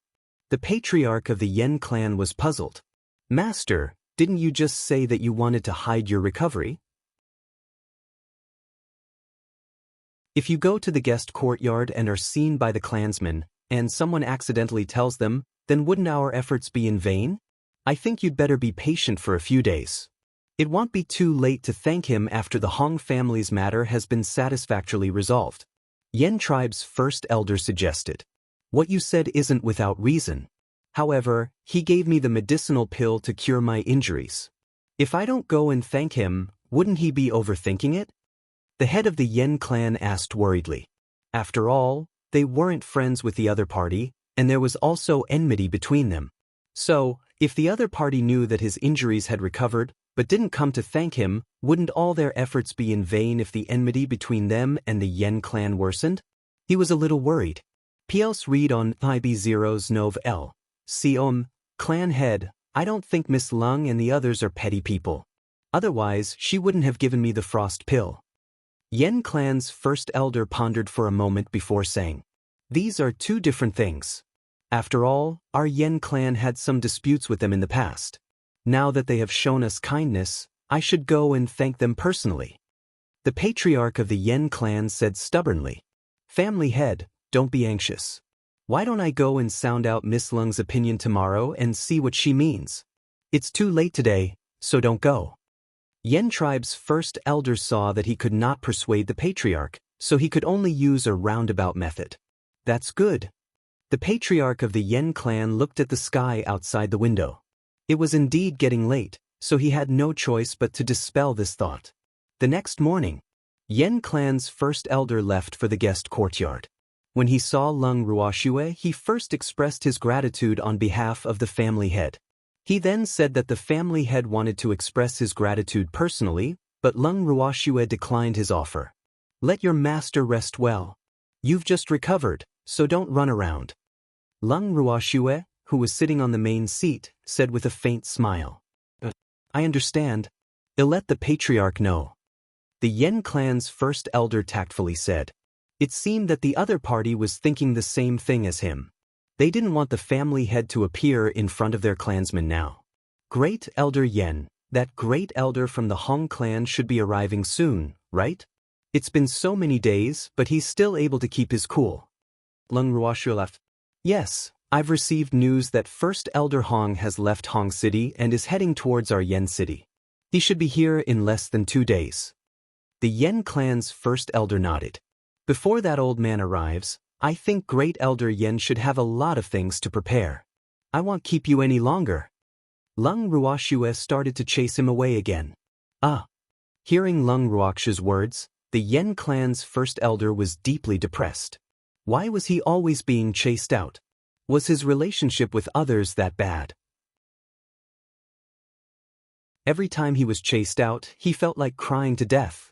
The patriarch of the Yen clan was puzzled. Master, didn't you just say that you wanted to hide your recovery? If you go to the guest courtyard and are seen by the clansmen, and someone accidentally tells them, then wouldn't our efforts be in vain? I think you'd better be patient for a few days. It won't be too late to thank him after the Hong family's matter has been satisfactorily resolved. Yen tribe's first elder suggested. What you said isn't without reason. However, he gave me the medicinal pill to cure my injuries. If I don't go and thank him, wouldn't he be overthinking it? The head of the Yen clan asked worriedly. After all, they weren't friends with the other party, and there was also enmity between them. So, if the other party knew that his injuries had recovered, but didn't come to thank him, wouldn't all their efforts be in vain if the enmity between them and the Yen clan worsened? He was a little worried. PLs read on IB0's Nov L. Clan head, I don't think Miss Lung and the others are petty people. Otherwise, she wouldn't have given me the frost pill. Yen clan's first elder pondered for a moment before saying, these are two different things. After all, our Yen clan had some disputes with them in the past. Now that they have shown us kindness, I should go and thank them personally. The patriarch of the Yen clan said stubbornly, family head, don't be anxious. Why don't I go and sound out Miss Lung's opinion tomorrow and see what she means? It's too late today, so don't go. Yen tribe's first elder saw that he could not persuade the patriarch, so he could only use a roundabout method. That's good. The patriarch of the Yen clan looked at the sky outside the window. It was indeed getting late, so he had no choice but to dispel this thought. The next morning, Yen clan's first elder left for the guest courtyard. When he saw Lung Ruoxue, he first expressed his gratitude on behalf of the family head. He then said that the family head wanted to express his gratitude personally, but Lung Ruoxue declined his offer. Let your master rest well. You've just recovered, so don't run around. Lung Ruoxue, who was sitting on the main seat, said with a faint smile. I understand. I'll let the patriarch know. The Yen clan's first elder tactfully said. It seemed that the other party was thinking the same thing as him. They didn't want the family head to appear in front of their clansmen now. Great Elder Yen, that great elder from the Hong clan should be arriving soon, right? It's been so many days, but he's still able to keep his cool. Lung Ruoxue laughed. Yes, I've received news that First Elder Hong has left Hong City and is heading towards our Yen City. He should be here in less than 2 days. The Yen clan's first elder nodded. Before that old man arrives, I think Great Elder Yen should have a lot of things to prepare. I won't keep you any longer. Lung Ruoxue started to chase him away again. Hearing Lung Ruoxue's words, the Yen clan's first elder was deeply depressed. Why was he always being chased out? Was his relationship with others that bad? Every time he was chased out, he felt like crying to death.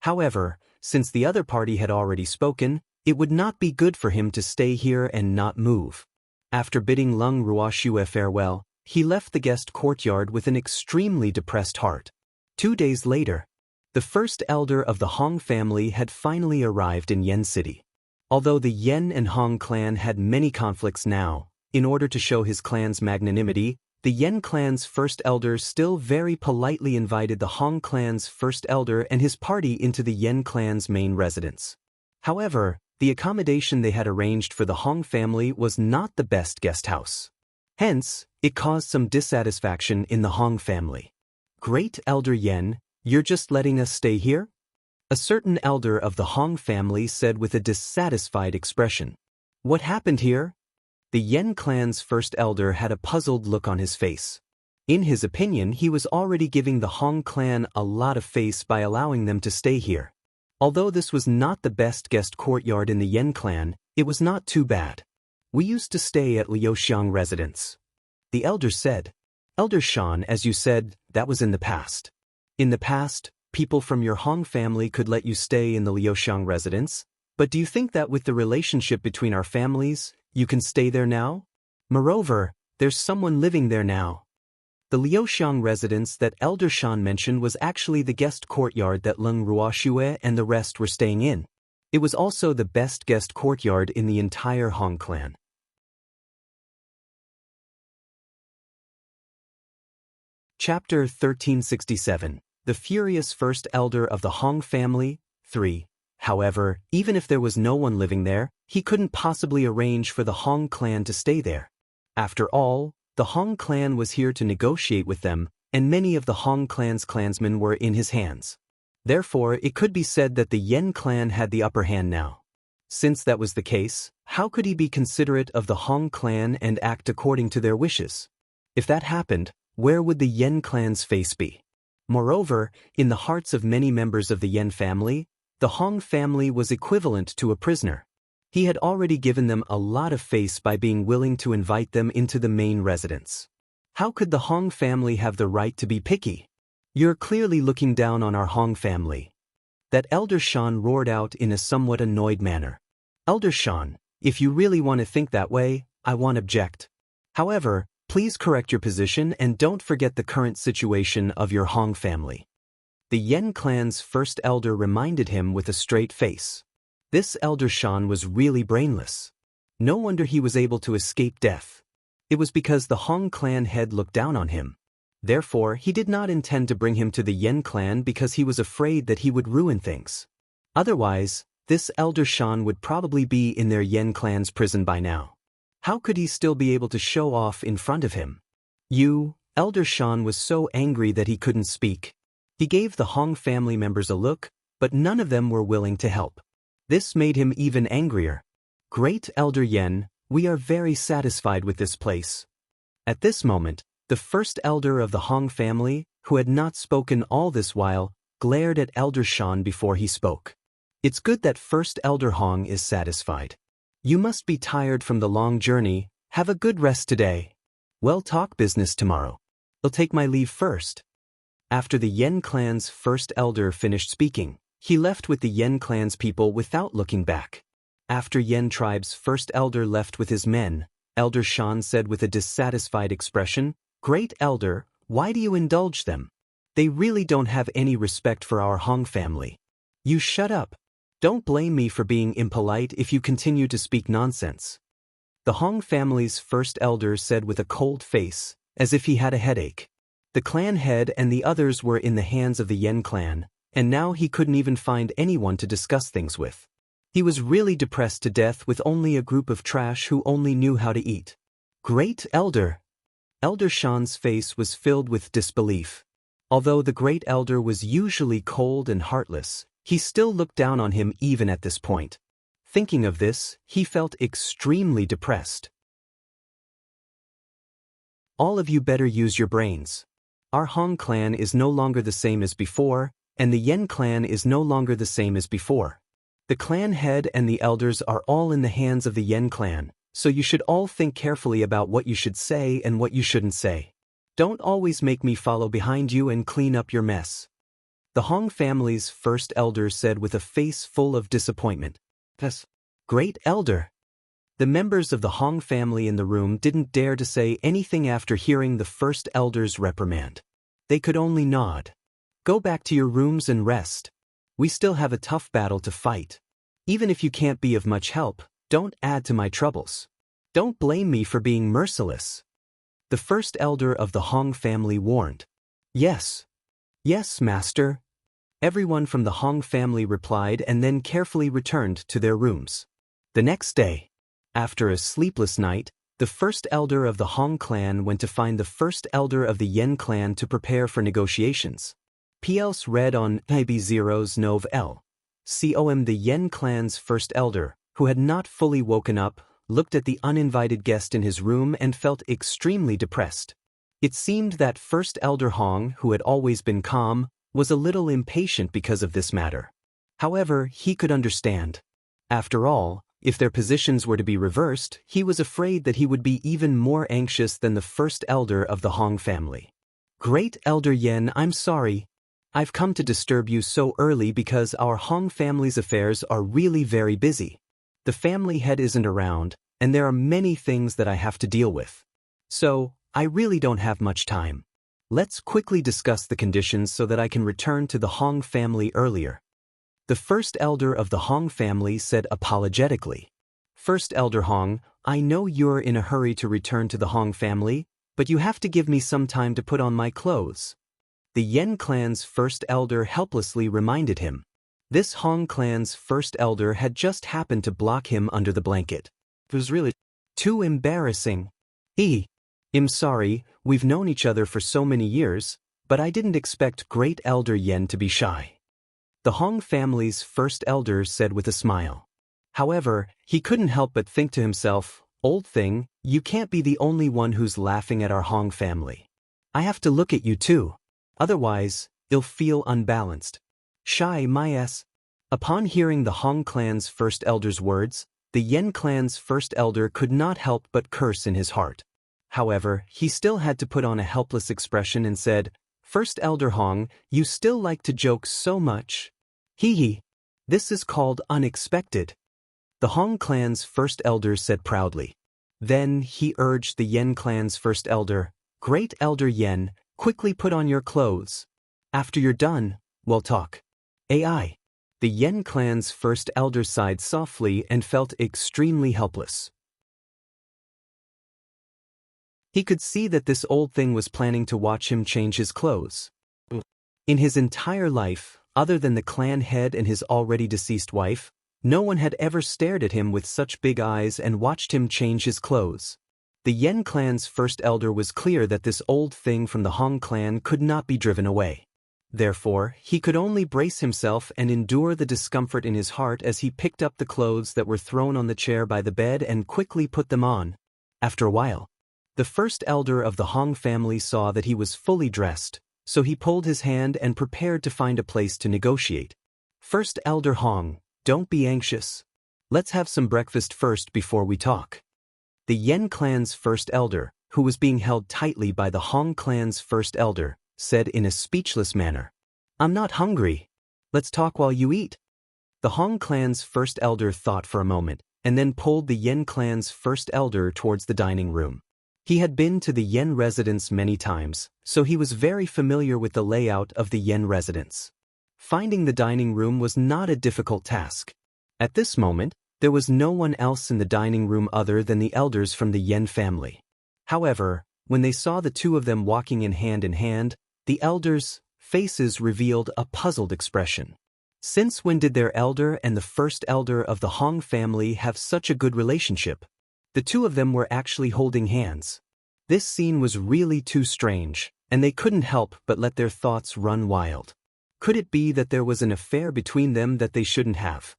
However, since the other party had already spoken, it would not be good for him to stay here and not move. After bidding Lung Ruoxue farewell, he left the guest courtyard with an extremely depressed heart. 2 days later, the first elder of the Hong family had finally arrived in Yen City. Although the Yen and Hong clan had many conflicts now, in order to show his clan's magnanimity, the Yen clan's first elder still very politely invited the Hong clan's first elder and his party into the Yen clan's main residence. However, the accommodation they had arranged for the Hong family was not the best guest house. Hence, it caused some dissatisfaction in the Hong family. Great Elder Yen, you're just letting us stay here? A certain elder of the Hong family said with a dissatisfied expression. What happened here? The Yen clan's first elder had a puzzled look on his face. In his opinion, he was already giving the Hong clan a lot of face by allowing them to stay here. Although this was not the best guest courtyard in the Yen clan, it was not too bad. We used to stay at Liuxiang residence. The elder said. Elder Shan, as you said, that was in the past. In the past, people from your Hong family could let you stay in the Liuxiang residence, but do you think that with the relationship between our families, you can stay there now? Moreover, there's someone living there now. The Liuxiang residence that Elder Shan mentioned was actually the guest courtyard that Lung Ruoxue and the rest were staying in. It was also the best guest courtyard in the entire Hong clan. Chapter 1367. The Furious First Elder of the Hong Family, 3. However, even if there was no one living there, he couldn't possibly arrange for the Hong clan to stay there. After all, the Hong clan was here to negotiate with them, and many of the Hong clan's clansmen were in his hands. Therefore, it could be said that the Yen clan had the upper hand now. Since that was the case, how could he be considerate of the Hong clan and act according to their wishes? If that happened, where would the Yen clan's face be? Moreover, in the hearts of many members of the Yen family, the Hong family was equivalent to a prisoner. He had already given them a lot of face by being willing to invite them into the main residence. How could the Hong family have the right to be picky? You're clearly looking down on our Hong family. That Elder Shan roared out in a somewhat annoyed manner. Elder Shan, If you really want to think that way, I won't object. However, please correct your position and don't forget the current situation of your Hong family. The Yen clan's first elder reminded him with a straight face. This elder Shan was really brainless. No wonder he was able to escape death. It was because the Hong clan head looked down on him. Therefore, he did not intend to bring him to the Yen clan because he was afraid that he would ruin things. Otherwise, this elder Shan would probably be in their Yen clan's prison by now. How could he still be able to show off in front of him? Elder Shan was so angry that he couldn't speak. He gave the Hong family members a look, but none of them were willing to help. This made him even angrier. Great Elder Yen, we are very satisfied with this place. At this moment, the first elder of the Hong family, who had not spoken all this while, glared at Elder Shan before he spoke. It's good that first elder Hong is satisfied. You must be tired from the long journey. Have a good rest today. We'll talk business tomorrow. I'll take my leave first. After the Yen clan's first elder finished speaking, he left with the Yen clan's people without looking back. After Yen tribe's first elder left with his men, Elder Shan said with a dissatisfied expression, "Great elder, why do you indulge them? They really don't have any respect for our Hong family. You shut up. Don't blame me for being impolite if you continue to speak nonsense." The Hong family's first elder said with a cold face, as if he had a headache. The clan head and the others were in the hands of the Yen clan, and now he couldn't even find anyone to discuss things with. He was really depressed to death with only a group of trash who only knew how to eat. Great elder! Elder Shan's face was filled with disbelief. Although the great elder was usually cold and heartless, he still looked down on him even at this point. Thinking of this, he felt extremely depressed. All of you better use your brains. Our Hong clan is no longer the same as before, and the Yen clan is no longer the same as before. The clan head and the elders are all in the hands of the Yen clan, so you should all think carefully about what you should say and what you shouldn't say. Don't always make me follow behind you and clean up your mess. The Hong family's first elder said with a face full of disappointment. Yes, great elder. The members of the Hong family in the room didn't dare to say anything after hearing the first elder's reprimand. They could only nod. Go back to your rooms and rest. We still have a tough battle to fight. Even if you can't be of much help, don't add to my troubles. Don't blame me for being merciless. The first elder of the Hong family warned. Yes. Yes, master. Everyone from the Hong family replied and then carefully returned to their rooms. The next day, after a sleepless night, the first elder of the Hong clan went to find the first elder of the Yen clan to prepare for negotiations. PLs read on IB0's Nov L. Com. The Yen clan's first elder, who had not fully woken up, looked at the uninvited guest in his room and felt extremely depressed. It seemed that first elder Hong, who had always been calm, was a little impatient because of this matter. However, he could understand. After all, if their positions were to be reversed, he was afraid that he would be even more anxious than the first elder of the Hong family. Great Elder Yen, I'm sorry. I've come to disturb you so early because our Hong family's affairs are really very busy. The family head isn't around, and there are many things that I have to deal with. So, I really don't have much time. Let's quickly discuss the conditions so that I can return to the Hong family earlier. The first elder of the Hong family said apologetically. First elder Hong, I know you're in a hurry to return to the Hong family, but you have to give me some time to put on my clothes. The Yen clan's first elder helplessly reminded him. This Hong clan's first elder had just happened to block him under the blanket. It was really too embarrassing. I'm sorry, we've known each other for so many years, but I didn't expect Great Elder Yen to be shy. The Hong family's first elder said with a smile. However, he couldn't help but think to himself, old thing, you can't be the only one who's laughing at our Hong family. I have to look at you too. Otherwise, you'll feel unbalanced. Shy my ass. Upon hearing the Hong clan's first elder's words, the Yen clan's first elder could not help but curse in his heart. However, he still had to put on a helpless expression and said, First Elder Hong, you still like to joke so much. This is called unexpected. the Hong clan's first elder said proudly. Then he urged the Yen clan's first elder, "Great Elder Yen, quickly put on your clothes. After you're done, we'll talk." AI. The Yen clan's first elder sighed softly and felt extremely helpless. He could see that this old thing was planning to watch him change his clothes. In his entire life, other than the clan head and his already deceased wife, no one had ever stared at him with such big eyes and watched him change his clothes. The Yen clan's first elder was clear that this old thing from the Hong clan could not be driven away. Therefore, he could only brace himself and endure the discomfort in his heart as he picked up the clothes that were thrown on the chair by the bed and quickly put them on. After a while, the first elder of the Hong family saw that he was fully dressed, so he pulled his hand and prepared to find a place to negotiate. "First Elder Hong, don't be anxious. Let's have some breakfast first before we talk." The Yen clan's first elder, who was being held tightly by the Hong clan's first elder, said in a speechless manner, "I'm not hungry. Let's talk while you eat." The Hong clan's first elder thought for a moment, and then pulled the Yen clan's first elder towards the dining room. He had been to the Yen residence many times, so he was very familiar with the layout of the Yen residence. Finding the dining room was not a difficult task. At this moment, there was no one else in the dining room other than the elders from the Yen family. However, when they saw the two of them walking in hand, the elders' faces revealed a puzzled expression. Since when did their elder and the first elder of the Hong family have such a good relationship? The two of them were actually holding hands. This scene was really too strange, and they couldn't help but let their thoughts run wild. Could it be that there was an affair between them that they shouldn't have?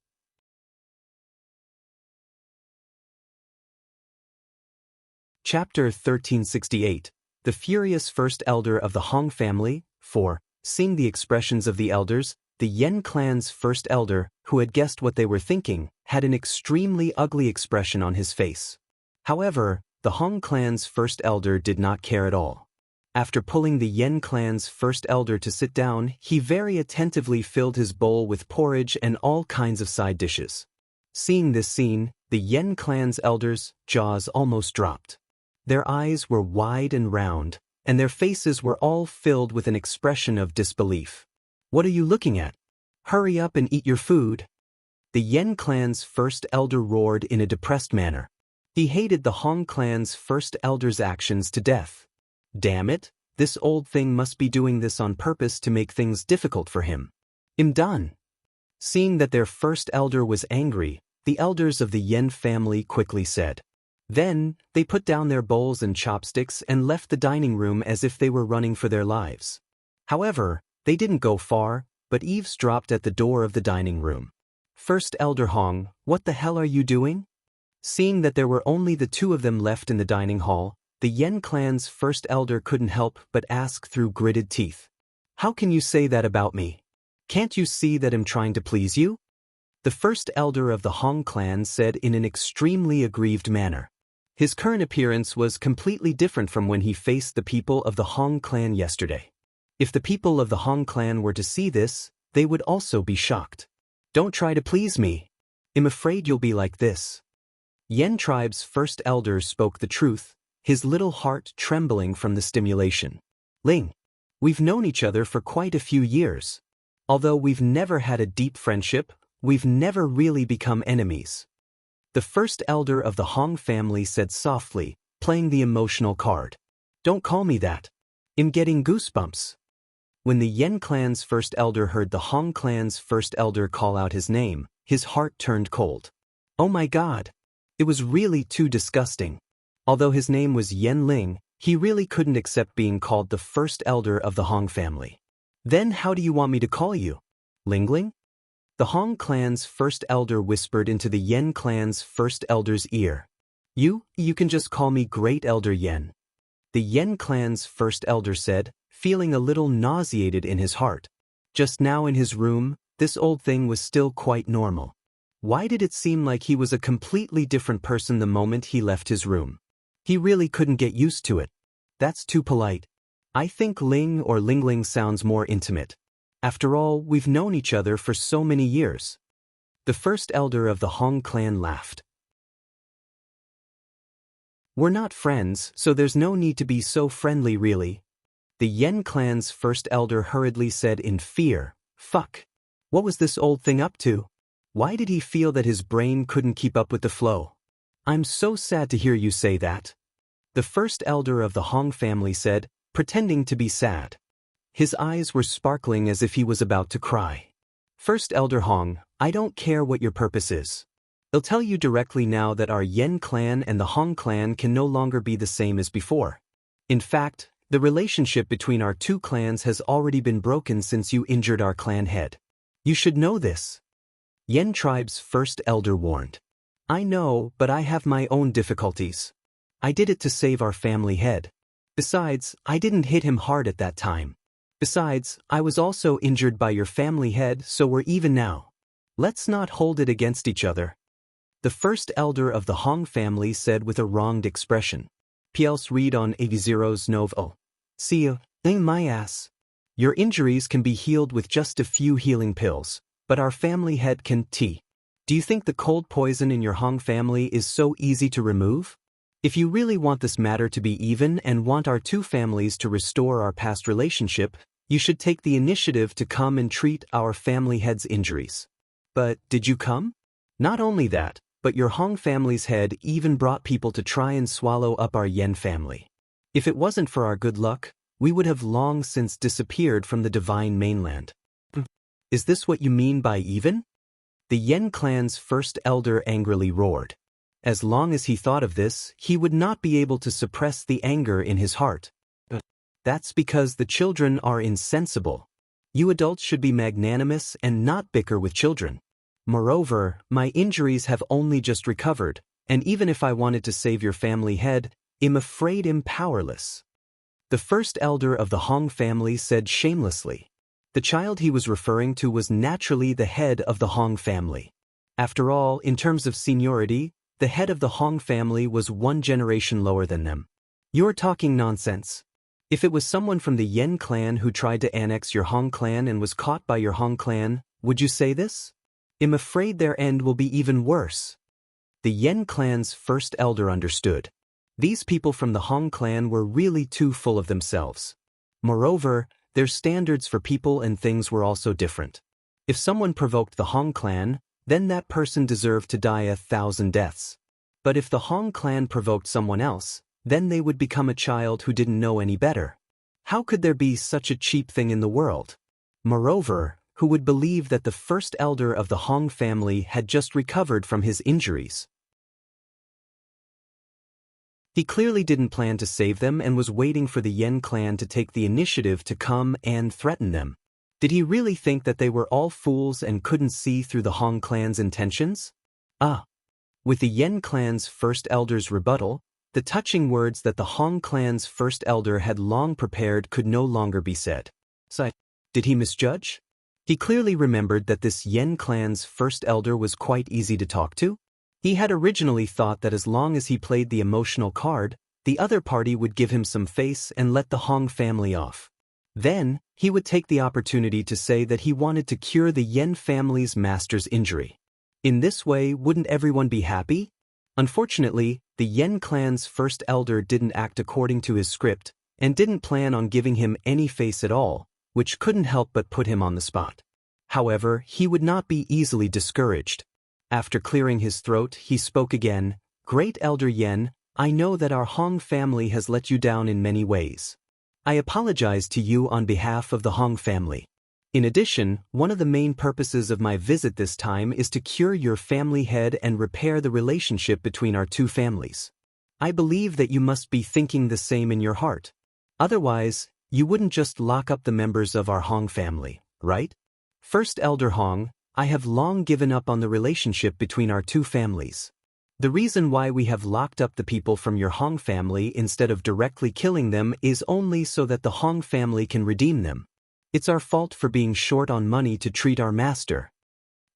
Chapter 1368. The Furious First Elder of the Hong Family. 4. Seeing the expressions of the elders, the Yen clan's first elder, who had guessed what they were thinking, had an extremely ugly expression on his face. However, the Hong clan's first elder did not care at all. After pulling the Yen clan's first elder to sit down, he very attentively filled his bowl with porridge and all kinds of side dishes. Seeing this scene, the Yen clan's elders' jaws almost dropped. Their eyes were wide and round, and their faces were all filled with an expression of disbelief. "What are you looking at? Hurry up and eat your food." The Yen clan's first elder roared in a depressed manner. He hated the Hong clan's first elder's actions to death. Damn it, this old thing must be doing this on purpose to make things difficult for him. "I'm done." Seeing that their first elder was angry, the elders of the Yen family quickly said. Then, they put down their bowls and chopsticks and left the dining room as if they were running for their lives. However, they didn't go far, but eavesdropped at the door of the dining room. "First Elder Hong, what the hell are you doing?" Seeing that there were only the two of them left in the dining hall, the Yen clan's first elder couldn't help but ask through gritted teeth. "How can you say that about me? Can't you see that I'm trying to please you?" The first elder of the Hong clan said in an extremely aggrieved manner. His current appearance was completely different from when he faced the people of the Hong clan yesterday. If the people of the Hong clan were to see this, they would also be shocked. "Don't try to please me. I'm afraid you'll be like this." Yen tribe's first elder spoke the truth, his little heart trembling from the stimulation. "Ling, we've known each other for quite a few years. Although we've never had a deep friendship, we've never really become enemies." The first elder of the Hong family said softly, playing the emotional card. "Don't call me that. I'm getting goosebumps." When the Yen clan's first elder heard the Hong clan's first elder call out his name, his heart turned cold. Oh my God! It was really too disgusting. Although his name was Yen Ling, he really couldn't accept being called the first elder of the Hong family. "Then how do you want me to call you? Lingling?" The Hong clan's first elder whispered into the Yen clan's first elder's ear. You can just call me Great Elder Yen." The Yen clan's first elder said, feeling a little nauseated in his heart. Just now in his room, this old thing was still quite normal. Why did it seem like he was a completely different person the moment he left his room? He really couldn't get used to it. That's too polite. I think Ling or Lingling sounds more intimate. After all, we've known each other for so many years. The first elder of the Hong clan laughed. We're not friends, so there's no need to be so friendly really. The Yen clan's first elder hurriedly said in fear, Fuck. What was this old thing up to? Why did he feel that his brain couldn't keep up with the flow? I'm so sad to hear you say that. The first elder of the Hong family said, pretending to be sad. His eyes were sparkling as if he was about to cry. First elder Hong, I don't care what your purpose is. I'll tell you directly now that our Yen clan and the Hong clan can no longer be the same as before. In fact, the relationship between our two clans has already been broken since you injured our clan head. You should know this. Yen tribe's first elder warned. I know, but I have my own difficulties. I did it to save our family head. Besides, I didn't hit him hard at that time. Besides, I was also injured by your family head, so we're even now. Let's not hold it against each other. The first elder of the Hong family said with a wronged expression. PLs read on AV0's Novo. See you, in my ass. Your injuries can be healed with just a few healing pills, but our family head can tea. Do you think the cold poison in your Hong family is so easy to remove? If you really want this matter to be even and want our two families to restore our past relationship, you should take the initiative to come and treat our family head's injuries. But did you come? Not only that, but your Hong family's head even brought people to try and swallow up our Yen family. If it wasn't for our good luck, we would have long since disappeared from the divine mainland. Is this what you mean by even? The Yen clan's first elder angrily roared. As long as he thought of this, he would not be able to suppress the anger in his heart. That's because the children are insensible. You adults should be magnanimous and not bicker with children. Moreover, my injuries have only just recovered, and even if I wanted to save your family head, I'm afraid I'm powerless. The first elder of the Hong family said shamelessly. The child he was referring to was naturally the head of the Hong family. After all, in terms of seniority, the head of the Hong family was one generation lower than them. You're talking nonsense. If it was someone from the Yen clan who tried to annex your Hong clan and was caught by your Hong clan, would you say this? I'm afraid their end will be even worse. The Yen clan's first elder understood. These people from the Hong clan were really too full of themselves. Moreover, their standards for people and things were also different. If someone provoked the Hong clan, then that person deserved to die 1,000 deaths. But if the Hong clan provoked someone else, then they would become a child who didn't know any better. How could there be such a cheap thing in the world? Moreover, who would believe that the first elder of the Hong family had just recovered from his injuries? He clearly didn't plan to save them and was waiting for the Yen clan to take the initiative to come and threaten them. Did he really think that they were all fools and couldn't see through the Hong clan's intentions? With the Yen clan's first elder's rebuttal, the touching words that the Hong clan's first elder had long prepared could no longer be said. So, did he misjudge? He clearly remembered that this Yen clan's first elder was quite easy to talk to. He had originally thought that as long as he played the emotional card, the other party would give him some face and let the Hong family off. Then, he would take the opportunity to say that he wanted to cure the Yen family's master's injury. In this way, wouldn't everyone be happy? Unfortunately, the Yen clan's first elder didn't act according to his script, and didn't plan on giving him any face at all, which couldn't help but put him on the spot. However, he would not be easily discouraged. After clearing his throat, he spoke again. Great Elder Yen, I know that our Hong family has let you down in many ways. I apologize to you on behalf of the Hong family. In addition, one of the main purposes of my visit this time is to cure your family head and repair the relationship between our two families. I believe that you must be thinking the same in your heart. Otherwise, you wouldn't just lock up the members of our Hong family, right? First Elder Hong, I have long given up on the relationship between our two families. The reason why we have locked up the people from your Hong family instead of directly killing them is only so that the Hong family can redeem them. It's our fault for being short on money to treat our master.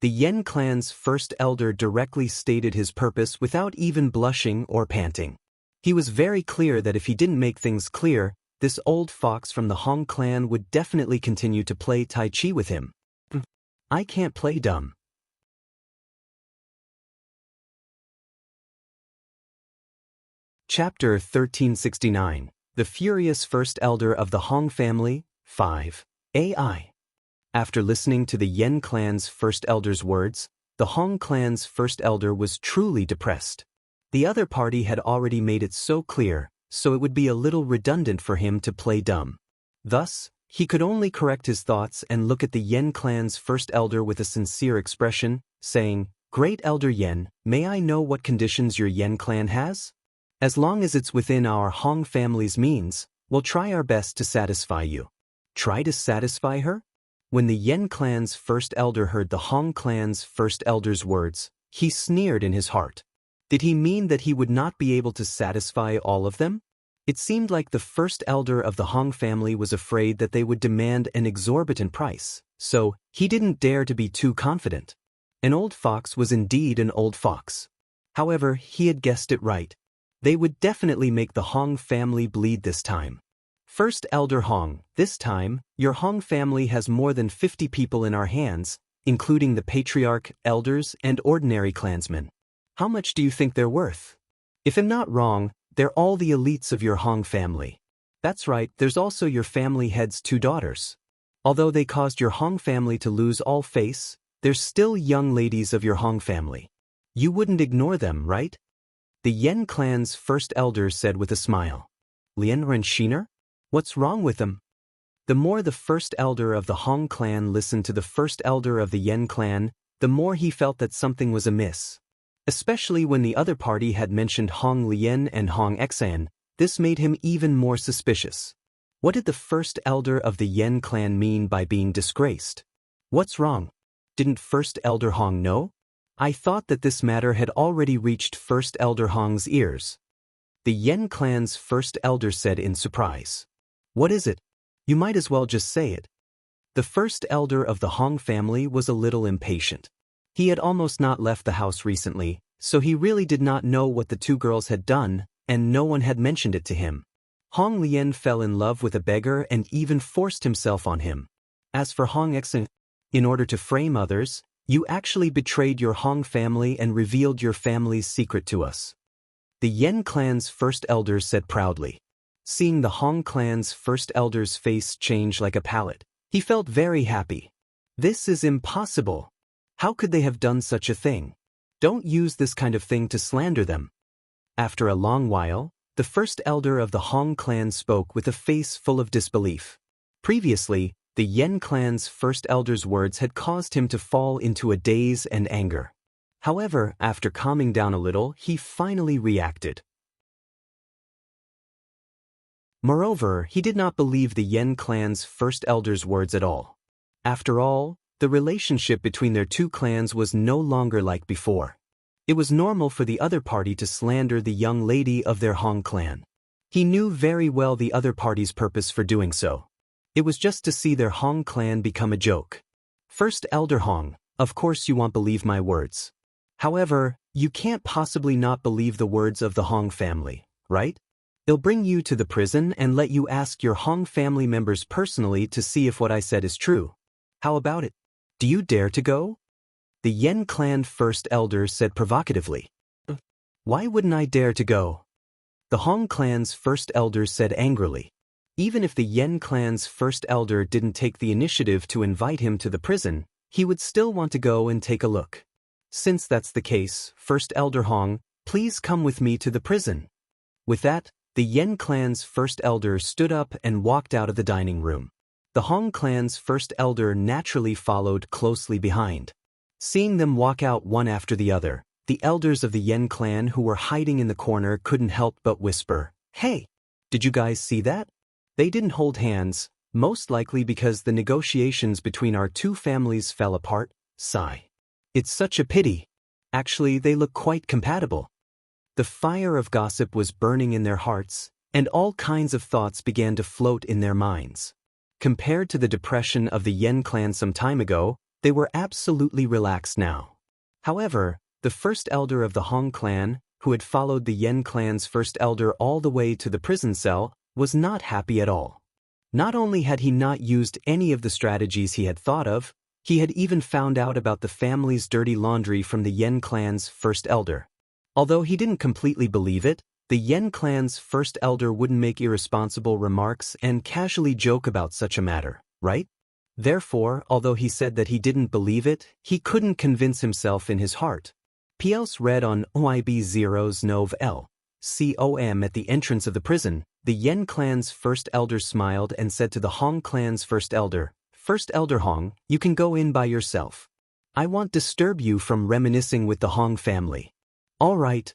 The Yen clan's first elder directly stated his purpose without even blushing or panting. He was very clear that if he didn't make things clear, this old fox from the Hong clan would definitely continue to play Tai Chi with him. I can't play dumb. Chapter 1369, The Furious First Elder of the Hong Family, 5. AI. After listening to the Yen clan's first elder's words, the Hong clan's first elder was truly depressed. The other party had already made it so clear, so it would be a little redundant for him to play dumb. Thus, he could only correct his thoughts and look at the Yen clan's first elder with a sincere expression, saying, "Great Elder Yen, may I know what conditions your Yen clan has? As long as it's within our Hong family's means, we'll try our best to satisfy you." Try to satisfy her? When the Yen clan's first elder heard the Hong clan's first elder's words, he sneered in his heart. Did he mean that he would not be able to satisfy all of them? It seemed like the first elder of the Hong family was afraid that they would demand an exorbitant price, so he didn't dare to be too confident. An old fox was indeed an old fox. However, he had guessed it right. They would definitely make the Hong family bleed this time. First Elder Hong, this time, your Hong family has more than 50 people in our hands, including the patriarch, elders, and ordinary clansmen. How much do you think they're worth? If I'm not wrong, they're all the elites of your Hong family. That's right, there's also your family head's 2 daughters. Although they caused your Hong family to lose all face, they're still young ladies of your Hong family. You wouldn't ignore them, right? The Yen clan's first elder said with a smile. Lien Renshiner? What's wrong with them? The more the first elder of the Hong clan listened to the first elder of the Yen clan, the more he felt that something was amiss. Especially when the other party had mentioned Hong Lien and Hong Xan, this made him even more suspicious. What did the first elder of the Yen clan mean by being disgraced? What's wrong? Didn't First Elder Hong know? I thought that this matter had already reached First Elder Hong's ears. The Yen clan's first elder said in surprise. What is it? You might as well just say it. The first elder of the Hong family was a little impatient. He had almost not left the house recently, so he really did not know what the 2 girls had done, and no one had mentioned it to him. Hong Lien fell in love with a beggar and even forced himself on him. As for Hong Xen, in order to frame others, you actually betrayed your Hong family and revealed your family's secret to us. The Yen clan's first elder said proudly. Seeing the Hong clan's first elder's face change like a palette, he felt very happy. This is impossible. How could they have done such a thing? Don't use this kind of thing to slander them. After a long while, the first elder of the Hong clan spoke with a face full of disbelief. Previously, the Yen clan's first elder's words had caused him to fall into a daze and anger. However, after calming down a little, he finally reacted. Moreover, he did not believe the Yen clan's first elder's words at all. After all, the relationship between their 2 clans was no longer like before. It was normal for the other party to slander the young lady of their Hong clan. He knew very well the other party's purpose for doing so. It was just to see their Hong clan become a joke. First Elder Hong, of course you won't believe my words. However, you can't possibly not believe the words of the Hong family, right? They'll bring you to the prison and let you ask your Hong family members personally to see if what I said is true. How about it? Do you dare to go? The Yen clan first elder said provocatively. Why wouldn't I dare to go? The Hong clan's first elder said angrily. Even if the Yen clan's first elder didn't take the initiative to invite him to the prison, he would still want to go and take a look. Since that's the case, First Elder Hong, please come with me to the prison. With that, the Yen clan's first elder stood up and walked out of the dining room. The Hong clan's first elder naturally followed closely behind. Seeing them walk out one after the other, the elders of the Yen clan who were hiding in the corner couldn't help but whisper, "Hey, did you guys see that? They didn't hold hands, most likely because the negotiations between our 2 families fell apart." Sigh. It's such a pity. Actually, they look quite compatible. The fire of gossip was burning in their hearts, and all kinds of thoughts began to float in their minds. Compared to the depression of the Yen clan some time ago, they were absolutely relaxed now. However, the first elder of the Hong clan, who had followed the Yen clan's first elder all the way to the prison cell, was not happy at all. Not only had he not used any of the strategies he had thought of, he had even found out about the family's dirty laundry from the Yen clan's first elder. Although he didn't completely believe it, The Yen clan's first elder wouldn't make irresponsible remarks and casually joke about such a matter, right? Therefore, although he said that he didn't believe it, he couldn't convince himself in his heart. Piels read on OIB 0's Nov L. COM at the entrance of the prison. The Yen clan's first elder smiled and said to the Hong clan's first elder Hong, you can go in by yourself. I won't disturb you from reminiscing with the Hong family. All right.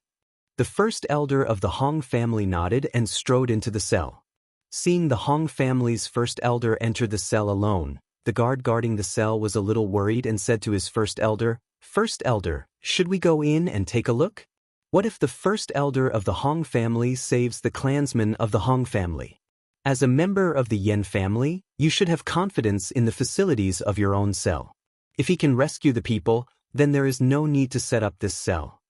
The first elder of the Hong family nodded and strode into the cell. Seeing the Hong family's first elder enter the cell alone, the guard guarding the cell was a little worried and said to his first elder, should we go in and take a look? What if the first elder of the Hong family saves the clansman of the Hong family? As a member of the Yen family, you should have confidence in the facilities of your own cell. If he can rescue the people, then there is no need to set up this cell.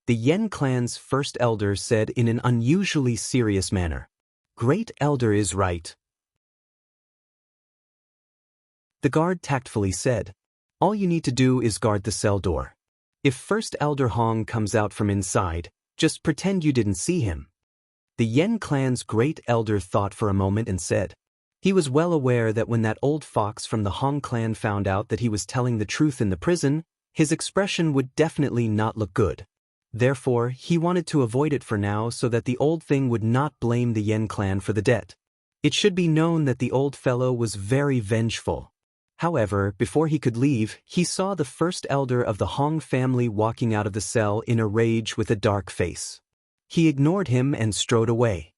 The Yen clan's first elder said in an unusually serious manner. Great elder is right. The guard tactfully said, all you need to do is guard the cell door. If first elder Hong comes out from inside, just pretend you didn't see him. The Yen clan's great elder thought for a moment and said, he was well aware that when that old fox from the Hong clan found out that he was telling the truth in the prison, his expression would definitely not look good. Therefore, he wanted to avoid it for now so that the old thing would not blame the Yen clan for the debt. It should be known that the old fellow was very vengeful. However, before he could leave, he saw the first elder of the Hong family walking out of the cell in a rage with a dark face. He ignored him and strode away.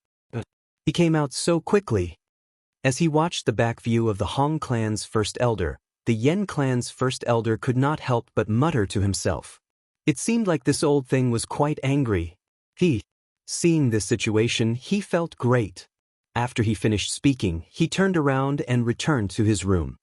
He came out so quickly. As he watched the back view of the Hong clan's first elder, the Yen clan's first elder could not help but mutter to himself. It seemed like this old thing was quite angry. Seeing this situation, he felt great. After he finished speaking, he turned around and returned to his room.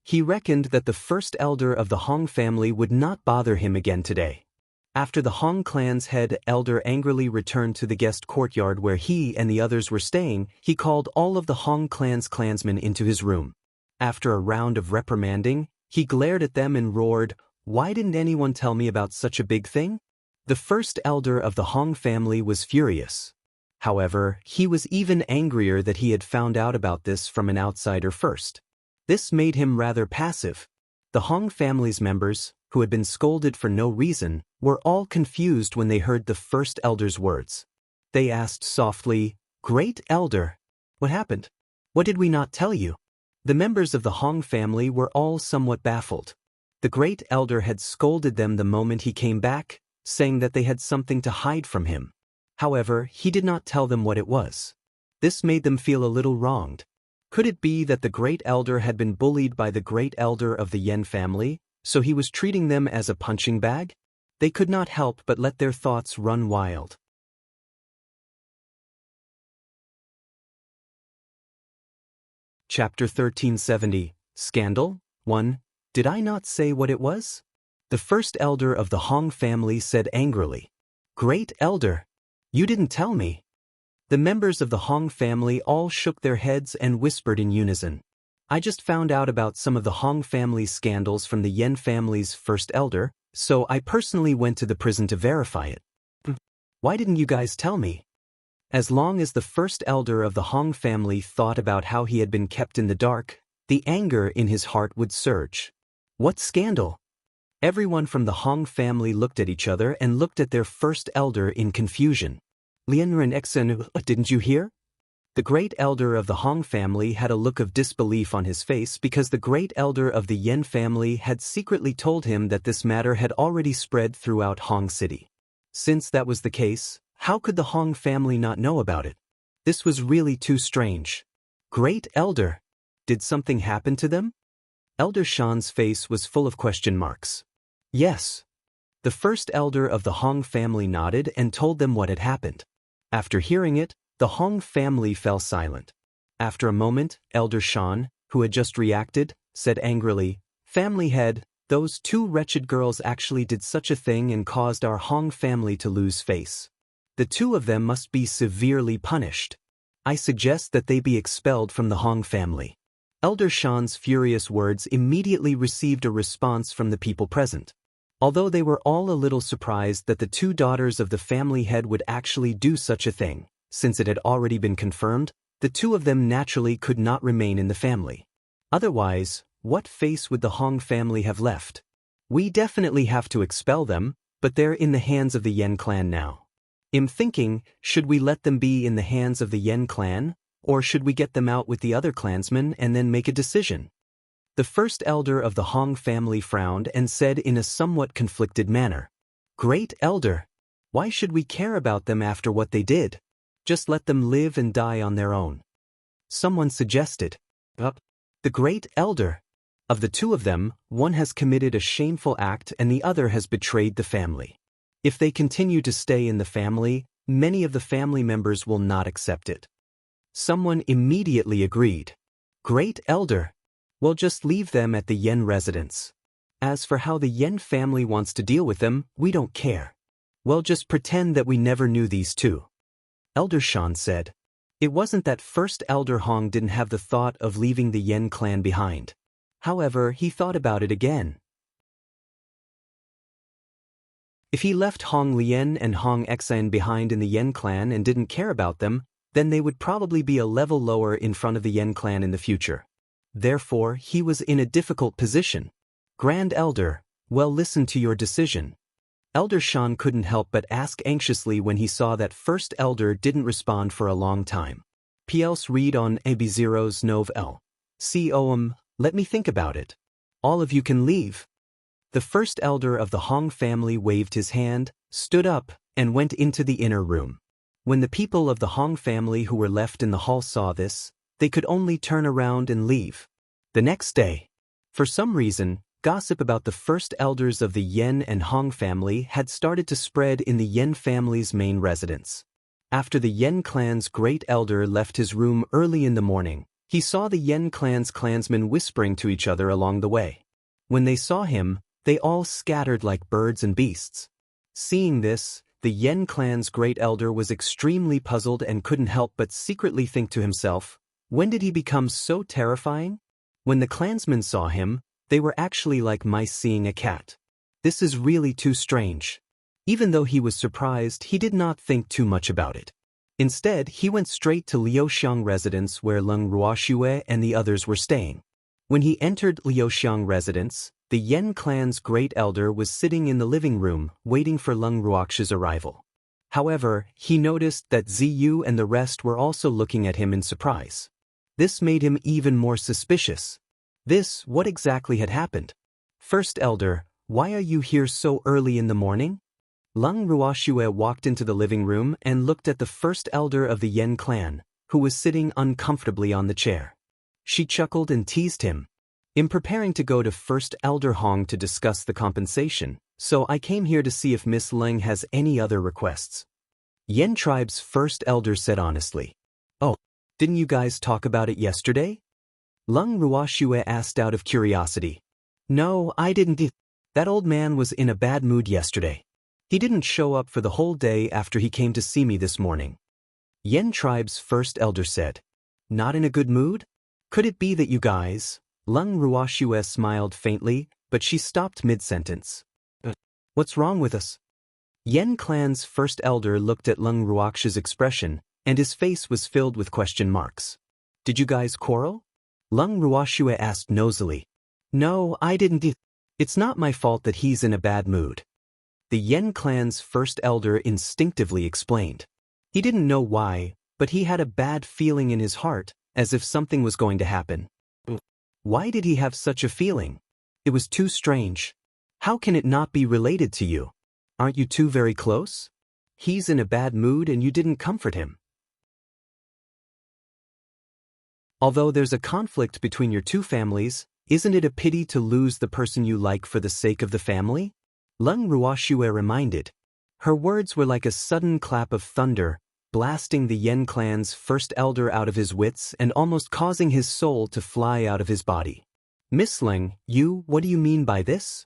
He reckoned that the first elder of the Hong family would not bother him again today. After the Hong clan's head elder angrily returned to the guest courtyard where he and the others were staying, he called all of the Hong clan's clansmen into his room. After a round of reprimanding, he glared at them and roared, why didn't anyone tell me about such a big thing? The first elder of the Hong family was furious. However, he was even angrier that he had found out about this from an outsider first. This made him rather passive. The Hong family's members, who had been scolded for no reason, were all confused when they heard the first elder's words. They asked softly, Great elder, what happened? What did we not tell you? The members of the Hong family were all somewhat baffled. The great elder had scolded them the moment he came back, saying that they had something to hide from him. However, he did not tell them what it was. This made them feel a little wronged. Could it be that the great elder had been bullied by the great elder of the Yen family, so he was treating them as a punching bag? They could not help but let their thoughts run wild. Chapter 1370, Scandal 1. Did I not say what it was? The first elder of the Hong family said angrily, Great elder, you didn't tell me. The members of the Hong family all shook their heads and whispered in unison. I just found out about some of the Hong family's scandals from the Yen family's first elder, so I personally went to the prison to verify it. Why didn't you guys tell me? As long as the first elder of the Hong family thought about how he had been kept in the dark, the anger in his heart would surge. What scandal? Everyone from the Hong family looked at each other and looked at their first elder in confusion. Lianren Exen, didn't you hear? The great elder of the Hong family had a look of disbelief on his face because the great elder of the Yen family had secretly told him that this matter had already spread throughout Hong City. Since that was the case, how could the Hong family not know about it? This was really too strange. Great elder, did something happen to them? Elder Shan's face was full of question marks. Yes. The first elder of the Hong family nodded and told them what had happened. After hearing it, the Hong family fell silent. After a moment, Elder Shan, who had just reacted, said angrily, Family head, those two wretched girls actually did such a thing and caused our Hong family to lose face. The two of them must be severely punished. I suggest that they be expelled from the Hong family. Elder Shan's furious words immediately received a response from the people present. Although they were all a little surprised that the two daughters of the family head would actually do such a thing, since it had already been confirmed, the two of them naturally could not remain in the family. Otherwise, what face would the Hong family have left? We definitely have to expel them, but they're in the hands of the Yen clan now. I'm thinking, should we let them be in the hands of the Yen clan, or should we get them out with the other clansmen and then make a decision? The first elder of the Hong family frowned and said in a somewhat conflicted manner, "Great elder, why should we care about them after what they did? Just let them live and die on their own." Someone suggested, "The great elder. Of the two of them, one has committed a shameful act and the other has betrayed the family. If they continue to stay in the family, many of the family members will not accept it." Someone immediately agreed. "Great elder. Well, just leave them at the Yen residence. As for how the Yen family wants to deal with them, we don't care. Well, just pretend that we never knew these two." Elder Shan said. It wasn't that first elder Hong didn't have the thought of leaving the Yen clan behind. However, he thought about it again. If he left Hong Lian and Hong Xan behind in the Yen clan and didn't care about them, then they would probably be a level lower in front of the Yen clan in the future. Therefore, he was in a difficult position. "Grand Elder, well, listen to your decision." Elder Shan couldn't help but ask anxiously when he saw that first elder didn't respond for a long time. "PLs read on AB0's Nov L. COM, let me think about it. All of you can leave." The first elder of the Hong family waved his hand, stood up, and went into the inner room. When the people of the Hong family who were left in the hall saw this, they could only turn around and leave. The next day, for some reason, gossip about the first elders of the Yen and Hong family had started to spread in the Yen family's main residence. After the Yen clan's great elder left his room early in the morning, he saw the Yen clan's clansmen whispering to each other along the way. When they saw him, they all scattered like birds and beasts. Seeing this, the Yen clan's great elder was extremely puzzled and couldn't help but secretly think to himself, when did he become so terrifying? When the clansmen saw him, they were actually like mice seeing a cat. This is really too strange. Even though he was surprised, he did not think too much about it. Instead, he went straight to Liuxiang residence where Leng Ruoxue and the others were staying. When he entered Liuxiang residence, the Yen clan's great elder was sitting in the living room, waiting for Leng Ruoxue's arrival. However, he noticed that Ziyu and the rest were also looking at him in surprise. This made him even more suspicious. What exactly had happened? "First elder, why are you here so early in the morning?" Leng Ruoxue walked into the living room and looked at the first elder of the Yen clan, who was sitting uncomfortably on the chair. She chuckled and teased him. "I'm preparing to go to First Elder Hong to discuss the compensation, so I came here to see if Miss Leng has any other requests." Yen tribe's first elder said honestly. "Oh, didn't you guys talk about it yesterday?" Leng Ruoxue asked out of curiosity. "No, I didn't. That old man was in a bad mood yesterday. He didn't show up for the whole day after he came to see me this morning." Yen tribe's first elder said. "Not in a good mood? Could it be that you guys—" Leng Ruoxue smiled faintly, but she stopped mid-sentence. "What's wrong with us?" Yen clan's first elder looked at Leng Ruoxue's expression, and his face was filled with question marks. "Did you guys quarrel?" Leng Ruoxue asked nosily. "No, I didn't. It's not my fault that he's in a bad mood." The Yen clan's first elder instinctively explained. He didn't know why, but he had a bad feeling in his heart, as if something was going to happen. Why did he have such a feeling? It was too strange. How can it not be related to you? Aren't you two very close? He's in a bad mood and you didn't comfort him. Although there's a conflict between your two families, isn't it a pity to lose the person you like for the sake of the family? Leng Ruoxue reminded. Her words were like a sudden clap of thunder, blasting the Yen clan's first elder out of his wits and almost causing his soul to fly out of his body. "Miss Leng, what do you mean by this?"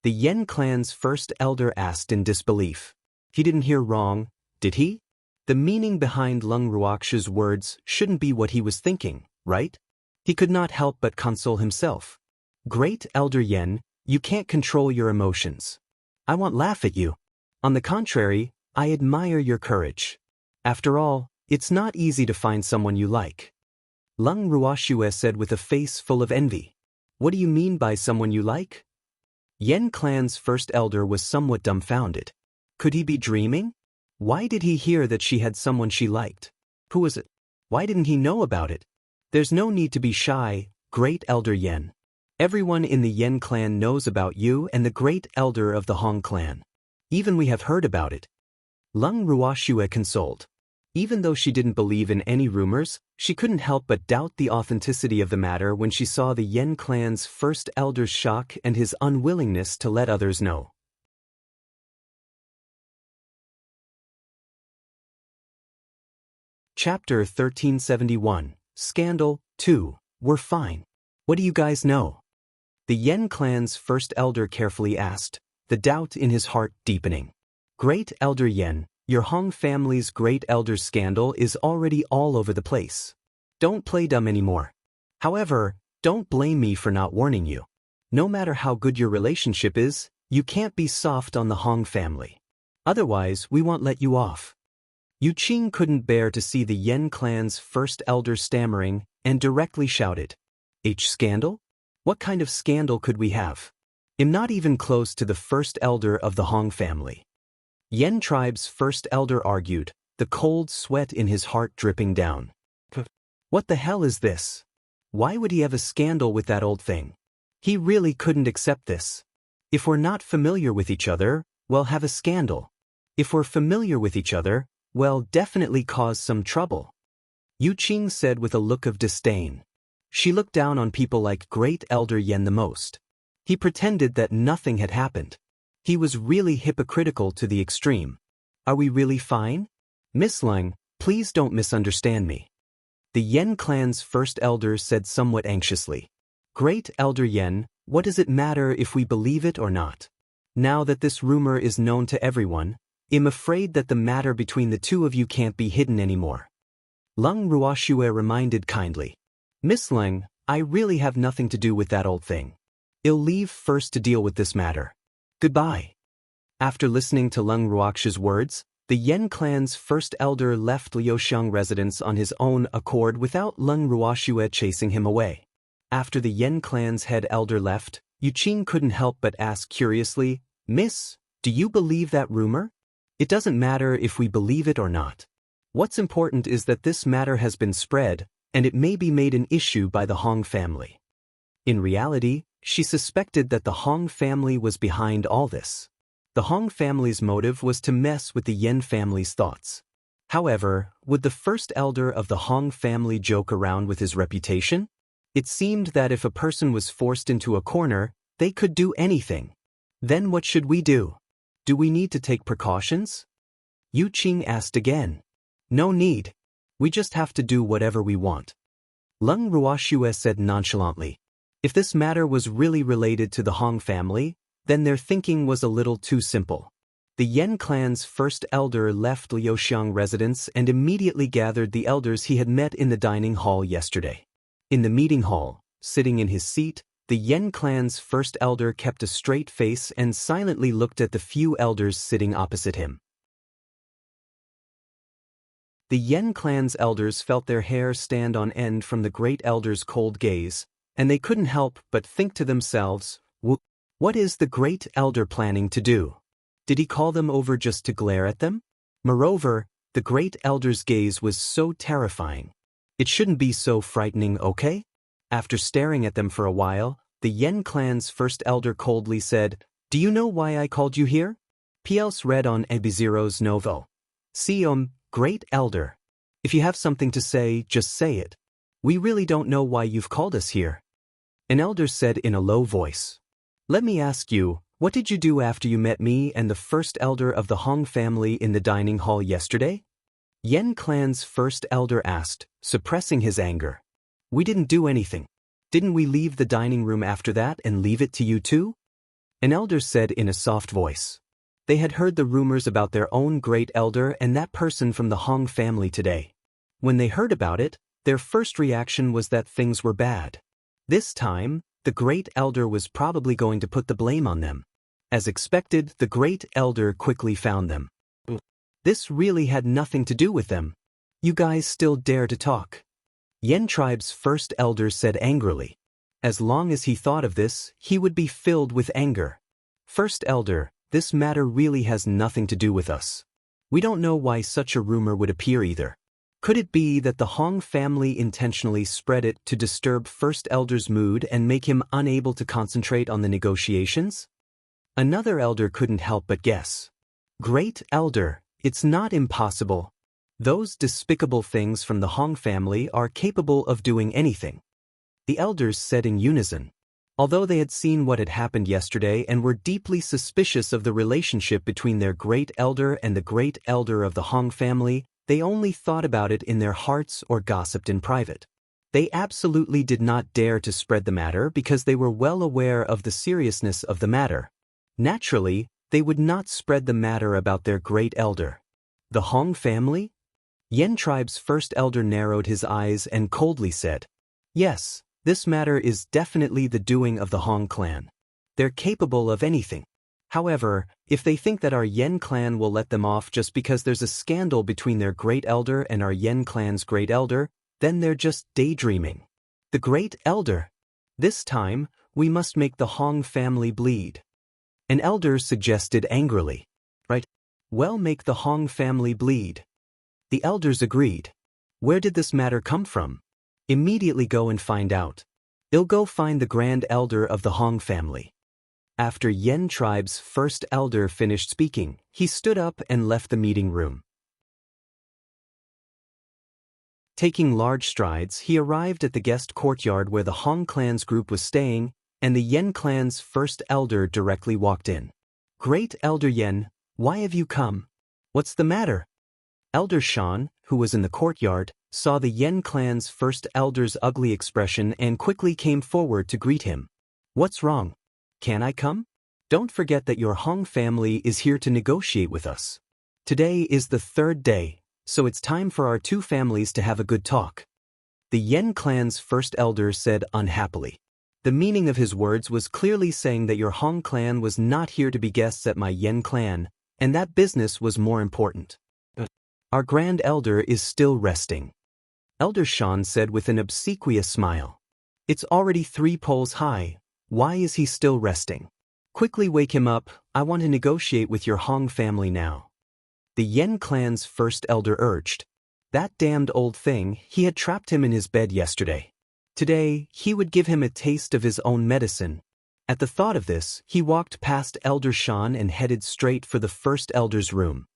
The Yen clan's first elder asked in disbelief. He didn't hear wrong, did he? The meaning behind Leng Ruoxue's words shouldn't be what he was thinking, right? He could not help but console himself. "Great Elder Yen, you can't control your emotions. I won't laugh at you. On the contrary, I admire your courage. After all, it's not easy to find someone you like. Lung Ruoxue said with a face full of envy. What do you mean by someone you like? Yen clan's first elder was somewhat dumbfounded. Could he be dreaming? Why did he hear that she had someone she liked? Who was it? Why didn't he know about it? There's no need to be shy, Great Elder Yen. Everyone in the Yen clan knows about you and the Great Elder of the Hong clan. Even we have heard about it. Lung Ruoxue consoled. Even though she didn't believe in any rumors, she couldn't help but doubt the authenticity of the matter when she saw the Yen clan's first elder's shock and his unwillingness to let others know. Chapter 1371, Scandal 2, We're fine. What do you guys know? The Yen clan's first elder carefully asked, the doubt in his heart deepening. Great Elder Yen, your Hong family's great elder's scandal is already all over the place. Don't play dumb anymore. However, don't blame me for not warning you. No matter how good your relationship is, you can't be soft on the Hong family. Otherwise, we won't let you off. Yu Qing couldn't bear to see the Yen clan's first elder stammering and directly shouted, Scandal? What kind of scandal could we have? I'm not even close to the first elder of the Hong family. Yen tribe's first elder argued, the cold sweat in his heart dripping down. What the hell is this? Why would he have a scandal with that old thing? He really couldn't accept this. If we're not familiar with each other, well, have a scandal. If we're familiar with each other, well, definitely cause some trouble. Yu Qing said with a look of disdain. She looked down on people like Great Elder Yen the most. He pretended that nothing had happened. He was really hypocritical to the extreme. Are we really fine? Miss Lung, please don't misunderstand me. The Yen clan's first elder said somewhat anxiously. Great Elder Yen, what does it matter if we believe it or not? Now that this rumor is known to everyone, I'm afraid that the matter between the two of you can't be hidden anymore. Lung Ruoxue reminded kindly. Miss Lung, I really have nothing to do with that old thing. I'll leave first to deal with this matter. Goodbye. After listening to Lung Ruoxue's words, the Yen clan's first elder left Liuxiang residence on his own accord without Lung Ruoxue chasing him away. After the Yen clan's head elder left, Yu Qing couldn't help but ask curiously, Miss, do you believe that rumor? It doesn't matter if we believe it or not. What's important is that this matter has been spread, and it may be made an issue by the Hong family. In reality, she suspected that the Hong family was behind all this. The Hong family's motive was to mess with the Yen family's thoughts. However, would the first elder of the Hong family joke around with his reputation? It seemed that if a person was forced into a corner, they could do anything. Then what should we do? Do we need to take precautions? Yu Qing asked again. No need. We just have to do whatever we want. Lung Ruoxue said nonchalantly. If this matter was really related to the Hong family, then their thinking was a little too simple. The Yen clan's first elder left Liuxiang residence and immediately gathered the elders he had met in the dining hall yesterday. In the meeting hall, sitting in his seat, the Yen clan's first elder kept a straight face and silently looked at the few elders sitting opposite him. The Yen clan's elders felt their hair stand on end from the great elder's cold gaze, and they couldn't help but think to themselves, what is the great elder planning to do? Did he call them over just to glare at them? Moreover, the great elder's gaze was so terrifying. It shouldn't be so frightening, okay? After staring at them for a while, the Yen clan's first elder coldly said, Do you know why I called you here? PL's read on Ebizero's Novo. Great elder. If you have something to say, just say it. We really don't know why you've called us here. An elder said in a low voice. Let me ask you, what did you do after you met me and the first elder of the Hong family in the dining hall yesterday? Yen clan's first elder asked, suppressing his anger. We didn't do anything. Didn't we leave the dining room after that and leave it to you too? An elder said in a soft voice. They had heard the rumors about their own great elder and that person from the Hong family today. When they heard about it, their first reaction was that things were bad. This time, the great elder was probably going to put the blame on them. As expected, the great elder quickly found them. This really had nothing to do with them. You guys still dare to talk? Yen tribe's first elder said angrily. As long as he thought of this, he would be filled with anger. First elder, this matter really has nothing to do with us. We don't know why such a rumor would appear either. Could it be that the Hong family intentionally spread it to disturb First Elder's mood and make him unable to concentrate on the negotiations? Another elder couldn't help but guess. Great elder, it's not impossible. Those despicable things from the Hong family are capable of doing anything. The elders said in unison. Although they had seen what had happened yesterday and were deeply suspicious of the relationship between their great elder and the great elder of the Hong family, they only thought about it in their hearts or gossiped in private. They absolutely did not dare to spread the matter because they were well aware of the seriousness of the matter. Naturally, they would not spread the matter about their great elder. The Hong family? Yen tribe's first elder narrowed his eyes and coldly said, "Yes, this matter is definitely the doing of the Hong clan. They're capable of anything. However, if they think that our Yen clan will let them off just because there's a scandal between their great elder and our Yen clan's great elder, then they're just daydreaming. The great elder? This time, we must make the Hong family bleed." An elder suggested angrily. Right? Well, make the Hong family bleed. The elders agreed. Where did this matter come from? Immediately go and find out. I'll go find the grand elder of the Hong family. After Yen tribe's first elder finished speaking, he stood up and left the meeting room. Taking large strides, he arrived at the guest courtyard where the Hong clan's group was staying, and the Yen clan's first elder directly walked in. "Great Elder Yen, why have you come? What's the matter?" Elder Shan, who was in the courtyard, saw the Yen clan's first elder's ugly expression and quickly came forward to greet him. "What's wrong? Can I come? Don't forget that your Hong family is here to negotiate with us. Today is the third day, so it's time for our two families to have a good talk." The Yen clan's first elder said unhappily. The meaning of his words was clearly saying that your Hong clan was not here to be guests at my Yen clan, and that business was more important. "Our grand elder is still resting," Elder Shan said with an obsequious smile. "It's already 3 poles high. Why is he still resting? Quickly wake him up, I want to negotiate with your Hong family now." The Yen clan's first elder urged. That damned old thing, he had trapped him in his bed yesterday. Today, he would give him a taste of his own medicine. At the thought of this, he walked past Elder Shan and headed straight for the first elder's room.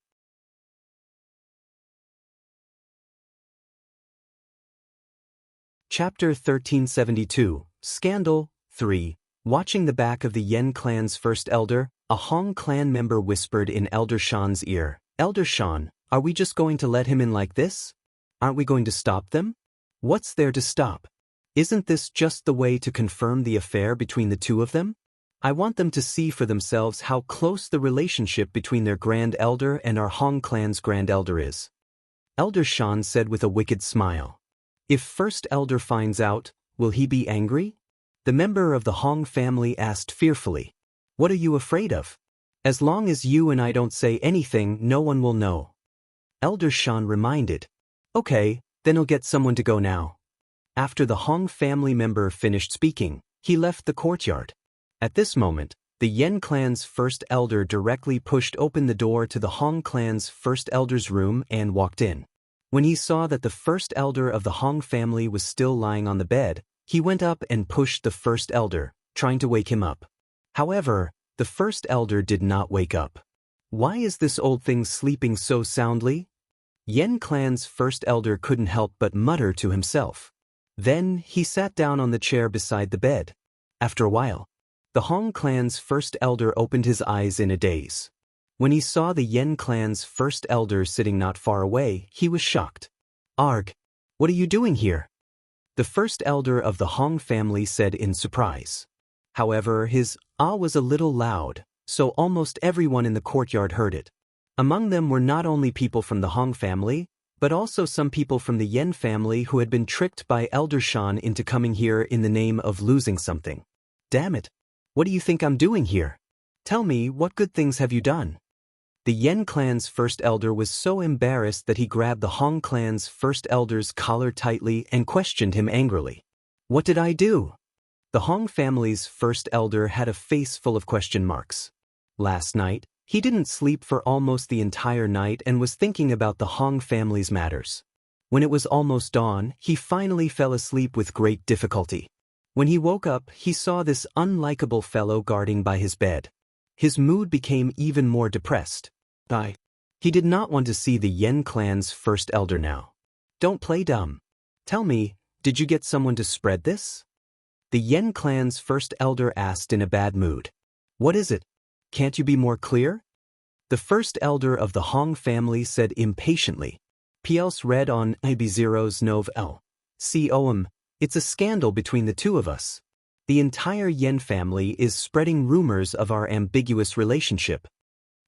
Chapter 1372, Scandal 3. Watching the back of the Yen clan's first elder, a Hong clan member whispered in Elder Shan's ear, "Elder Shan, are we just going to let him in like this? Aren't we going to stop them? What's there to stop? Isn't this just the way to confirm the affair between the two of them? I want them to see for themselves how close the relationship between their grand elder and our Hong clan's grand elder is." Elder Shan said with a wicked smile. "If first elder finds out, will he be angry?" The member of the Hong family asked fearfully. "What are you afraid of? As long as you and I don't say anything, no one will know." Elder Shan reminded. "Okay, then I'll get someone to go now." After the Hong family member finished speaking, he left the courtyard. At this moment, the Yen clan's first elder directly pushed open the door to the Hong clan's first elder's room and walked in. When he saw that the first elder of the Hong family was still lying on the bed, he went up and pushed the first elder, trying to wake him up. However, the first elder did not wake up. "Why is this old thing sleeping so soundly?" Yen clan's first elder couldn't help but mutter to himself. Then he sat down on the chair beside the bed. After a while, the Hong clan's first elder opened his eyes in a daze. When he saw the Yen clan's first elder sitting not far away, he was shocked. "Arg, what are you doing here?" The first elder of the Hong family said in surprise. However, his "ah" was a little loud, so almost everyone in the courtyard heard it. Among them were not only people from the Hong family, but also some people from the Yen family who had been tricked by Elder Shan into coming here in the name of losing something. "Damn it! What do you think I'm doing here? Tell me, what good things have you done? The Yen clan's first elder was so embarrassed that he grabbed the Hong clan's first elder's collar tightly and questioned him angrily. What did I do? The Hong family's first elder had a face full of question marks. Last night, he didn't sleep for almost the entire night and was thinking about the Hong family's matters. When it was almost dawn, he finally fell asleep with great difficulty. When he woke up, he saw this unlikable fellow guarding by his bed. His mood became even more depressed. He did not want to see the Yen clan's first elder now. Don't play dumb. Tell me, did you get someone to spread this? The Yen clan's first elder asked in a bad mood. What is it? Can't you be more clear? The first elder of the Hong family said impatiently. P.L.S. read on IB0's Nov L. C.O.M. It's a scandal between the two of us. The entire Yen family is spreading rumors of our ambiguous relationship.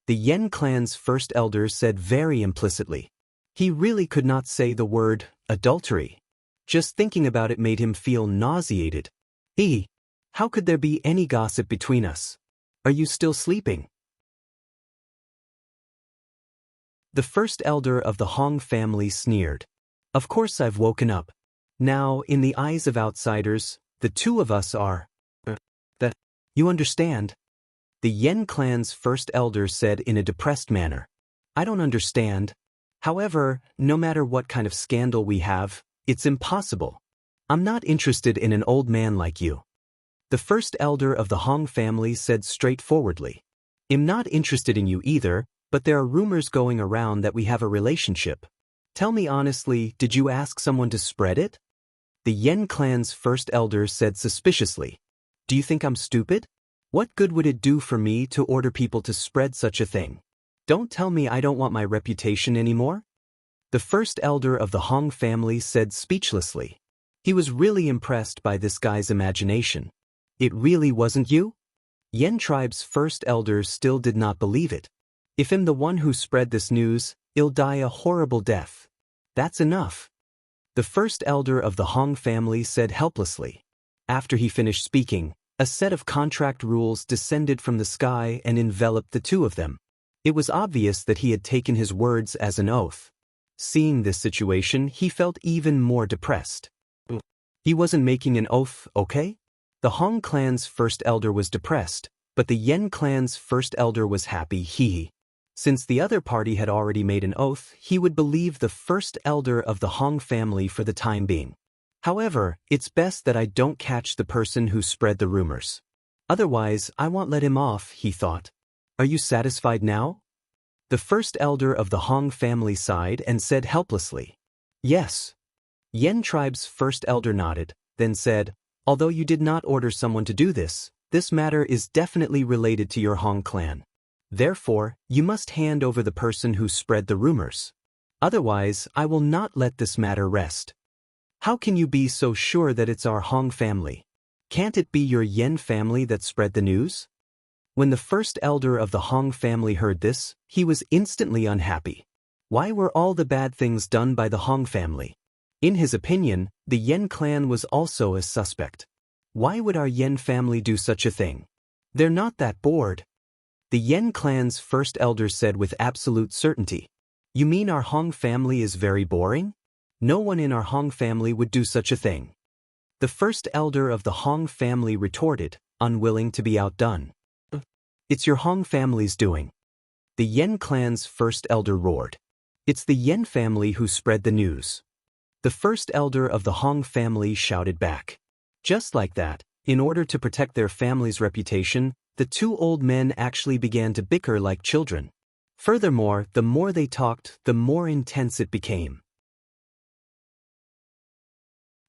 The Yen clan's first elder said very implicitly. He really could not say the word adultery. Just thinking about it made him feel nauseated. How could there be any gossip between us? Are you still sleeping? The first elder of the Hong family sneered. Of course I've woken up. Now, in the eyes of outsiders, the two of us are. You understand? The Yen clan's first elder said in a depressed manner. I don't understand. However, no matter what kind of scandal we have, it's impossible. I'm not interested in an old man like you. The first elder of the Hong family said straightforwardly. I'm not interested in you either, but there are rumors going around that we have a relationship. Tell me honestly, did you ask someone to spread it? The Yen clan's first elder said suspiciously. Do you think I'm stupid? What good would it do for me to order people to spread such a thing? Don't tell me I don't want my reputation anymore? The first elder of the Hong family said speechlessly. He was really impressed by this guy's imagination. It really wasn't you? Yen tribe's first elder still did not believe it. If I'm the one who spread this news, I'll die a horrible death. That's enough. The first elder of the Hong family said helplessly. After he finished speaking, a set of contract rules descended from the sky and enveloped the two of them. It was obvious that he had taken his words as an oath. Seeing this situation, he felt even more depressed. He wasn't making an oath, okay? The Hong clan's first elder was depressed, but the Yen clan's first elder was happy. Since the other party had already made an oath, he would believe the first elder of the Hong family for the time being. However, it's best that I don't catch the person who spread the rumors. Otherwise, I won't let him off, he thought. Are you satisfied now? The first elder of the Hong family sighed and said helplessly. Yes. Yen tribe's first elder nodded, then said, although you did not order someone to do this, this matter is definitely related to your Hong clan. Therefore, you must hand over the person who spread the rumors. Otherwise, I will not let this matter rest. How can you be so sure that it's our Hong family? Can't it be your Yen family that spread the news? When the first elder of the Hong family heard this, he was instantly unhappy. Why were all the bad things done by the Hong family? In his opinion, the Yen clan was also a suspect. Why would our Yen family do such a thing? They're not that bored. The Yen clan's first elder said with absolute certainty. You mean our Hong family is very boring? No one in our Hong family would do such a thing. The first elder of the Hong family retorted, unwilling to be outdone. It's your Hong family's doing. The Yen clan's first elder roared. It's the Yen family who spread the news. The first elder of the Hong family shouted back. Just like that, in order to protect their family's reputation, the two old men actually began to bicker like children. Furthermore, the more they talked, the more intense it became.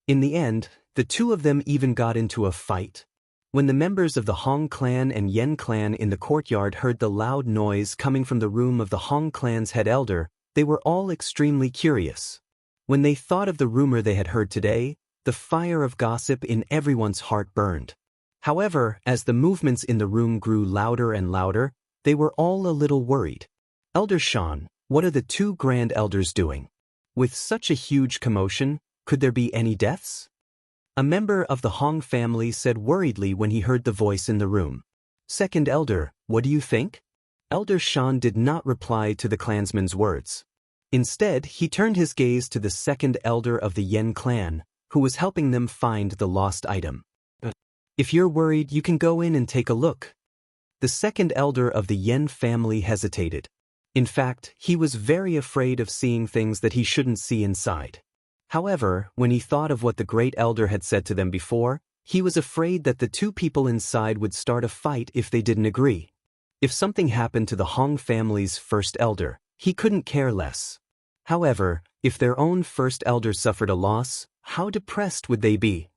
In the end, the two of them even got into a fight. When the members of the Hong clan and Yen clan in the courtyard heard the loud noise coming from the room of the Hong clan's head elder, they were all extremely curious. When they thought of the rumor they had heard today, the fire of gossip in everyone's heart burned. However, as the movements in the room grew louder and louder, they were all a little worried. Elder Shan, what are the two grand elders doing? With such a huge commotion, could there be any deaths? A member of the Hong family said worriedly when he heard the voice in the room. Second elder, what do you think? Elder Shan did not reply to the clansman's words. Instead, he turned his gaze to the second elder of the Yen clan, who was helping them find the lost item. If you're worried, you can go in and take a look. The second elder of the Yen family hesitated. In fact, he was very afraid of seeing things that he shouldn't see inside. However, when he thought of what the great elder had said to them before, he was afraid that the two people inside would start a fight if they didn't agree. If something happened to the Hong family's first elder, he couldn't care less. However, if their own first elder suffered a loss, how depressed would they be?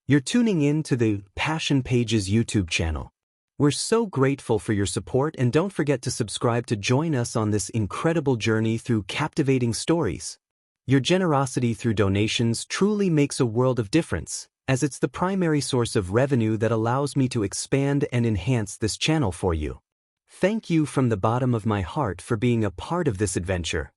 You're tuning in to the Passion Pages YouTube channel. We're so grateful for your support, and don't forget to subscribe to join us on this incredible journey through captivating stories. Your generosity through donations truly makes a world of difference, as it's the primary source of revenue that allows me to expand and enhance this channel for you. Thank you from the bottom of my heart for being a part of this adventure.